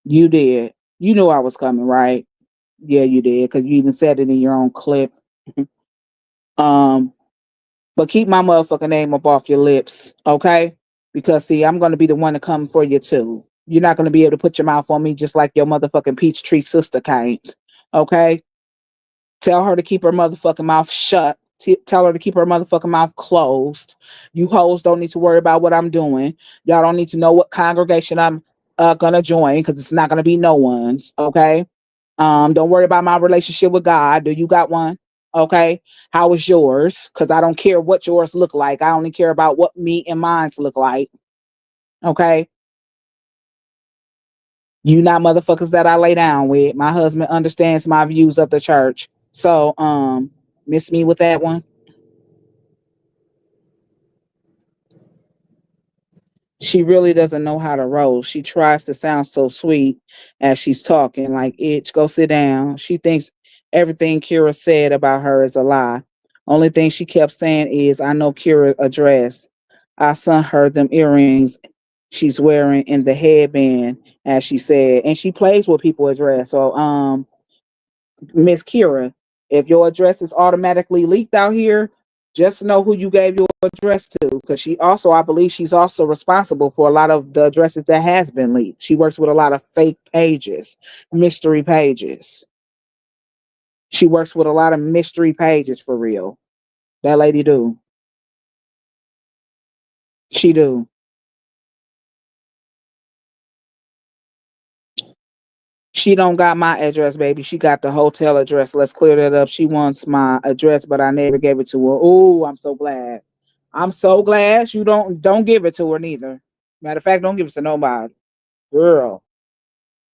You did. You knew I was coming, right? Yeah, you did, because you even said it in your own clip. um, but keep my motherfucking name up off your lips, okay? Because see, I'm gonna be the one to come for you too. You're not gonna be able to put your mouth on me just like your motherfucking peach tree sister can't. Okay? Tell her to keep her motherfucking mouth shut. Tell her to keep her motherfucking mouth closed. You hoes don't need to worry about what I'm doing. Y'all don't need to know what congregation I'm gonna join, because it's not gonna be no one's. Okay. Don't worry about my relationship with God. Do you got one? Okay. How is yours? Because I don't care what yours look like. I only care about what me and mine's look like. Okay. You not motherfuckers that I lay down with. My husband understands my views of the church. So miss me with that one. She really doesn't know how to roll. She tries to sound so sweet as she's talking, like, itch, go sit down. She thinks everything Kira said about her is a lie. Only thing she kept saying is, I know Kira address. I sent her them earrings she's wearing in the headband, as she said. And she plays with people address. So Miss Kira, if your address is automatically leaked out here, just know who you gave your address to, because she also, I believe she's also responsible for a lot of the addresses that has been leaked. She works with a lot of fake pages, mystery pages. She works with a lot of mystery pages for real. That lady do. She do. She don't got my address, baby. She got the hotel address. Let's clear that up. She wants my address, but I never gave it to her. Oh, I'm so glad. I'm so glad you don't give it to her neither. Matter of fact, don't give it to nobody. Girl.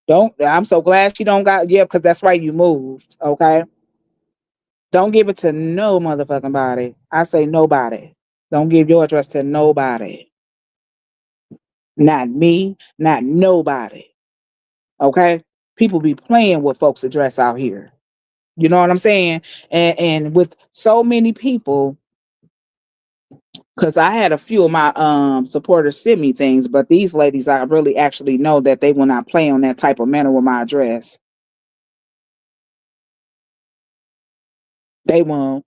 Don't I'm so glad she don't got, yeah, because that's right, you moved. Okay. Don't give it to no motherfucking body. I say nobody. Don't give your address to nobody. Not me, not nobody. Okay? People be playing with folks' address out here. You know what I'm saying? And with so many people, because I had a few of my supporters send me things, but these ladies, I really actually know that they will not play on that type of manner with my address. They won't.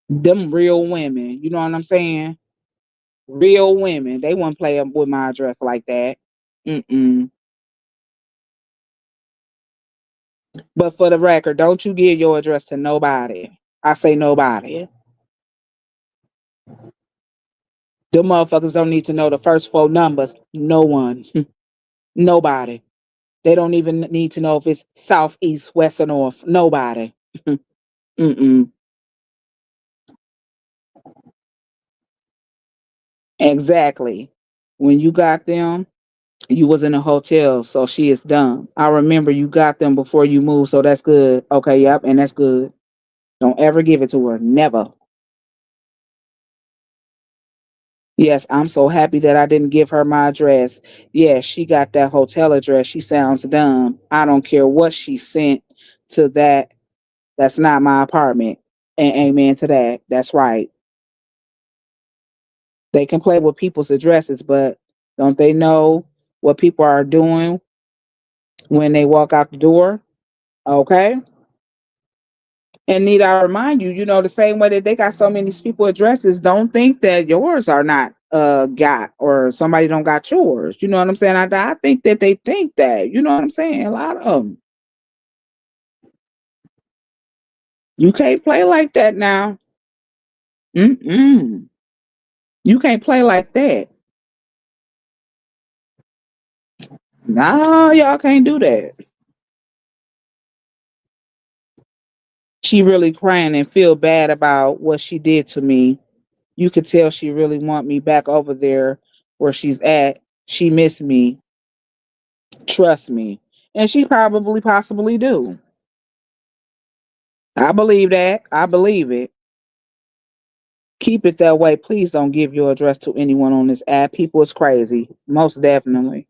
Them real women, you know what I'm saying? Real women, they won't play with my address like that. Mm-mm. But for the record, don't you give your address to nobody. I say nobody. Them motherfuckers don't need to know the first four numbers. No one. Nobody. They don't even need to know if it's south, east, west, or north. Nobody. Mm-mm. Exactly. When you got them, you was in a hotel, so she is dumb. I remember you got them before you moved, so that's good. Okay, yep, and that's good. Don't ever give it to her. Never. Yes, I'm so happy that I didn't give her my address. Yes, she got that hotel address. She sounds dumb. I don't care what she sent to that. That's not my apartment. And amen to that. That's right. They can play with people's addresses, but don't they know what people are doing when they walk out the door? Okay. And need I remind you, the same way that they got so many people addresses, don't think that yours are not got, or somebody don't got yours. You know what I'm saying? I think that they think that. You know what I'm saying? A lot of them. You can't play like that now. Mm-mm. You can't play like that. No, y'all can't do that. She really crying and feel bad about what she did to me. You could tell she really want me back over there where she's at. She miss me. Trust me. And she probably possibly do. I believe that. I believe it. Keep it that way. Please don't give your address to anyone on this app. People is crazy. Most definitely.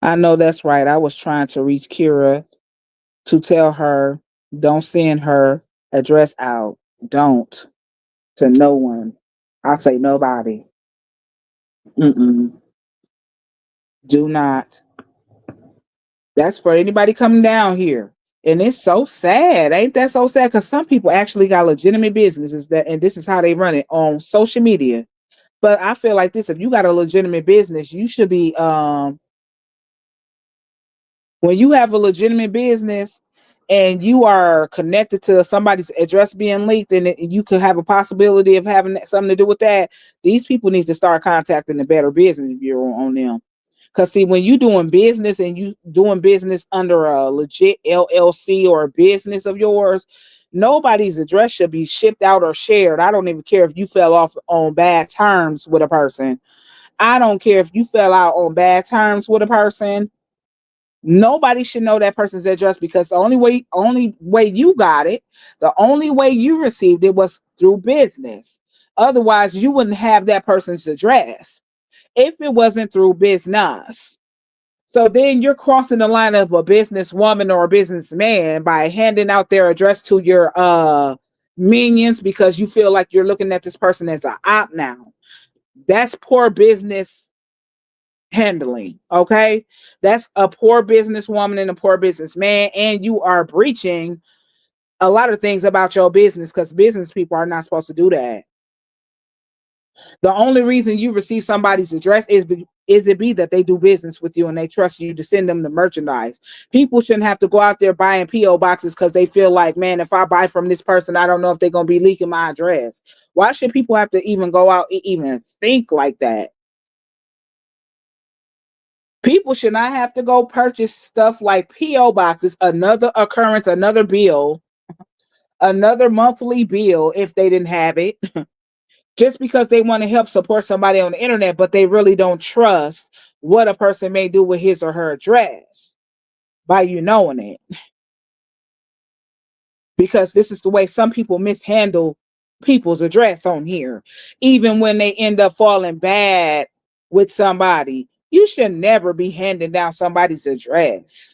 I know that's right. I was trying to reach Kira to tell her don't send her address out. Don't. To no one. I say nobody. Mm-mm. Do not. That's for anybody coming down here. And it's so sad. Ain't that so sad? Because some people actually got legitimate businesses that, and this is how they run it on social media. But I feel like this: if you got a legitimate business, you should be when you have a legitimate business and you are connected to somebody's address being leaked, and you could have a possibility of having something to do with that. These people need to start contacting the Better Business Bureau on them. Because see, when you doing business and you doing business under a legit LLC or a business of yours, nobody's address should be shipped out or shared. I don't even care if you fell off on bad terms with a person. I don't care if you fell out on bad terms with a person. Nobody should know that person's address, because the only way you got it, the only way you received it was through business. Otherwise, you wouldn't have that person's address if it wasn't through business. So then you're crossing the line of a businesswoman or a businessman by handing out their address to your minions because you feel like you're looking at this person as an op now. That's poor business handling. Okay. That's a poor businesswoman and a poor businessman. And you are breaching a lot of things about your business, because business people are not supposed to do that. The only reason you receive somebody's address is it be that they do business with you and they trust you to send them the merchandise. People shouldn't have to go out there buying PO boxes because they feel like, man, if I buy from this person, I don't know if they're gonna be leaking my address. Why should people have to even go out and even think like that? People should not have to go purchase stuff like PO boxes, another occurrence, another bill, another monthly bill if they didn't have it, just because they want to help support somebody on the internet, but they really don't trust what a person may do with his or her address by you knowing it. Because this is the way some people mishandle people's address on here. Even when they end up falling bad with somebody, you should never be handing down somebody's address.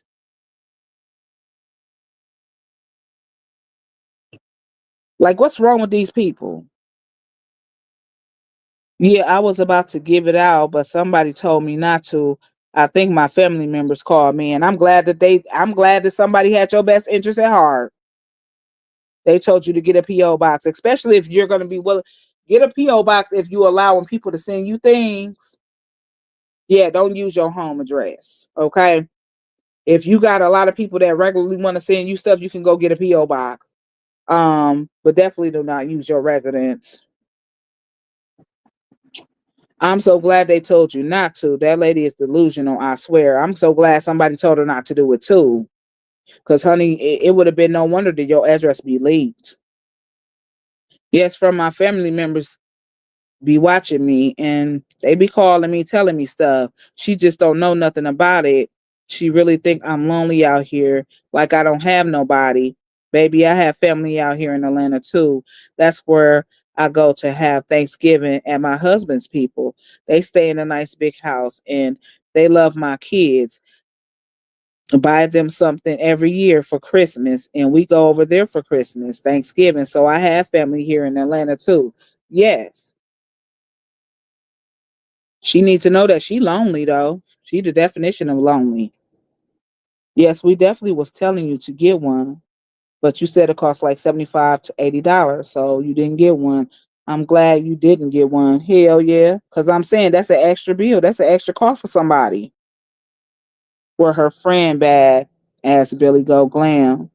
Like, what's wrong with these people? Yeah, I was about to give it out, but somebody told me not to. I think my family members called me, and I'm glad that somebody had your best interest at heart. They told you to get a PO box, especially if you're going to be willing. Get a PO box if you allowing people to send you things. Yeah, don't use your home address. Okay. If you got a lot of people that regularly want to send you stuff, you can go get a PO box. But definitely do not use your residence. I'm so glad they told you not to. That lady is delusional, I swear. I'm so glad somebody told her not to do it too. Because, honey, it would have been no wonder that your address be leaked. Yes, from my family members be watching me and they be calling me, telling me stuff. She just don't know nothing about it. She really think I'm lonely out here, like I don't have nobody. Baby, I have family out here in Atlanta too. That's where I go to have Thanksgiving at my husband's people. They stay in a nice big house and they love my kids. Buy them something every year for Christmas, and we go over there for Christmas, Thanksgiving. So I have family here in Atlanta too. Yes. She needs to know that she lonely though. She the definition of lonely. Yes, we definitely was telling you to get one, but you said it cost like $75 to $80, so you didn't get one. I'm glad you didn't get one. Hell yeah, because I'm saying that's an extra bill. That's an extra cost for somebody. For her friend bad ass Billy Go Glam.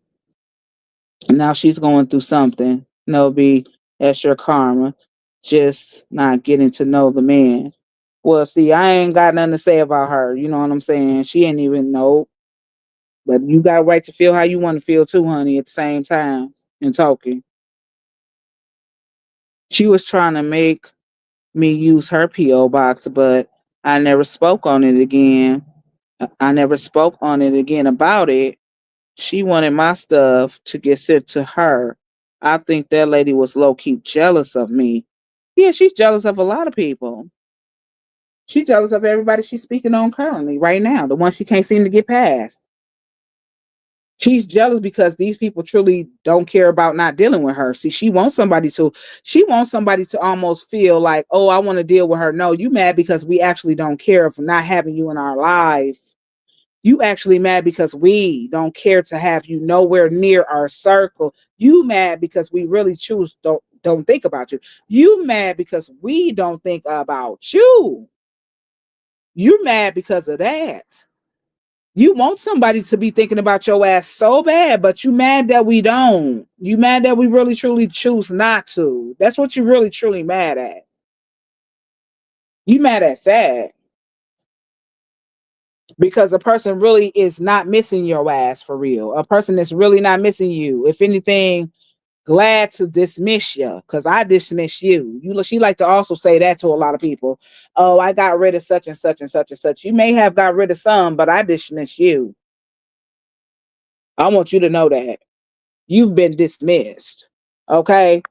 Now she's going through something. No, be that's your karma. Just not getting to know the man. Well, see, I ain't got nothing to say about her. You know what I'm saying? She ain't even know. But you got a right to feel how you want to feel too, honey, at the same time and talking. She was trying to make me use her P.O. box, but I never spoke on it again. I never spoke on it again about it. She wanted my stuff to get sent to her. I think that lady was low key jealous of me. Yeah, she's jealous of a lot of people. She's jealous of everybody she's speaking on currently, right now, the one she can't seem to get past. She's jealous because these people truly don't care about not dealing with her. See, she wants somebody to almost feel like, oh, I want to deal with her. No, you mad because we actually don't care for not having you in our lives. You actually mad because we don't care to have you nowhere near our circle. You mad because we really choose don't think about you. You mad because we don't think about you. You mad because of that. You want somebody to be thinking about your ass so bad, but you mad that we don't. You mad that we really truly choose not to. That's what you really truly mad at. You mad at that because a person really is not missing your ass for real. A person that's really not missing you. If anything, glad to dismiss you because I dismiss you. She like to also say that to a lot of people. Oh, I got rid of such and such and such and such. You may have got rid of some, but I dismiss you. I want you to know that you've been dismissed. Okay?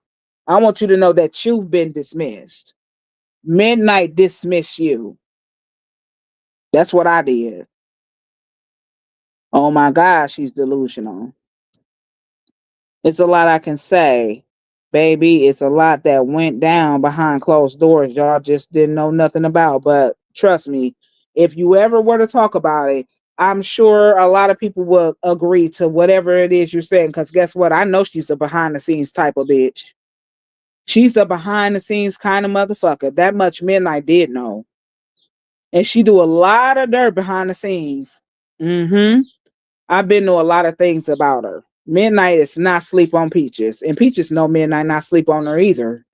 I want you to know that you've been dismissed. Midnight dismiss you. That's what I did. Oh my gosh, she's delusional. It's a lot I can say. Baby, it's a lot that went down behind closed doors. Y'all just didn't know nothing about. But trust me, if you ever were to talk about it, I'm sure a lot of people will agree to whatever it is you're saying. Because guess what? I know she's a behind the scenes type of bitch. She's the behind the scenes kind of motherfucker. That much Midnight did know. And she do a lot of dirt behind the scenes. Mm-hmm. I've been to a lot of things about her. Midnight is not sleep on Peaches. And Peaches know Midnight not sleep on her either.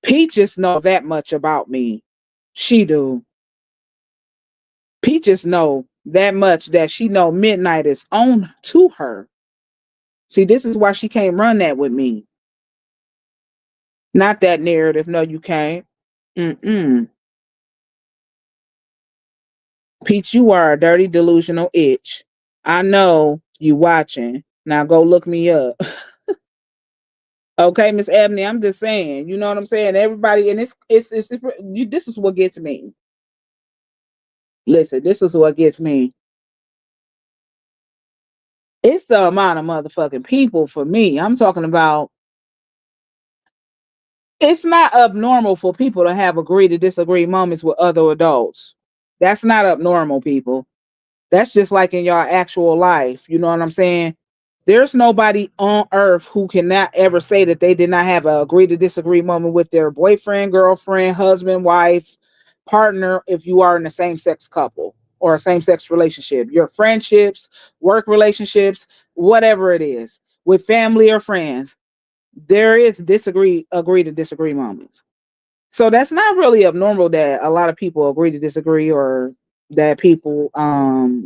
Peaches know that much about me. She do. Peaches know that much that she know Midnight is on to her. See, this is why she can't run that with me. Not that narrative. No, you can't. Mm-mm. Peach, you are a dirty, delusional itch. I know you watching. Now go look me up. Okay, Miss Ebony, I'm just saying. You know what I'm saying? Everybody, and this is what gets me. Listen, this is what gets me. It's the amount of motherfucking people for me. I'm talking about. It's not abnormal for people to have agree to disagree moments with other adults. That's not abnormal, people. That's just like in your actual life. You know what I'm saying? There's nobody on earth who cannot ever say that they did not have a agree to disagree moment with their boyfriend, girlfriend, husband, wife, partner, if you are in a same sex couple or a same sex relationship, your friendships, work relationships, whatever it is, with family or friends, there is agree to disagree moments. So that's not really abnormal that a lot of people agree to disagree or that people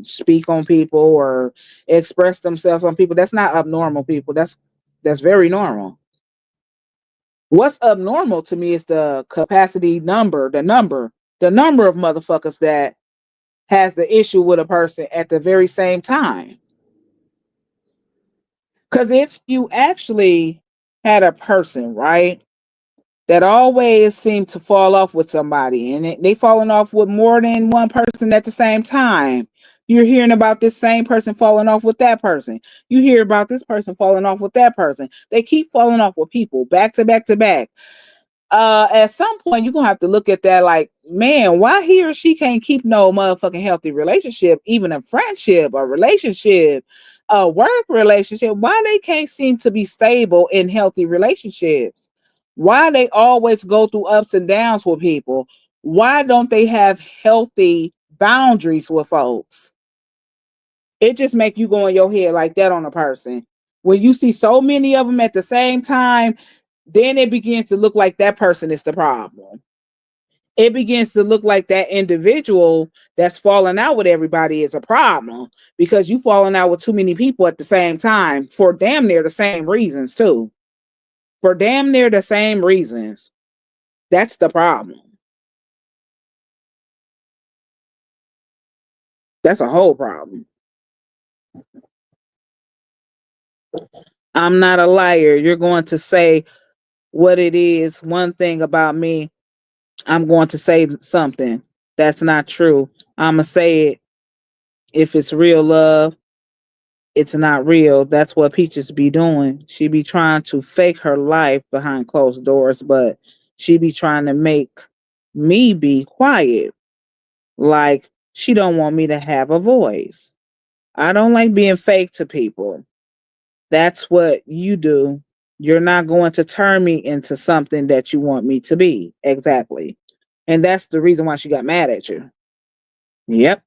speak on people or express themselves on people. That's not abnormal, people. That's very normal. What's abnormal to me is the capacity number, the number of motherfuckers that has the issue with a person at the very same time. Because if you actually had a person, right, that always seem to fall off with somebody and they falling off with more than one person at the same time. You're hearing about this same person falling off with that person. You hear about this person falling off with that person. They keep falling off with people back to back to back. At some point you're gonna have to look at that like, man, why he or she can't keep no motherfucking healthy relationship, even a friendship, a relationship, a work relationship. Why they can't seem to be stable in healthy relationships? Why they always go through ups and downs with people? Why don't they have healthy boundaries with folks? It just make you go in your head like that on a person. When you see so many of them at the same time, then it begins to look like that person is the problem. it begins to look like that individual that's falling out with everybody is a problem, because you falling out with too many people at the same time for damn near the same reasons too. For damn near the same reasons. That's the problem. That's a whole problem. I'm not a liar. You're going to say what it is. One thing about me, I'm going to say something that's not true. I'm going to say it. If it's real love, it's not real. That's what Peaches be doing. She be trying to fake her life behind closed doors, but she be trying to make me be quiet. Like she don't want me to have a voice. I don't like being fake to people. That's what you do. You're not going to turn me into something that you want me to be. Exactly. And that's the reason why she got mad at you. Yep.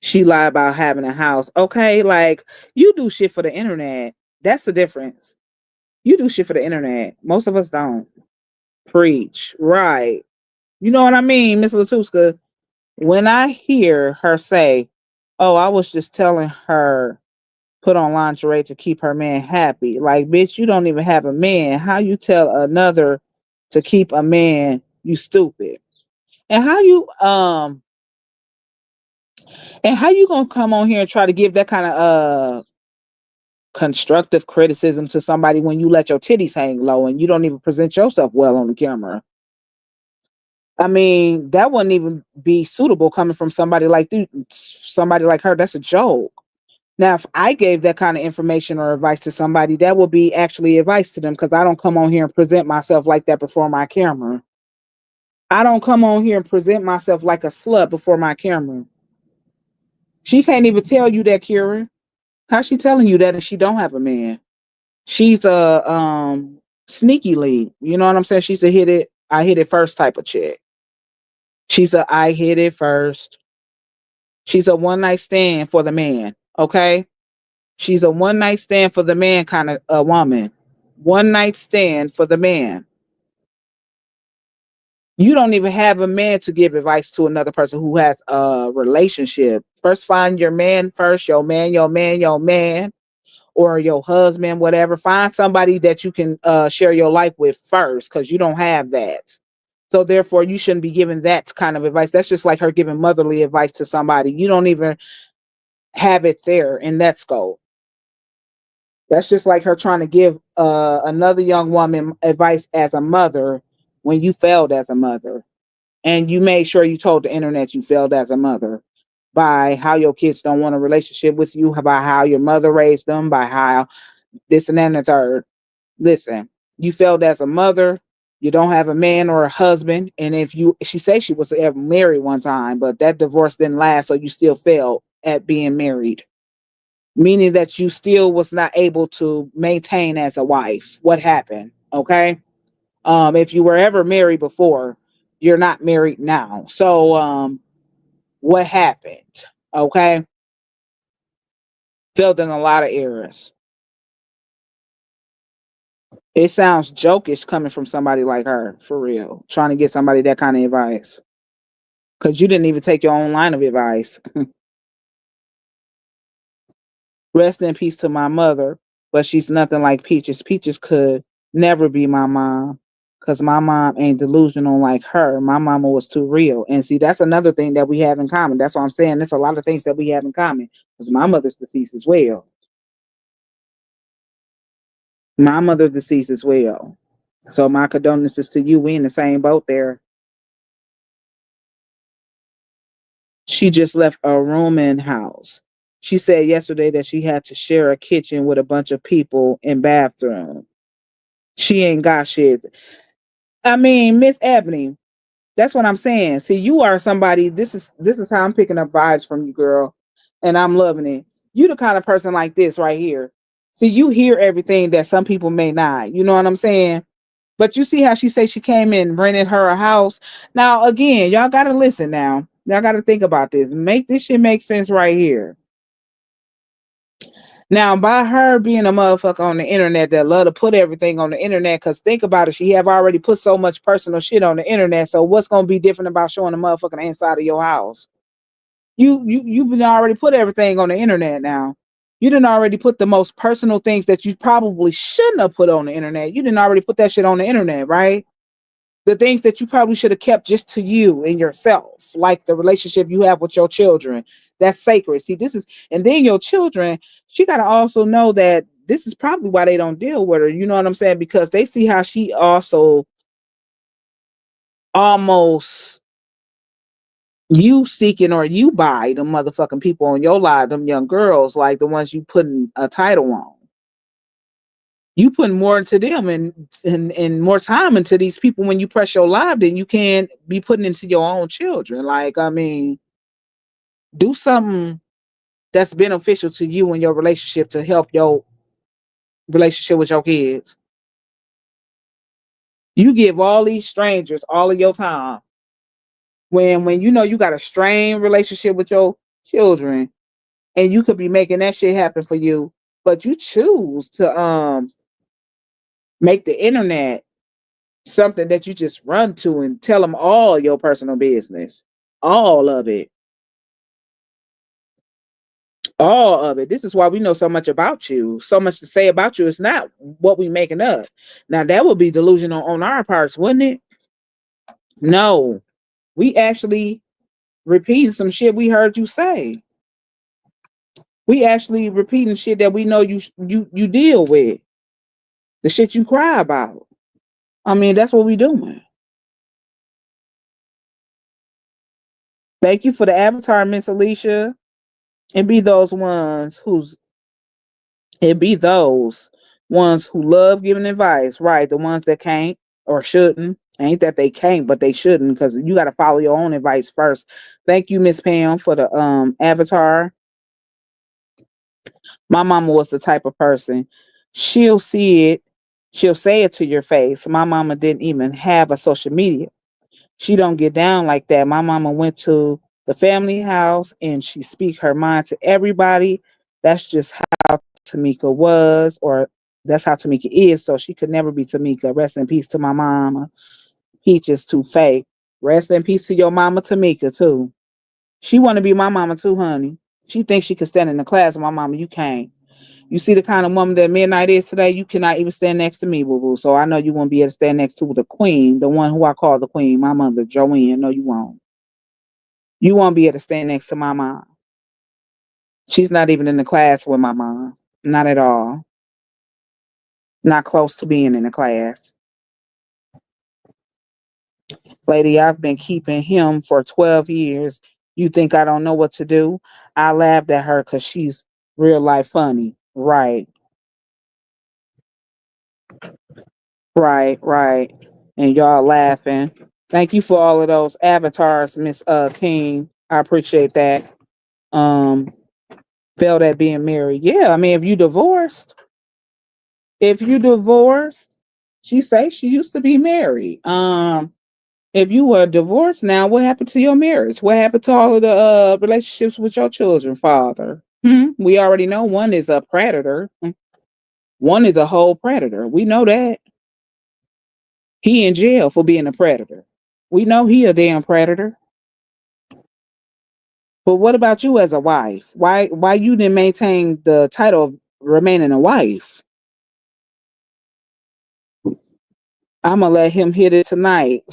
She lied about having a house. Okay, like you do shit for the internet. That's the difference. You do shit for the internet. Most of us don't. Preach. Right. You know what I mean, Miss Latuska? When I hear her say, oh, I was just telling her put on lingerie to keep her man happy. Like, bitch, you don't even have a man. How you tell another to keep a man, you stupid. And how you gonna come on here and try to give that kind of constructive criticism to somebody when you let your titties hang low and you don't even present yourself well on the camera? I mean, that wouldn't even be suitable coming from somebody like her. That's a joke. Now, if I gave that kind of information or advice to somebody, that would be actually advice to them, because I don't come on here and present myself like that before my camera. I don't come on here and present myself like a slut before my camera. She can't even tell you that, Kira. How's she telling you that if she don't have a man? She's a sneaky lead. You know what I'm saying? She's a I hit it first type of chick. She's a I hit it first. She's a one night stand for the man. Okay. She's a one night stand for the man kind of a woman. One night stand for the man. You don't even have a man to give advice to another person who has a relationship. First, find your man first, your man, your man, your man, or your husband, whatever. Find somebody that you can share your life with first, because you don't have that. So therefore, you shouldn't be giving that kind of advice. That's just like her giving motherly advice to somebody. You don't even have it there in that scope. That's just like her trying to give another young woman advice as a mother when you failed as a mother. And you made sure you told the internet you failed as a mother by how your kids don't want a relationship with you, by how your mother raised them, by how this and that and the third. Listen, you failed as a mother. You don't have a man or a husband. And she said she was ever married one time, but that divorce didn't last. So you still failed at being married, meaning that you still was not able to maintain as a wife. What happened? Okay. If you were ever married before, you're not married now. So, what happened? Okay. Filled in a lot of errors. It sounds jokish coming from somebody like her, for real, trying to get somebody that kind of advice. Because you didn't even take your own line of advice. Rest in peace to my mother, but she's nothing like Peaches. Peaches could never be my mom, because my mom ain't delusional like her. My mama was too real. And see, that's another thing that we have in common. That's what I'm saying. There's a lot of things that we have in common, because my mother's deceased as well. My mother deceased as well. So my condolences to you. We in the same boat there. She just left a rooming house. She said yesterday that she had to share a kitchen with a bunch of people and bathroom. She ain't got shit. I mean, Miss Ebony, that's what I'm saying. See, you are somebody. This is how I'm picking up vibes from you, girl, and I'm loving it. You the kind of person like this right here. See, you hear everything that some people may not. You know what I'm saying? But you see how she said she came in, rented her a house. Now, again, y'all got to listen now. Y'all got to think about this. Make this shit make sense right here. Now, by her being a motherfucker on the internet that love to put everything on the internet, because think about it, she have already put so much personal shit on the internet. So what's gonna be different about showing the motherfucker the inside of your house? You've been already put everything on the internet now. You didn't already put the most personal things that you probably shouldn't have put on the internet. You didn't already put that shit on the internet, right? The things that you probably should have kept just to you and yourself, like the relationship you have with your children. That's sacred. See, this is, and then your children, she got to also know that this is probably why they don't deal with her. You know what I'm saying? Because they see how she also almost you seeking or you buy the motherfucking people on your live, them young girls, like the ones you putting a title on. You putting more into them and more time into these people when you press your live than you can be putting into your own children. Like, I mean, do something that's beneficial to you and your relationship to help your relationship with your kids. You give all these strangers all of your time when you know you got a strained relationship with your children and you could be making that shit happen for you, but you choose to make the internet something that you just run to and tell them all your personal business, all of it, all of it. This is why we know so much about you, so much to say about you. It's not what we making up. Now that would be delusional on our parts, wouldn't it? No, we actually repeating some shit we heard you say. We actually repeating shit that we know you deal with, the shit you cry about. I mean, that's what we doing. Thank you for the avatar, Miss Alicia. And be those ones who's it be those ones who love giving advice, right? The ones that can't or shouldn't. Ain't that they can't, but they shouldn't, because you got to follow your own advice first. Thank you, Miss Pam, for the avatar. My mama was the type of person, she'll see it, she'll say it to your face. My mama didn't even have a social media. She don't get down like that. My mama went to the family house and she speak her mind to everybody. That's just how Tamika was, or that's how Tamika is. So she could never be Tamika. Rest in peace to my mama. Peach is too fake. Rest in peace to your mama Tamika too. She want to be my mama too, honey. She thinks she could stand in the class with my mama. You can't. You see the kind of woman that Midnight is today, you cannot even stand next to me, boo boo. So I know you won't be able to stand next to the queen, the one who I call the queen, my mother, Joanne. No, you won't. You won't be able to stand next to my mom. She's not even in the class with my mom. Not at all. Not close to being in the class. Lady, I've been keeping him for 12 years. You think I don't know what to do? I laughed at her because she's real life funny. Right, right. And y'all laughing. Thank you for all of those avatars, Miss King. I appreciate that. Um, Failed at being married. Yeah, I mean, if you divorced, she say she used to be married. If you were divorced now, what happened to your marriage? What happened to all of the relationships with your children, father? We already know one is a predator. One is a whole predator. We know that. He in jail for being a predator. We know he a damn predator. But what about you as a wife? Why you didn't maintain the title of remaining a wife? I'm gonna let him hit it tonight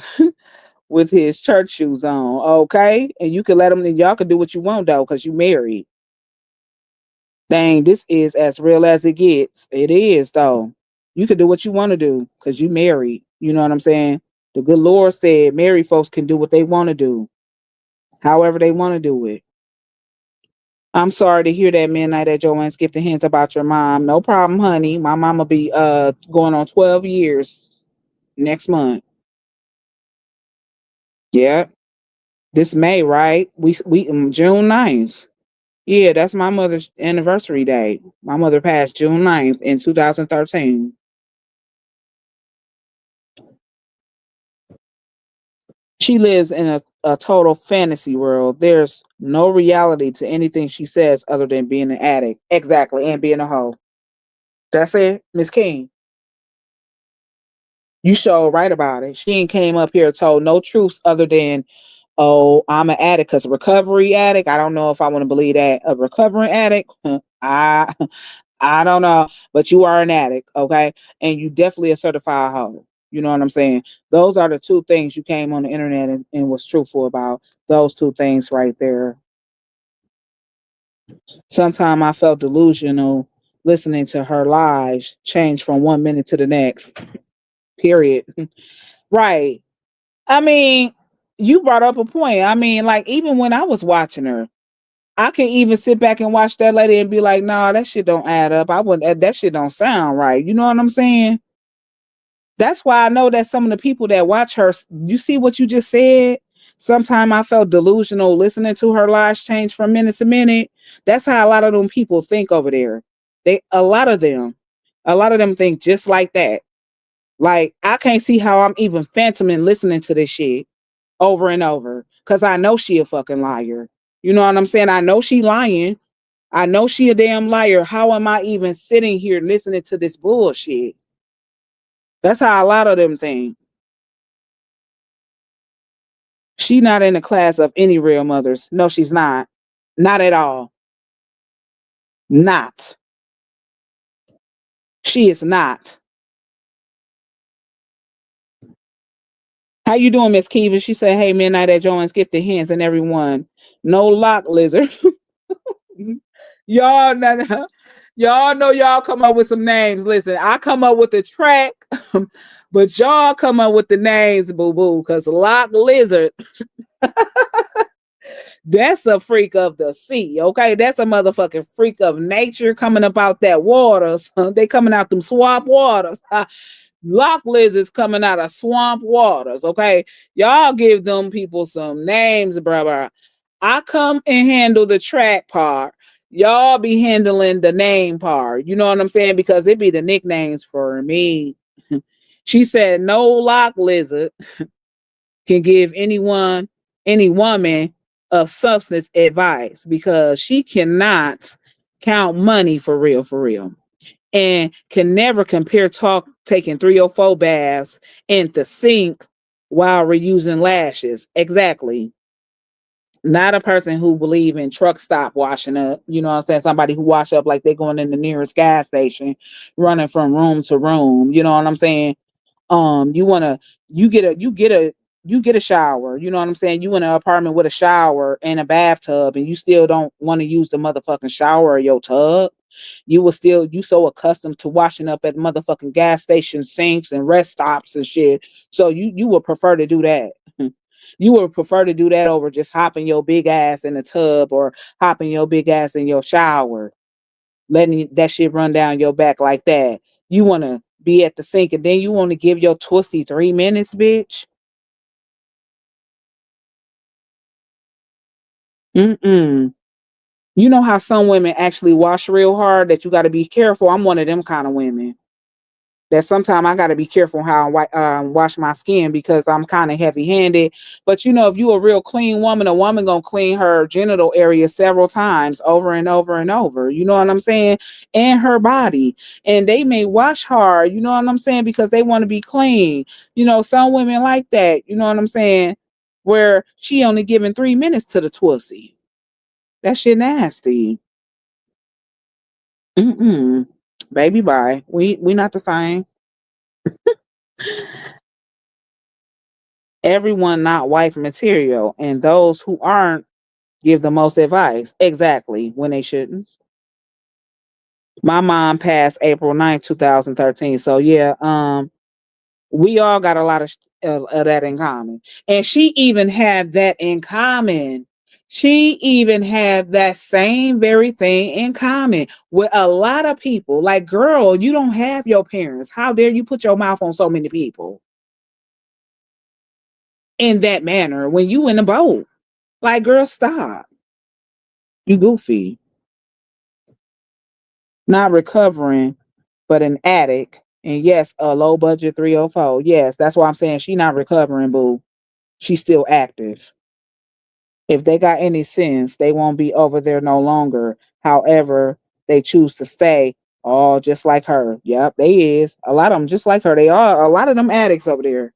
with his church shoes on, okay? And you can let him. And y'all can do what you want though, cause you married. Dang, this is as real as it gets. It is though. You can do what you want to do, cause you married. You know what I'm saying? The good Lord said married folks can do what they want to do, however they want to do it. I'm sorry to hear that, Midnight, that Joanne skipped the hints about your mom. No problem, honey. My mom will be going on 12 years next month. Yeah. This May, right? We June 9th. Yeah, that's my mother's anniversary day. My mother passed June 9th in 2013. She lives in a total fantasy world. There's no reality to anything she says other than being an addict. Exactly. And being a hoe. That's it, Miss King. You sure right about it. She ain't came up here told no truths other than, oh, I'm an addict, because a recovery addict. I don't know if I want to believe that. A recovering addict, I I don't know. But you are an addict, okay? And you definitely a certified hoe. You know what I'm saying? Those are the two things you came on the internet and was truthful about. Those two things right there. Sometimes I felt delusional listening to her lies change from 1 minute to the next. Period. Right. I mean, you brought up a point. I mean, like, even when I was watching her, I can even sit back and watch that lady and be like, nah, that shit don't add up. I wouldn't that shit don't sound right. You know what I'm saying? That's why I know that some of the people that watch her, you see what you just said? Sometimes I felt delusional listening to her lives change from minute to minute. That's how a lot of them people think over there. A lot of them think just like that. Like, I can't see how I'm even phantoming listening to this shit over and over, because I know she a fucking liar. You know what I'm saying? I know she lying. I know she a damn liar. How am I even sitting here listening to this bullshit? That's how a lot of them think. She not in the class of any real mothers. No, she's not. Not at all. Not. She is not. How you doing, Miss Kiva? She said, hey, midnight at Joanne's gifted hands and everyone. No lock lizard. Y'all, y'all know y'all come up with some names. Listen, I come up with the track, but y'all come up with the names, boo boo. Because Lock Lizard, that's a freak of the sea. Okay, that's a motherfucking freak of nature coming up out that waters. They coming out them swamp waters. Lock lizards coming out of swamp waters. Okay, y'all give them people some names, brother. I come and handle the track part. Y'all be handling the name part. You know what I'm saying? Because it be the nicknames for me. She said no lock lizard can give anyone, any woman of substance advice, because she cannot count money for real. And can never compare talk taking 3 or 4 baths in the sink while reusing lashes. Exactly. Not a person who believe in truck stop washing up. You know what I'm saying? Somebody who wash up like they're going in the nearest gas station, running from room to room. You know what I'm saying? You wanna you get a you get a you get a shower. You know what I'm saying? You in an apartment with a shower and a bathtub, and you still don't want to use the motherfucking shower or your tub. You so accustomed to washing up at motherfucking gas station sinks and rest stops and shit. So you would prefer to do that. You would prefer to do that over just hopping your big ass in the tub or hopping your big ass in your shower, letting that shit run down your back like that. You want to be at the sink and then you want to give your twisty 3 minutes, bitch. Mm-mm. You know how some women actually wash real hard, that you got to be careful. I'm one of them kind of women that sometimes I got to be careful how I wash my skin, because I'm kind of heavy handed. But you know, if you a real clean woman, a woman gonna clean her genital area several times over and over and over. You know what I'm saying? And her body. And they may wash hard, you know what I'm saying? Because they want to be clean. You know, some women like that, you know what I'm saying? Where she only giving 3 minutes to the twisty. That shit nasty. Mm-mm. Baby bye. We not the same. Everyone not wife material, and those who aren't give the most advice. Exactly, when they shouldn't. My mom passed April 9th, 2013. So yeah, we all got a lot of that in common. And she even had that in common. She even had that same very thing in common with a lot of people. Like, girl, you don't have your parents. How dare you put your mouth on so many people in that manner when you in a boat? Like, girl, stop. You goofy. Not recovering, but an addict. And yes, a low budget 304. Yes, that's why I'm saying she not recovering, boo. she's still active. If they got any sense, they won't be over there no longer. However, they choose to stay. All just like her. Yep, they is. A lot of them just like her. They are a lot of them addicts over there.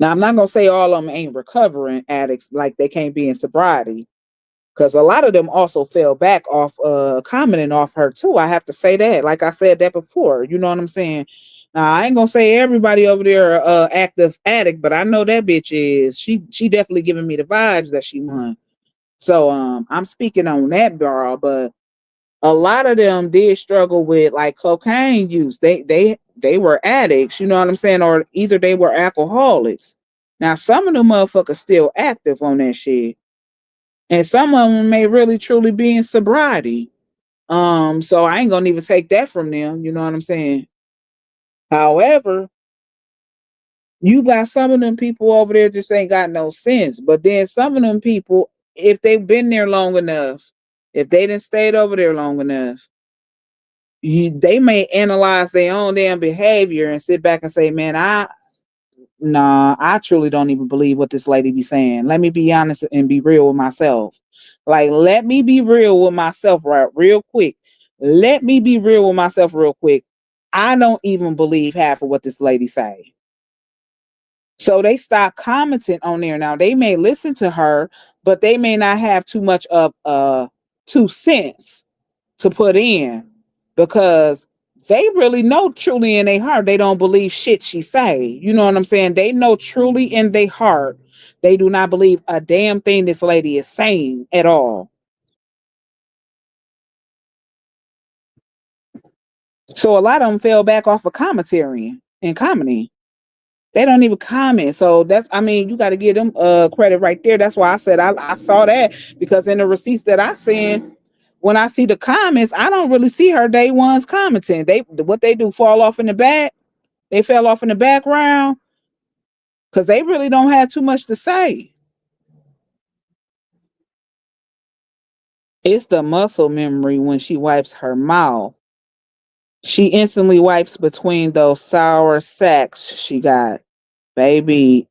Now, I'm not gonna say all of them ain't recovering addicts, like they can't be in sobriety, because a lot of them also fell back off commenting off her too. I have to say that. Like I said that before. You know what I'm saying? Now, I ain't gonna say everybody over there active addict, but I know that bitch is. She definitely giving me the vibes that she won. So I'm speaking on that girl, but a lot of them did struggle with like cocaine use. They were addicts, you know what I'm saying? Or either they were alcoholics. Now some of them motherfuckers still active on that shit. And some of them may really truly be in sobriety. So I ain't gonna even take that from them, you know what I'm saying? However, you got some of them people over there just ain't got no sense. But then some of them people, if they've been there long enough, if they didn't stayed over there long enough, they may analyze their own damn behavior and sit back and say, man, I truly don't even believe what this lady be saying. Let me be honest and be real with myself. Like, let me be real with myself right real quick. Let me be real with myself real quick. I don't even believe half of what this lady say. So they stop commenting on there. Now they may listen to her, but they may not have too much of 2 cents to put in, because they really know truly in their heart they don't believe shit she say. You know what I'm saying? They know truly in their heart they do not believe a damn thing this lady is saying at all. So a lot of them fell back off of commentary and comedy. They don't even comment. So that's, I mean, you got to give them credit right there. That's why I said I saw that, because in the receipts that I seen, when I see the comments, I don't really see her day ones commenting. They, what they do, fall off in the back. They fell off in the background because they really don't have too much to say. It's the muscle memory when she wipes her mouth. She instantly wipes between those sour sacks she got. Baby,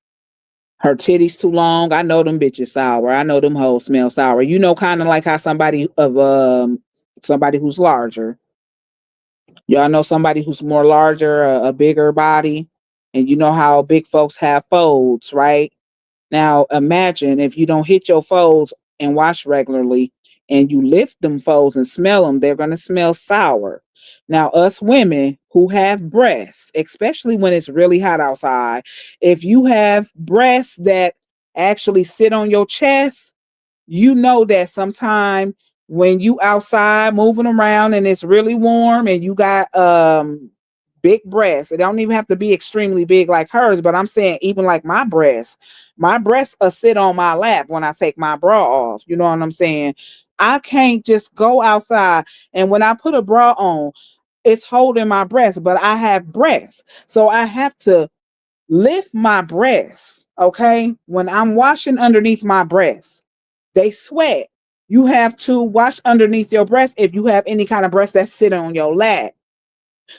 her titties too long. I know them bitches sour. I know them hoes smell sour. You know, kind of like how somebody who's larger. Y'all know somebody who's more larger, a bigger body, and you know how big folks have folds, right? Now imagine if you don't hit your folds and wash regularly, and you lift them folds and smell them, they're gonna smell sour. Now, us women who have breasts, especially when it's really hot outside, if you have breasts that actually sit on your chest, you know that sometime when you outside moving around and it's really warm and you got big breasts, it don't even have to be extremely big like hers, but I'm saying even like my breasts sit on my lap when I take my bra off. You know what I'm saying? I can't just go outside, and when I put a bra on, it's holding my breast, but I have breasts, so I have to lift my breasts. Okay, when I'm washing underneath my breasts, they sweat. You have to wash underneath your breast if you have any kind of breast that's sitting on your lap.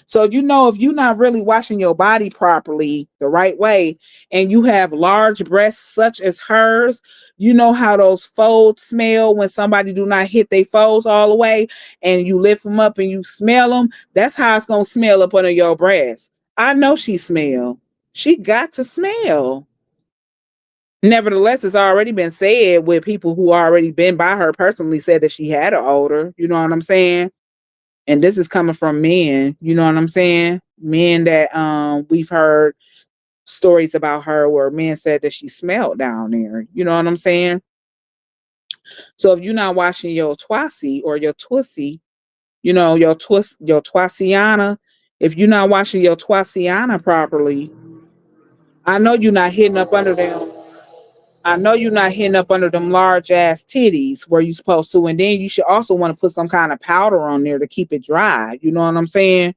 So, you know, if you're not really washing your body properly the right way, and you have large breasts such as hers, you know how those folds smell when somebody do not hit their folds all the way, and you lift them up and you smell them. That's how it's going to smell up under your breast. I know she smell. She got to smell. Nevertheless, it's already been said with people who already been by her personally, said that she had an odor. You know what I'm saying? And this is coming from men. You know what I'm saying? Men that we've heard stories about her where men said that she smelled down there. You know what I'm saying? So if you're not washing your twassi or your twissie, you know, your twasiana, if you're not washing your twasiana properly, I know you're not hitting up under them. I know you're not hitting up under them large ass titties where you're supposed to. And then you should also want to put some kind of powder on there to keep it dry. You know what I'm saying?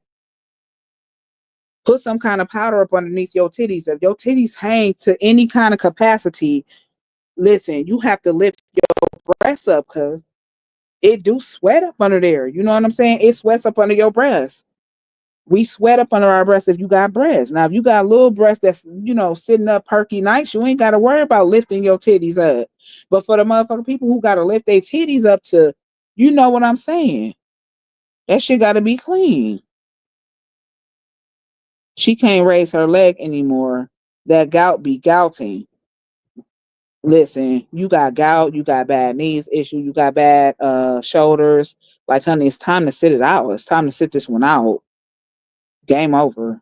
Put some kind of powder up underneath your titties. If your titties hang to any kind of capacity, listen, you have to lift your breasts up, because it do sweat up under there. You know what I'm saying? It sweats up under your breast. We sweat up under our breasts if you got breasts. Now, if you got little breasts that's, sitting up perky nice, you ain't got to worry about lifting your titties up. But for the motherfucking people who got to lift their titties up to, you know what I'm saying? That shit got to be clean. She can't raise her leg anymore. That gout be gouting. Listen, you got gout, you got bad knees issue, you got bad shoulders. Like, honey, it's time to sit it out. It's time to sit this one out. Game over.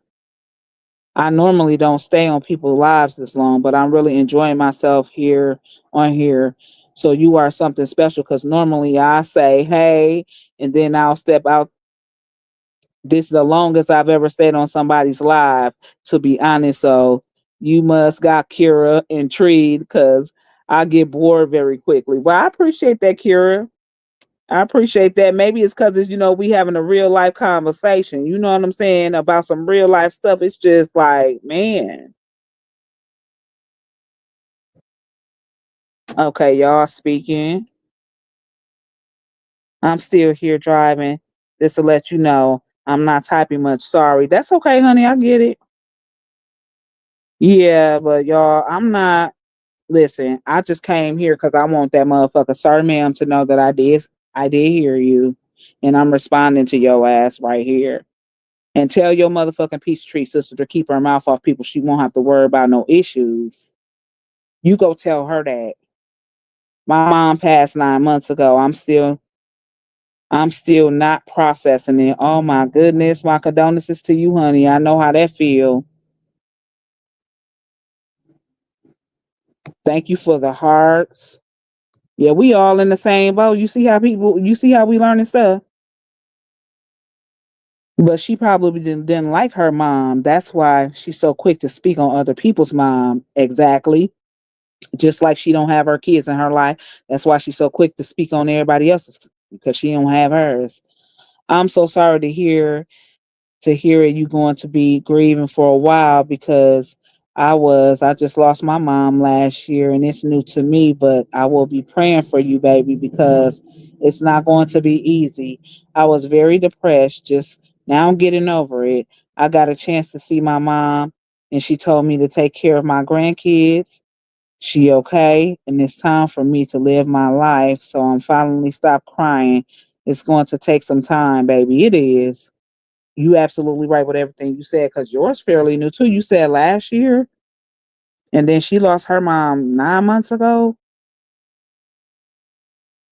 I normally don't stay on people's lives this long, but I'm really enjoying myself here on here. So you are something special because normally I say, hey, and then I'll step out. This is the longest I've ever stayed on somebody's live, to be honest. So you must got Kira intrigued because I get bored very quickly. Well, I appreciate that, Kira. I appreciate that. Maybe it's because it's, we having a real life conversation. You know what I'm saying? About some real life stuff. It's just like, man. Okay, y'all speaking. I'm still here driving. Just to let you know, I'm not typing much. Sorry. That's okay, honey. I get it. Yeah, but y'all, I'm not. Listen, I just came here because I want that motherfucker, sir, ma'am, to know that I did hear you, and I'm responding to your ass right here. And tell your motherfucking peace tree sister to keep her mouth off people. She won't have to worry about no issues. You go tell her that. My mom passed 9 months ago. I'm still not processing it. Oh my goodness. My condolences to you, honey. I know how that feel. Thank you for the hearts. Yeah, we all in the same boat. You see how we learning stuff. But she probably didn't like her mom. That's why she's so quick to speak on other people's mom. Exactly. Just like she don't have her kids in her life. That's why she's so quick to speak on everybody else's because she don't have hers. I'm so sorry to hear it, you going to be grieving for a while because I just lost my mom last year and it's new to me, but I will be praying for you, baby, because it's not going to be easy. I was very depressed, just now I'm getting over it. I got a chance to see my mom and she told me to take care of my grandkids. She okay, and it's time for me to live my life, so I'm finally stop crying. It's going to take some time, baby. It is. You absolutely right with everything you said because yours fairly new too. You said last year, and then she lost her mom 9 months ago.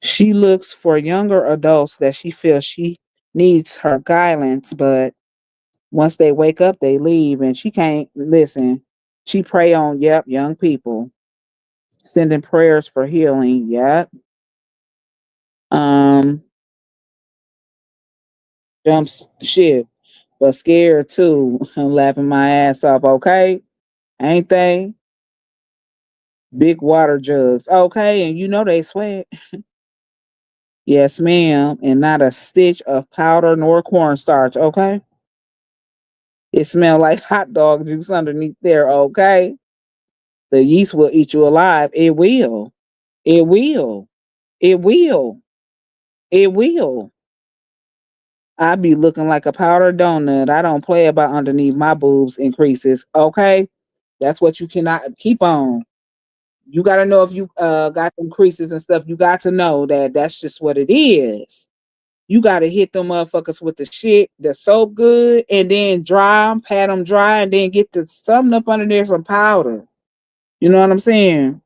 She looks for younger adults that she feels she needs her guidance, but once they wake up, they leave, and she can't listen. She prey on young people, sending prayers for healing. Yep. Um, jumps ship, but scared too, laughing my ass off. Okay, ain't they? Big water jugs. Okay, and you know they sweat. Yes, ma'am. And not a stitch of powder nor cornstarch. Okay. It smell like hot dog juice underneath there. Okay. The yeast will eat you alive. It will. It will. It will. It will. I be looking like a powdered donut. I don't play about underneath my boobs increases. Okay. That's what you cannot keep on. You got to know if you got them creases and stuff. You got to know that that's just what it is. You got to hit them motherfuckers with the shit that's so good and then dry them, pat them dry, and then get the something up under there, some powder. You know what I'm saying?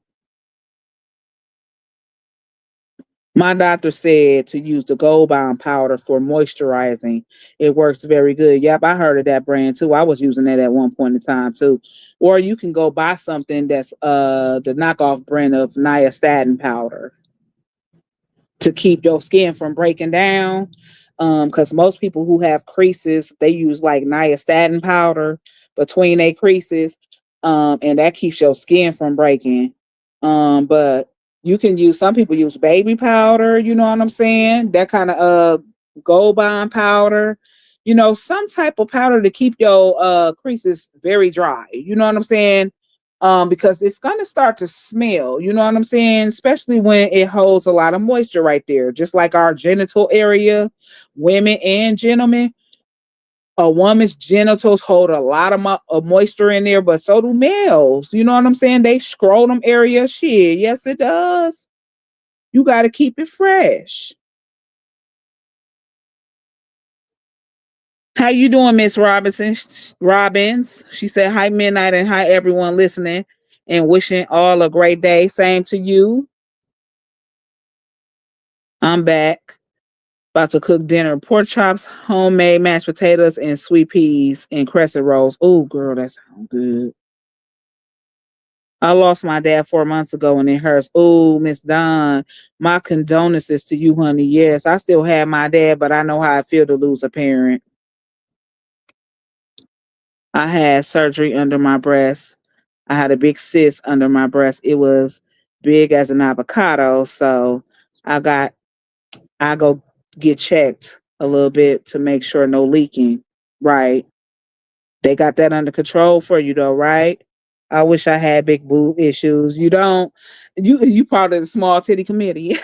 My doctor said to use the gold bond powder for moisturizing. It works very good. Yep, I heard of that brand too. I was using that at one point in time too. Or you can go buy something that's the knockoff brand of niastatin powder to keep your skin from breaking down. Because most people who have creases, they use like niastatin powder between their creases, and that keeps your skin from breaking. But you can use some people use baby powder, you know what I'm saying? That kind of gold bond powder, some type of powder to keep your creases very dry. You know what I'm saying? Because it's gonna start to smell, you know what I'm saying? Especially when it holds a lot of moisture right there, just like our genital area, women and gentlemen. A woman's genitals hold a lot of moisture in there, but so do males. You know what I'm saying? They scrotum area, shit. Yes, it does. You got to keep it fresh. How you doing, Miss Robinson? Robbins. She said, "Hi, Midnight, and hi, everyone listening, and wishing all a great day. Same to you." I'm back. About to cook dinner: pork chops, homemade mashed potatoes, and sweet peas and crescent rolls. Oh, girl, that sounds good. I lost my dad 4 months ago and it hurts. Oh, Miss Don, my condolences to you, honey. Yes, I still have my dad, but I know how I feel to lose a parent. I had surgery under my breast. I had a big cyst under my breast. It was big as an avocado. So I got I go get checked a little bit to make sure no leaking. Right. They got that under control for you though, right? I wish I had big boob issues. You don't. You part of the small titty committee.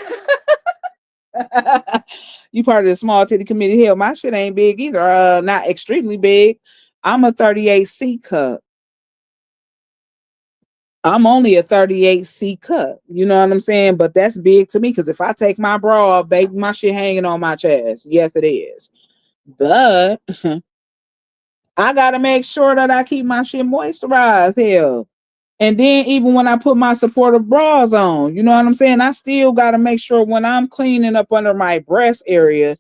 You part of the small titty committee. Hell, my shit ain't big either. Not extremely big. I'm a 38C cup. I'm only a 38C cup. You know what I'm saying? But that's big to me because if I take my bra off, baby, my shit hanging on my chest. Yes, it is. But I gotta make sure that I keep my shit moisturized. Hell. And then even when I put my supportive bras on, you know what I'm saying? I still gotta make sure when I'm cleaning up under my breast area,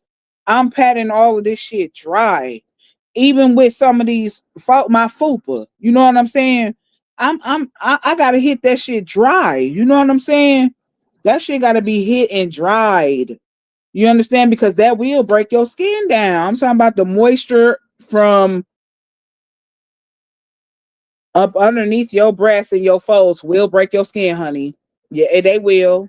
I'm patting all of this shit dry. Even with some of these my fupa, you know what I'm saying? I gotta hit that shit dry. You know what I'm saying? That shit gotta be hit and dried. You understand? Because that will break your skin down. I'm talking about the moisture from up underneath your breasts and your folds will break your skin, honey. Yeah, they will.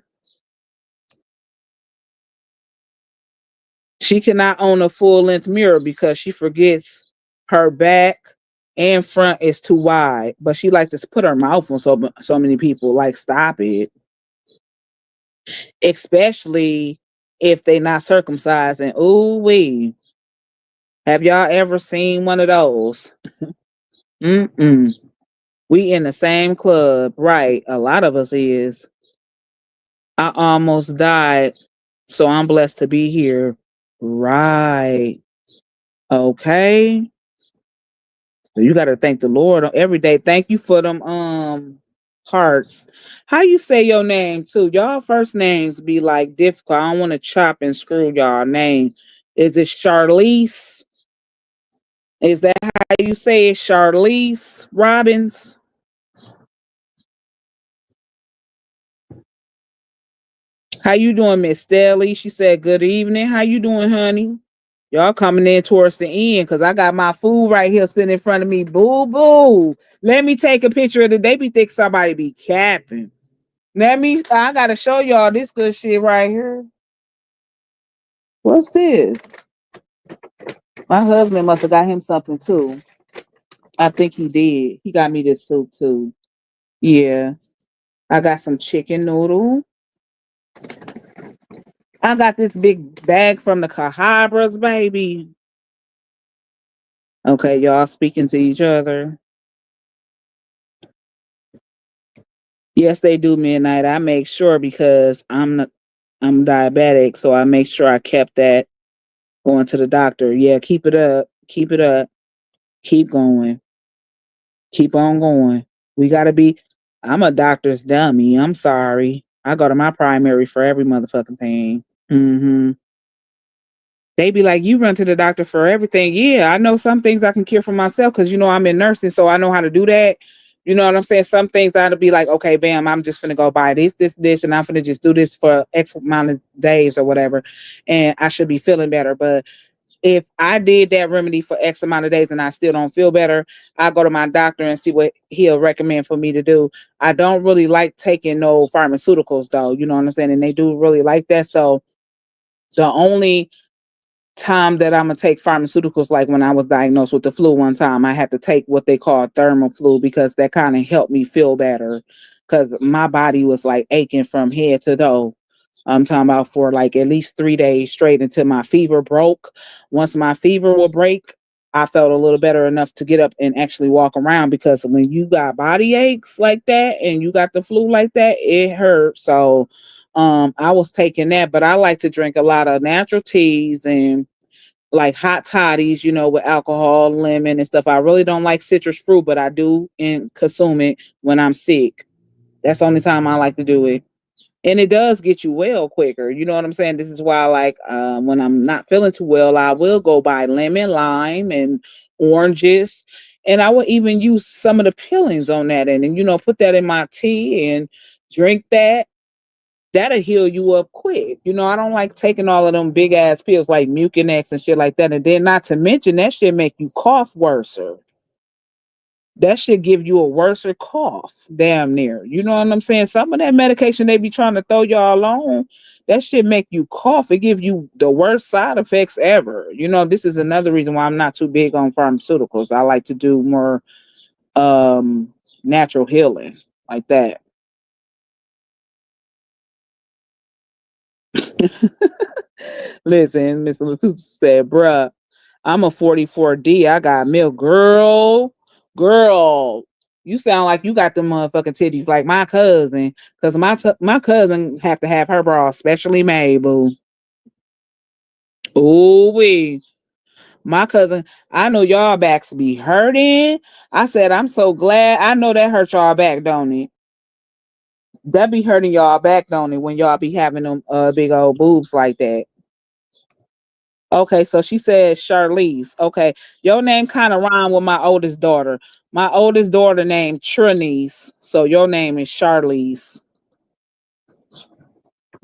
She cannot own a full length mirror because she forgets her back and front is too wide. But she like to put her mouth on so many people. Like, stop it. Especially if they not circumcised. And ooh wee. Have y'all ever seen one of those? Mm-mm. We in the same club, right? A lot of us is. I almost died, so I'm blessed to be here. Right. Okay. So you gotta thank the Lord every day. Thank you for them hearts. How you say your name too? Y'all first names be like difficult. I don't want to chop and screw y'all name. Is it Charlize? Is that how you say it? Charlize Robbins? How you doing, Miss Stelly? She said, good evening. How you doing, honey? Y'all coming in towards the end because I got my food right here sitting in front of me. Boo boo. Let me take a picture of it. They be think somebody be capping. I gotta show y'all this good shit right here. What's this? My husband must have got him something too. I think he did. He got me this soup too. Yeah. I got some chicken noodle. I got this big bag from the Cahabras, baby. Okay, y'all speaking to each other. Yes, they do midnight. I make sure because I'm diabetic, so I make sure I kept that going to the doctor. Yeah, keep it up. Keep it up. Keep going. Keep on going. We gotta be I'm a doctor's dummy. I'm sorry. I go to my primary for every motherfucking thing. Hmm. They be like, you run to the doctor for everything. Yeah, I know some things I can cure for myself because I'm in nursing, so I know how to do that. You know what I'm saying? Some things I'd be like, okay, bam, I'm just gonna go buy this, and I'm gonna just do this for X amount of days or whatever, and I should be feeling better. But if I did that remedy for X amount of days and I still don't feel better, I go to my doctor and see what he'll recommend for me to do. I don't really like taking no pharmaceuticals though, you know what I'm saying? And they do really like that. So the only time that I'm gonna take pharmaceuticals, like when I was diagnosed with the flu one time, I had to take what they call thermal flu because that kind of helped me feel better because my body was like aching from head to toe. I'm talking about for like at least 3 days straight until my fever broke. Once my fever will break, I felt a little better enough to get up and actually walk around, because when you got body aches like that and you got the flu like that, it hurts. So I was taking that, but I like to drink a lot of natural teas and like hot toddies, with alcohol, lemon and stuff. I really don't like citrus fruit, but I do and consume it when I'm sick. That's the only time I like to do it. And it does get you well quicker. You know what I'm saying? This is why, like, when I'm not feeling too well, I will go buy lemon, lime, and oranges. And I will even use some of the peelings on that and put that in my tea and drink that. That'll heal you up quick. I don't like taking all of them big ass pills like Mucinex and shit like that. And then not to mention that shit make you cough worse. That should give you a worse cough, damn near. You know what I'm saying? Some of that medication they be trying to throw y'all on, that should make you cough. It give you the worst side effects ever. This is another reason why I'm not too big on pharmaceuticals. I like to do more natural healing like that. Listen, Miss Latusa said, bruh, I'm a 44D. I got milk. Girl, you sound like you got the motherfucking titties like my cousin. Because my cousin have to have her bra specially made, boo. Ooh, wee. My cousin, I know y'all backs be hurting. I said, I'm so glad. I know that hurt y'all back, don't it? That be hurting y'all back, don't it, when y'all be having them big old boobs like that. Okay, so she said Charlize. Okay, your name kind of rhyme with my oldest daughter. My oldest daughter named Trinice, so your name is Charlize.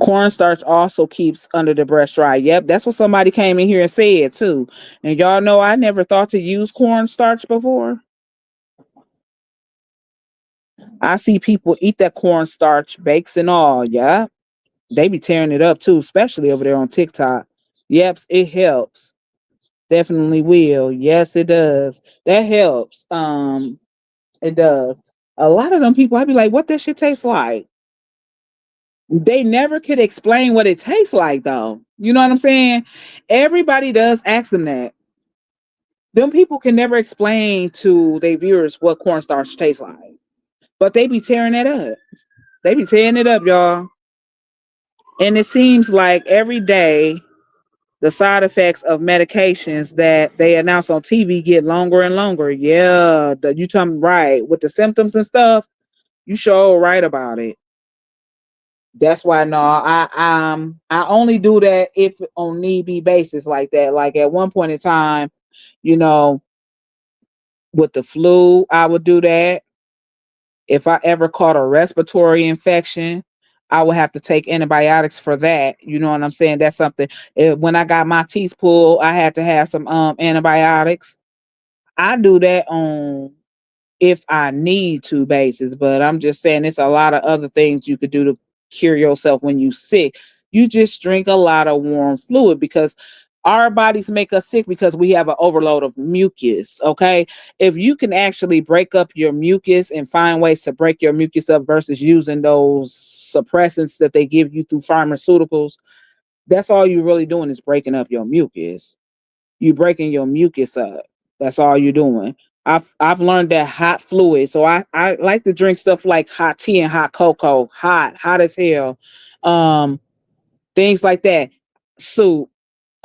Cornstarch also keeps under the breast dry. Yep, that's what somebody came in here and said too. And y'all know I never thought to use cornstarch before. I see people eat that cornstarch, bakes and all. Yeah, they be tearing it up too, especially over there on TikTok. Yep, it helps. Definitely will. Yes, it does. That helps. It does. A lot of them people, I'd be like, what this shit tastes like? They never could explain what it tastes like though. You know what I'm saying? Everybody does ask them that. Them people can never explain to their viewers what cornstarch tastes like. But they be tearing it up. They be tearing it up, y'all. And it seems like every day the side effects of medications that they announce on TV get longer and longer. Yeah, you tell me right with the symptoms and stuff. You sure right about it. That's why no, I only do that if on need be basis like that. Like at one point in time, you know, with the flu, I would do that. If I ever caught a respiratory infection, I would have to take antibiotics for that. You know what I'm saying? That's something. When I got my teeth pulled, I had to have some antibiotics. I do that on if I need to basis, but I'm just saying it's a lot of other things you could do to cure yourself when you sick. You just drink a lot of warm fluid because our bodies make us sick because we have an overload of mucus. Okay. If you can actually break up your mucus and find ways to break your mucus up versus using those suppressants that they give you through pharmaceuticals, that's all you're really doing is breaking up your mucus. You breaking your mucus up. That's all you're doing. I've learned that hot fluid. So I like to drink stuff like hot tea and hot cocoa, hot as hell. Um, things like that. Soup.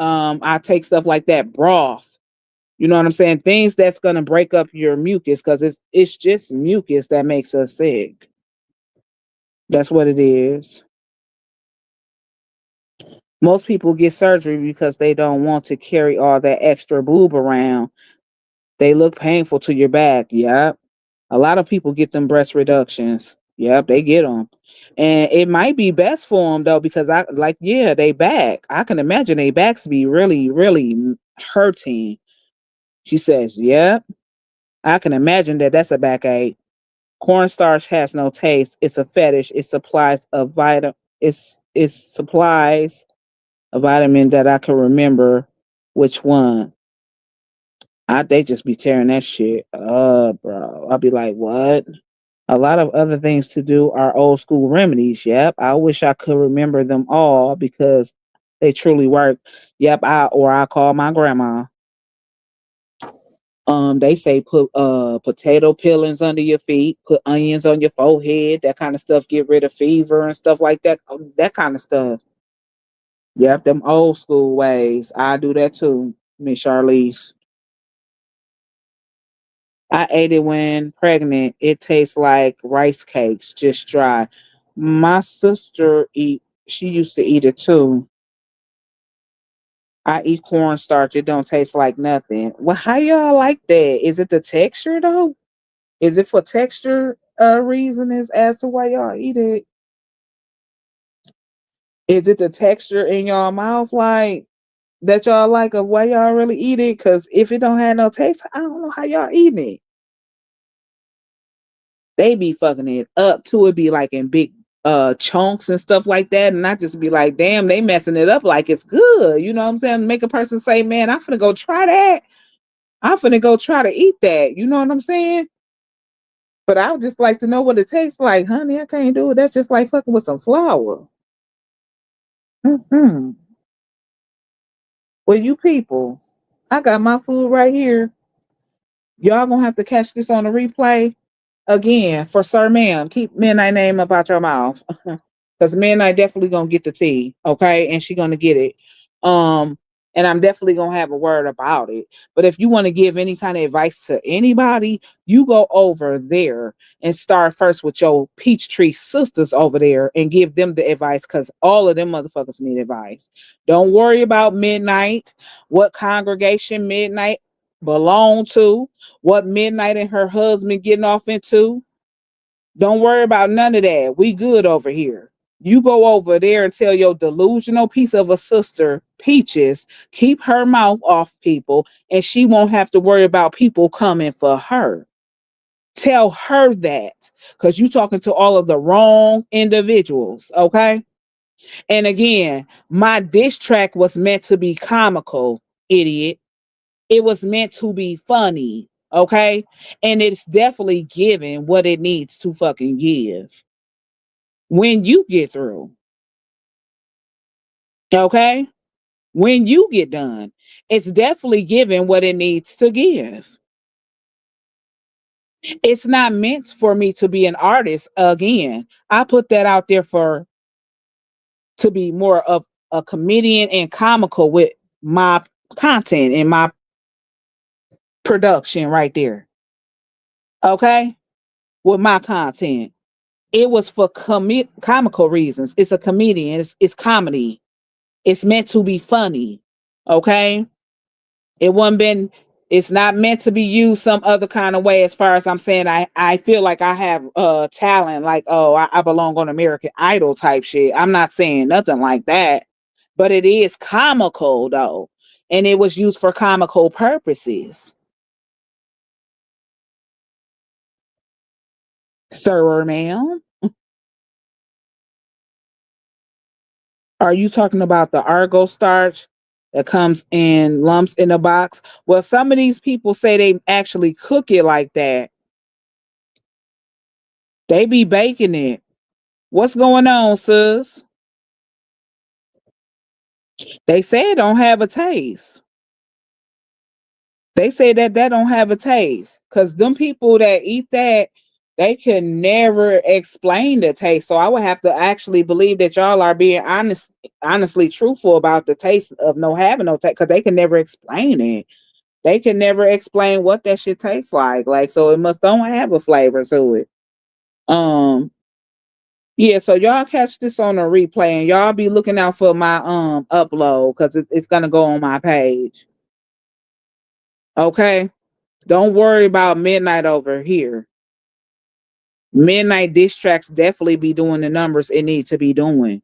I take stuff like that, broth. You know what I'm saying? Things that's gonna break up your mucus because it's just mucus that makes us sick. That's what it is. Most people get surgery because they don't want to carry all that extra boob around. They look painful to your back. Yep. A lot of people get them breast reductions. Yep, they get them. And it might be best for them though, because yeah, they back. I can imagine they backs be really, really hurting. She says, yep. I can imagine that that's a backache. Cornstarch has no taste. It's a fetish. It supplies a vitamin. It supplies a vitamin that I can remember which one. They just be tearing that shit up, bro. I'll be like, what? A lot of other things to do are old school remedies. Yep. I wish I could remember them all because they truly work. Yep. I call my grandma. They say put potato peelings under your feet, put onions on your forehead, that kind of stuff, get rid of fever and stuff like that. That kind of stuff. Yep, them old school ways. I do that too, Miss Charlize. I ate it when pregnant. It tastes like rice cakes, just dry. My sister eat. She used to eat it too. I eat cornstarch. It don't taste like nothing. Well, how y'all like that? Is it the texture though? Is it for texture reason as to why y'all eat it? Is it the texture in y'all mouth like that y'all like of why y'all really eat it? Cause if it don't have no taste, I don't know how y'all eating it. They be fucking it up too. It be like in big chunks and stuff like that. And I just be like, damn, they messing it up like it's good. You know what I'm saying? Make a person say, man, I'm finna go try that. I'm finna go try to eat that. You know what I'm saying? But I would just like to know what it tastes like, honey. I can't do it. That's just like fucking with some flour. Mm-mm. Well, you people, I got my food right here. Y'all gonna have to catch this on the replay again for Sir Ma'am. Keep midnight name up out your mouth. Because midnight definitely gonna get the tea, okay? And she gonna get it. Um, and I'm definitely gonna have a word about it. But if you want to give any kind of advice to anybody, you go over there and start first with your Peachtree sisters over there and give them the advice because all of them motherfuckers need advice. Don't worry about midnight, what congregation midnight belong to, what midnight and her husband getting off into. Don't worry about none of that. We good over here. You go over there and tell your delusional piece of a sister, Peaches, keep her mouth off people, and she won't have to worry about people coming for her. Tell her that because you're talking to all of the wrong individuals, okay? And again, my diss track was meant to be comical, idiot. It was meant to be funny, okay? And it's definitely giving what it needs to fucking give when you get through, okay? When you get done, it's definitely giving what it needs to give. It's not meant for me to be an artist again. I put that out there for to be more of a comedian and comical with my content and my production right there. Okay? With my content. It was for comical reasons. It's a comedian. It's comedy. It's meant to be funny. Okay? It wasn't been. It's not meant to be used some other kind of way. As far as I'm saying, I feel like I have talent. Like I belong on American Idol type shit. I'm not saying nothing like that, but it is comical though, and it was used for comical purposes. Sir, ma'am, are you talking about the Argo starch that comes in lumps in a box? Well, some of these people say they actually cook it like that. They be baking it. What's going on, sis? They say it don't have a taste. They say that don't have a taste because them people that eat that, they can never explain the taste. So I would have to actually believe that y'all are being honestly truthful about the taste of no having no taste because they can never explain it. They can never explain what that shit tastes like. Like, so it must don't have a flavor to it. Um, yeah, so y'all catch this on a replay and y'all be looking out for my upload because it's gonna go on my page. Okay. Don't worry about midnight over here. Midnight diss tracks definitely be doing the numbers it needs to be doing.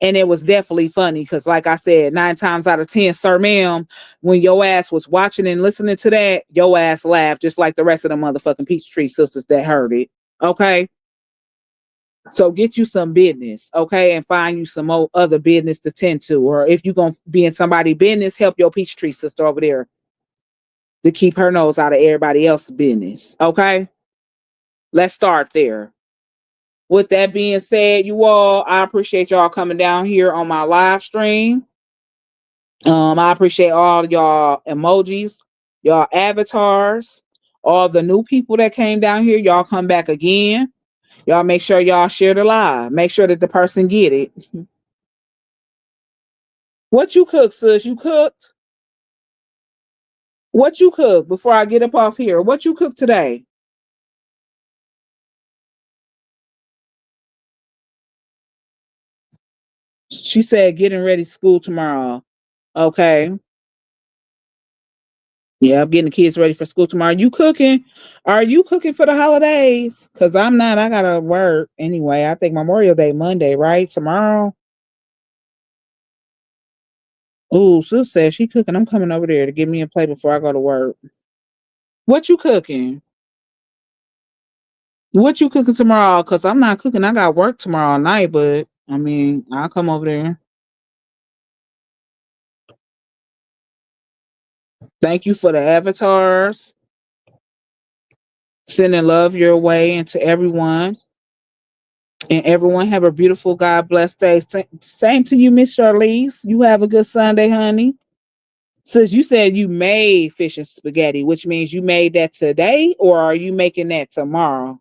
And it was definitely funny because, like I said, 9 times out of 10, Sir Ma'am, when your ass was watching and listening to that, your ass laughed just like the rest of the motherfucking Peachtree sisters that heard it. Okay. So get you some business, okay, and find you some more other business to tend to. Or if you're gonna be in somebody's business, help your Peachtree sister over there to keep her nose out of everybody else's business. Okay. Let's start there. With that being said, you all, I appreciate y'all coming down here on my live stream. I appreciate all y'all emojis. Y'all avatars, all the new people that came down here, y'all come back again. Y'all make sure y'all share the live. Make sure that the person get it. What you cooked, sis? You cooked? What you cooked before I get up off here? What you cooked today? She said getting ready school tomorrow. Okay. Yeah, I'm getting the kids ready for school tomorrow. You cooking? Are you cooking for the holidays? Cause I'm not. I gotta work anyway. I think Memorial Day Monday, right? Tomorrow. Ooh, Sis said she cooking. I'm coming over there to give me a plate before I go to work. What you cooking? What you cooking tomorrow? Cause I'm not cooking. I got work tomorrow night, but I mean, I'll come over there. Thank you for the avatars. Sending love your way and to everyone. And everyone have a beautiful, God bless day. Same to you, Miss Charlize. You have a good Sunday, honey. Since you said you made fish and spaghetti, which means you made that today, or are you making that tomorrow?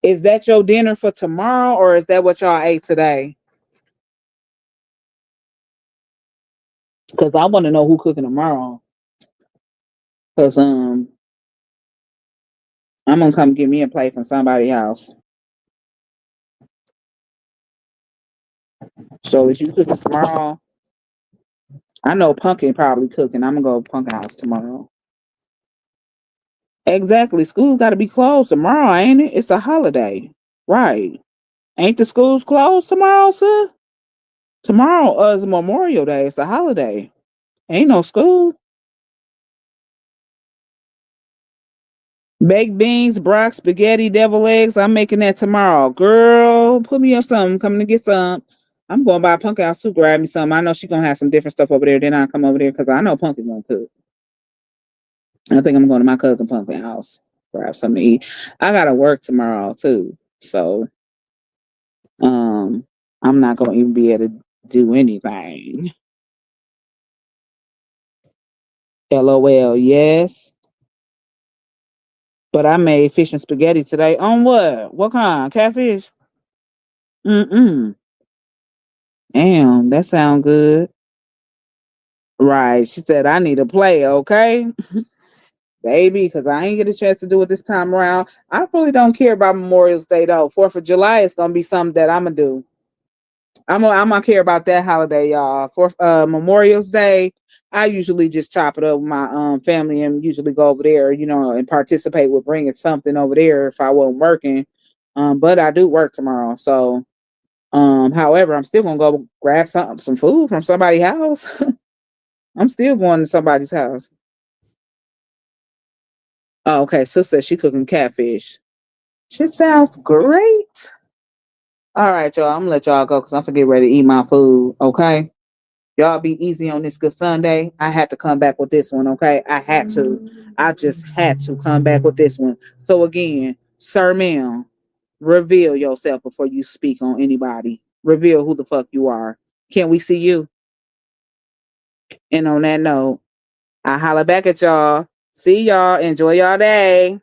Is that your dinner for tomorrow, or is that what y'all ate today? Because I want to know who cooking tomorrow. Because I'm gonna come get me a plate from somebody's house. So is you cooking tomorrow? I know Pumpkin probably cooking. I'm gonna go to Pumpkin house tomorrow. Exactly. School got to be closed tomorrow, ain't it? It's a holiday, right? Ain't the schools closed tomorrow, sis? Tomorrow is Memorial Day. It's a holiday. Ain't no school. Baked beans, brock, spaghetti, devil eggs. I'm making that tomorrow. Girl, put me up something. Coming to get some. I'm going by Pumpkin House to grab me some. I know she's gonna have some different stuff over there. Then I'll come over there because I know Pumpkin gonna cook. I think I'm going to my cousin Pumpkin house. Grab something to eat. I gotta work tomorrow too. So I'm not gonna even be able to do anything. LOL, yes. But I made fish and spaghetti today. On what? What kind? Catfish? Mm-mm. Damn, that sound good. Right. She said, I need to play, okay? Baby, because I ain't get a chance to do it this time around. I really don't care about Memorial Day though. 4th of July is gonna be something that I'm gonna do. I'm gonna care about that holiday, y'all. For Memorial's Day, I usually just chop it up with my family and usually go over there, and participate with bringing something over there if I wasn't working. But I do work tomorrow, so however, I'm still gonna go grab some food from somebody's house. I'm still going to somebody's house. Oh, okay, sister, she cooking catfish. She sounds great. All right, y'all. I'm gonna let y'all go because I'm gonna get ready to eat my food. Okay. Y'all be easy on this good Sunday. I had to come back with this one, okay? I had to. I just had to come back with this one. So again, sir, ma'am, reveal yourself before you speak on anybody. Reveal who the fuck you are. Can we see you? And on that note, I holla back at y'all. See y'all. Enjoy y'all day.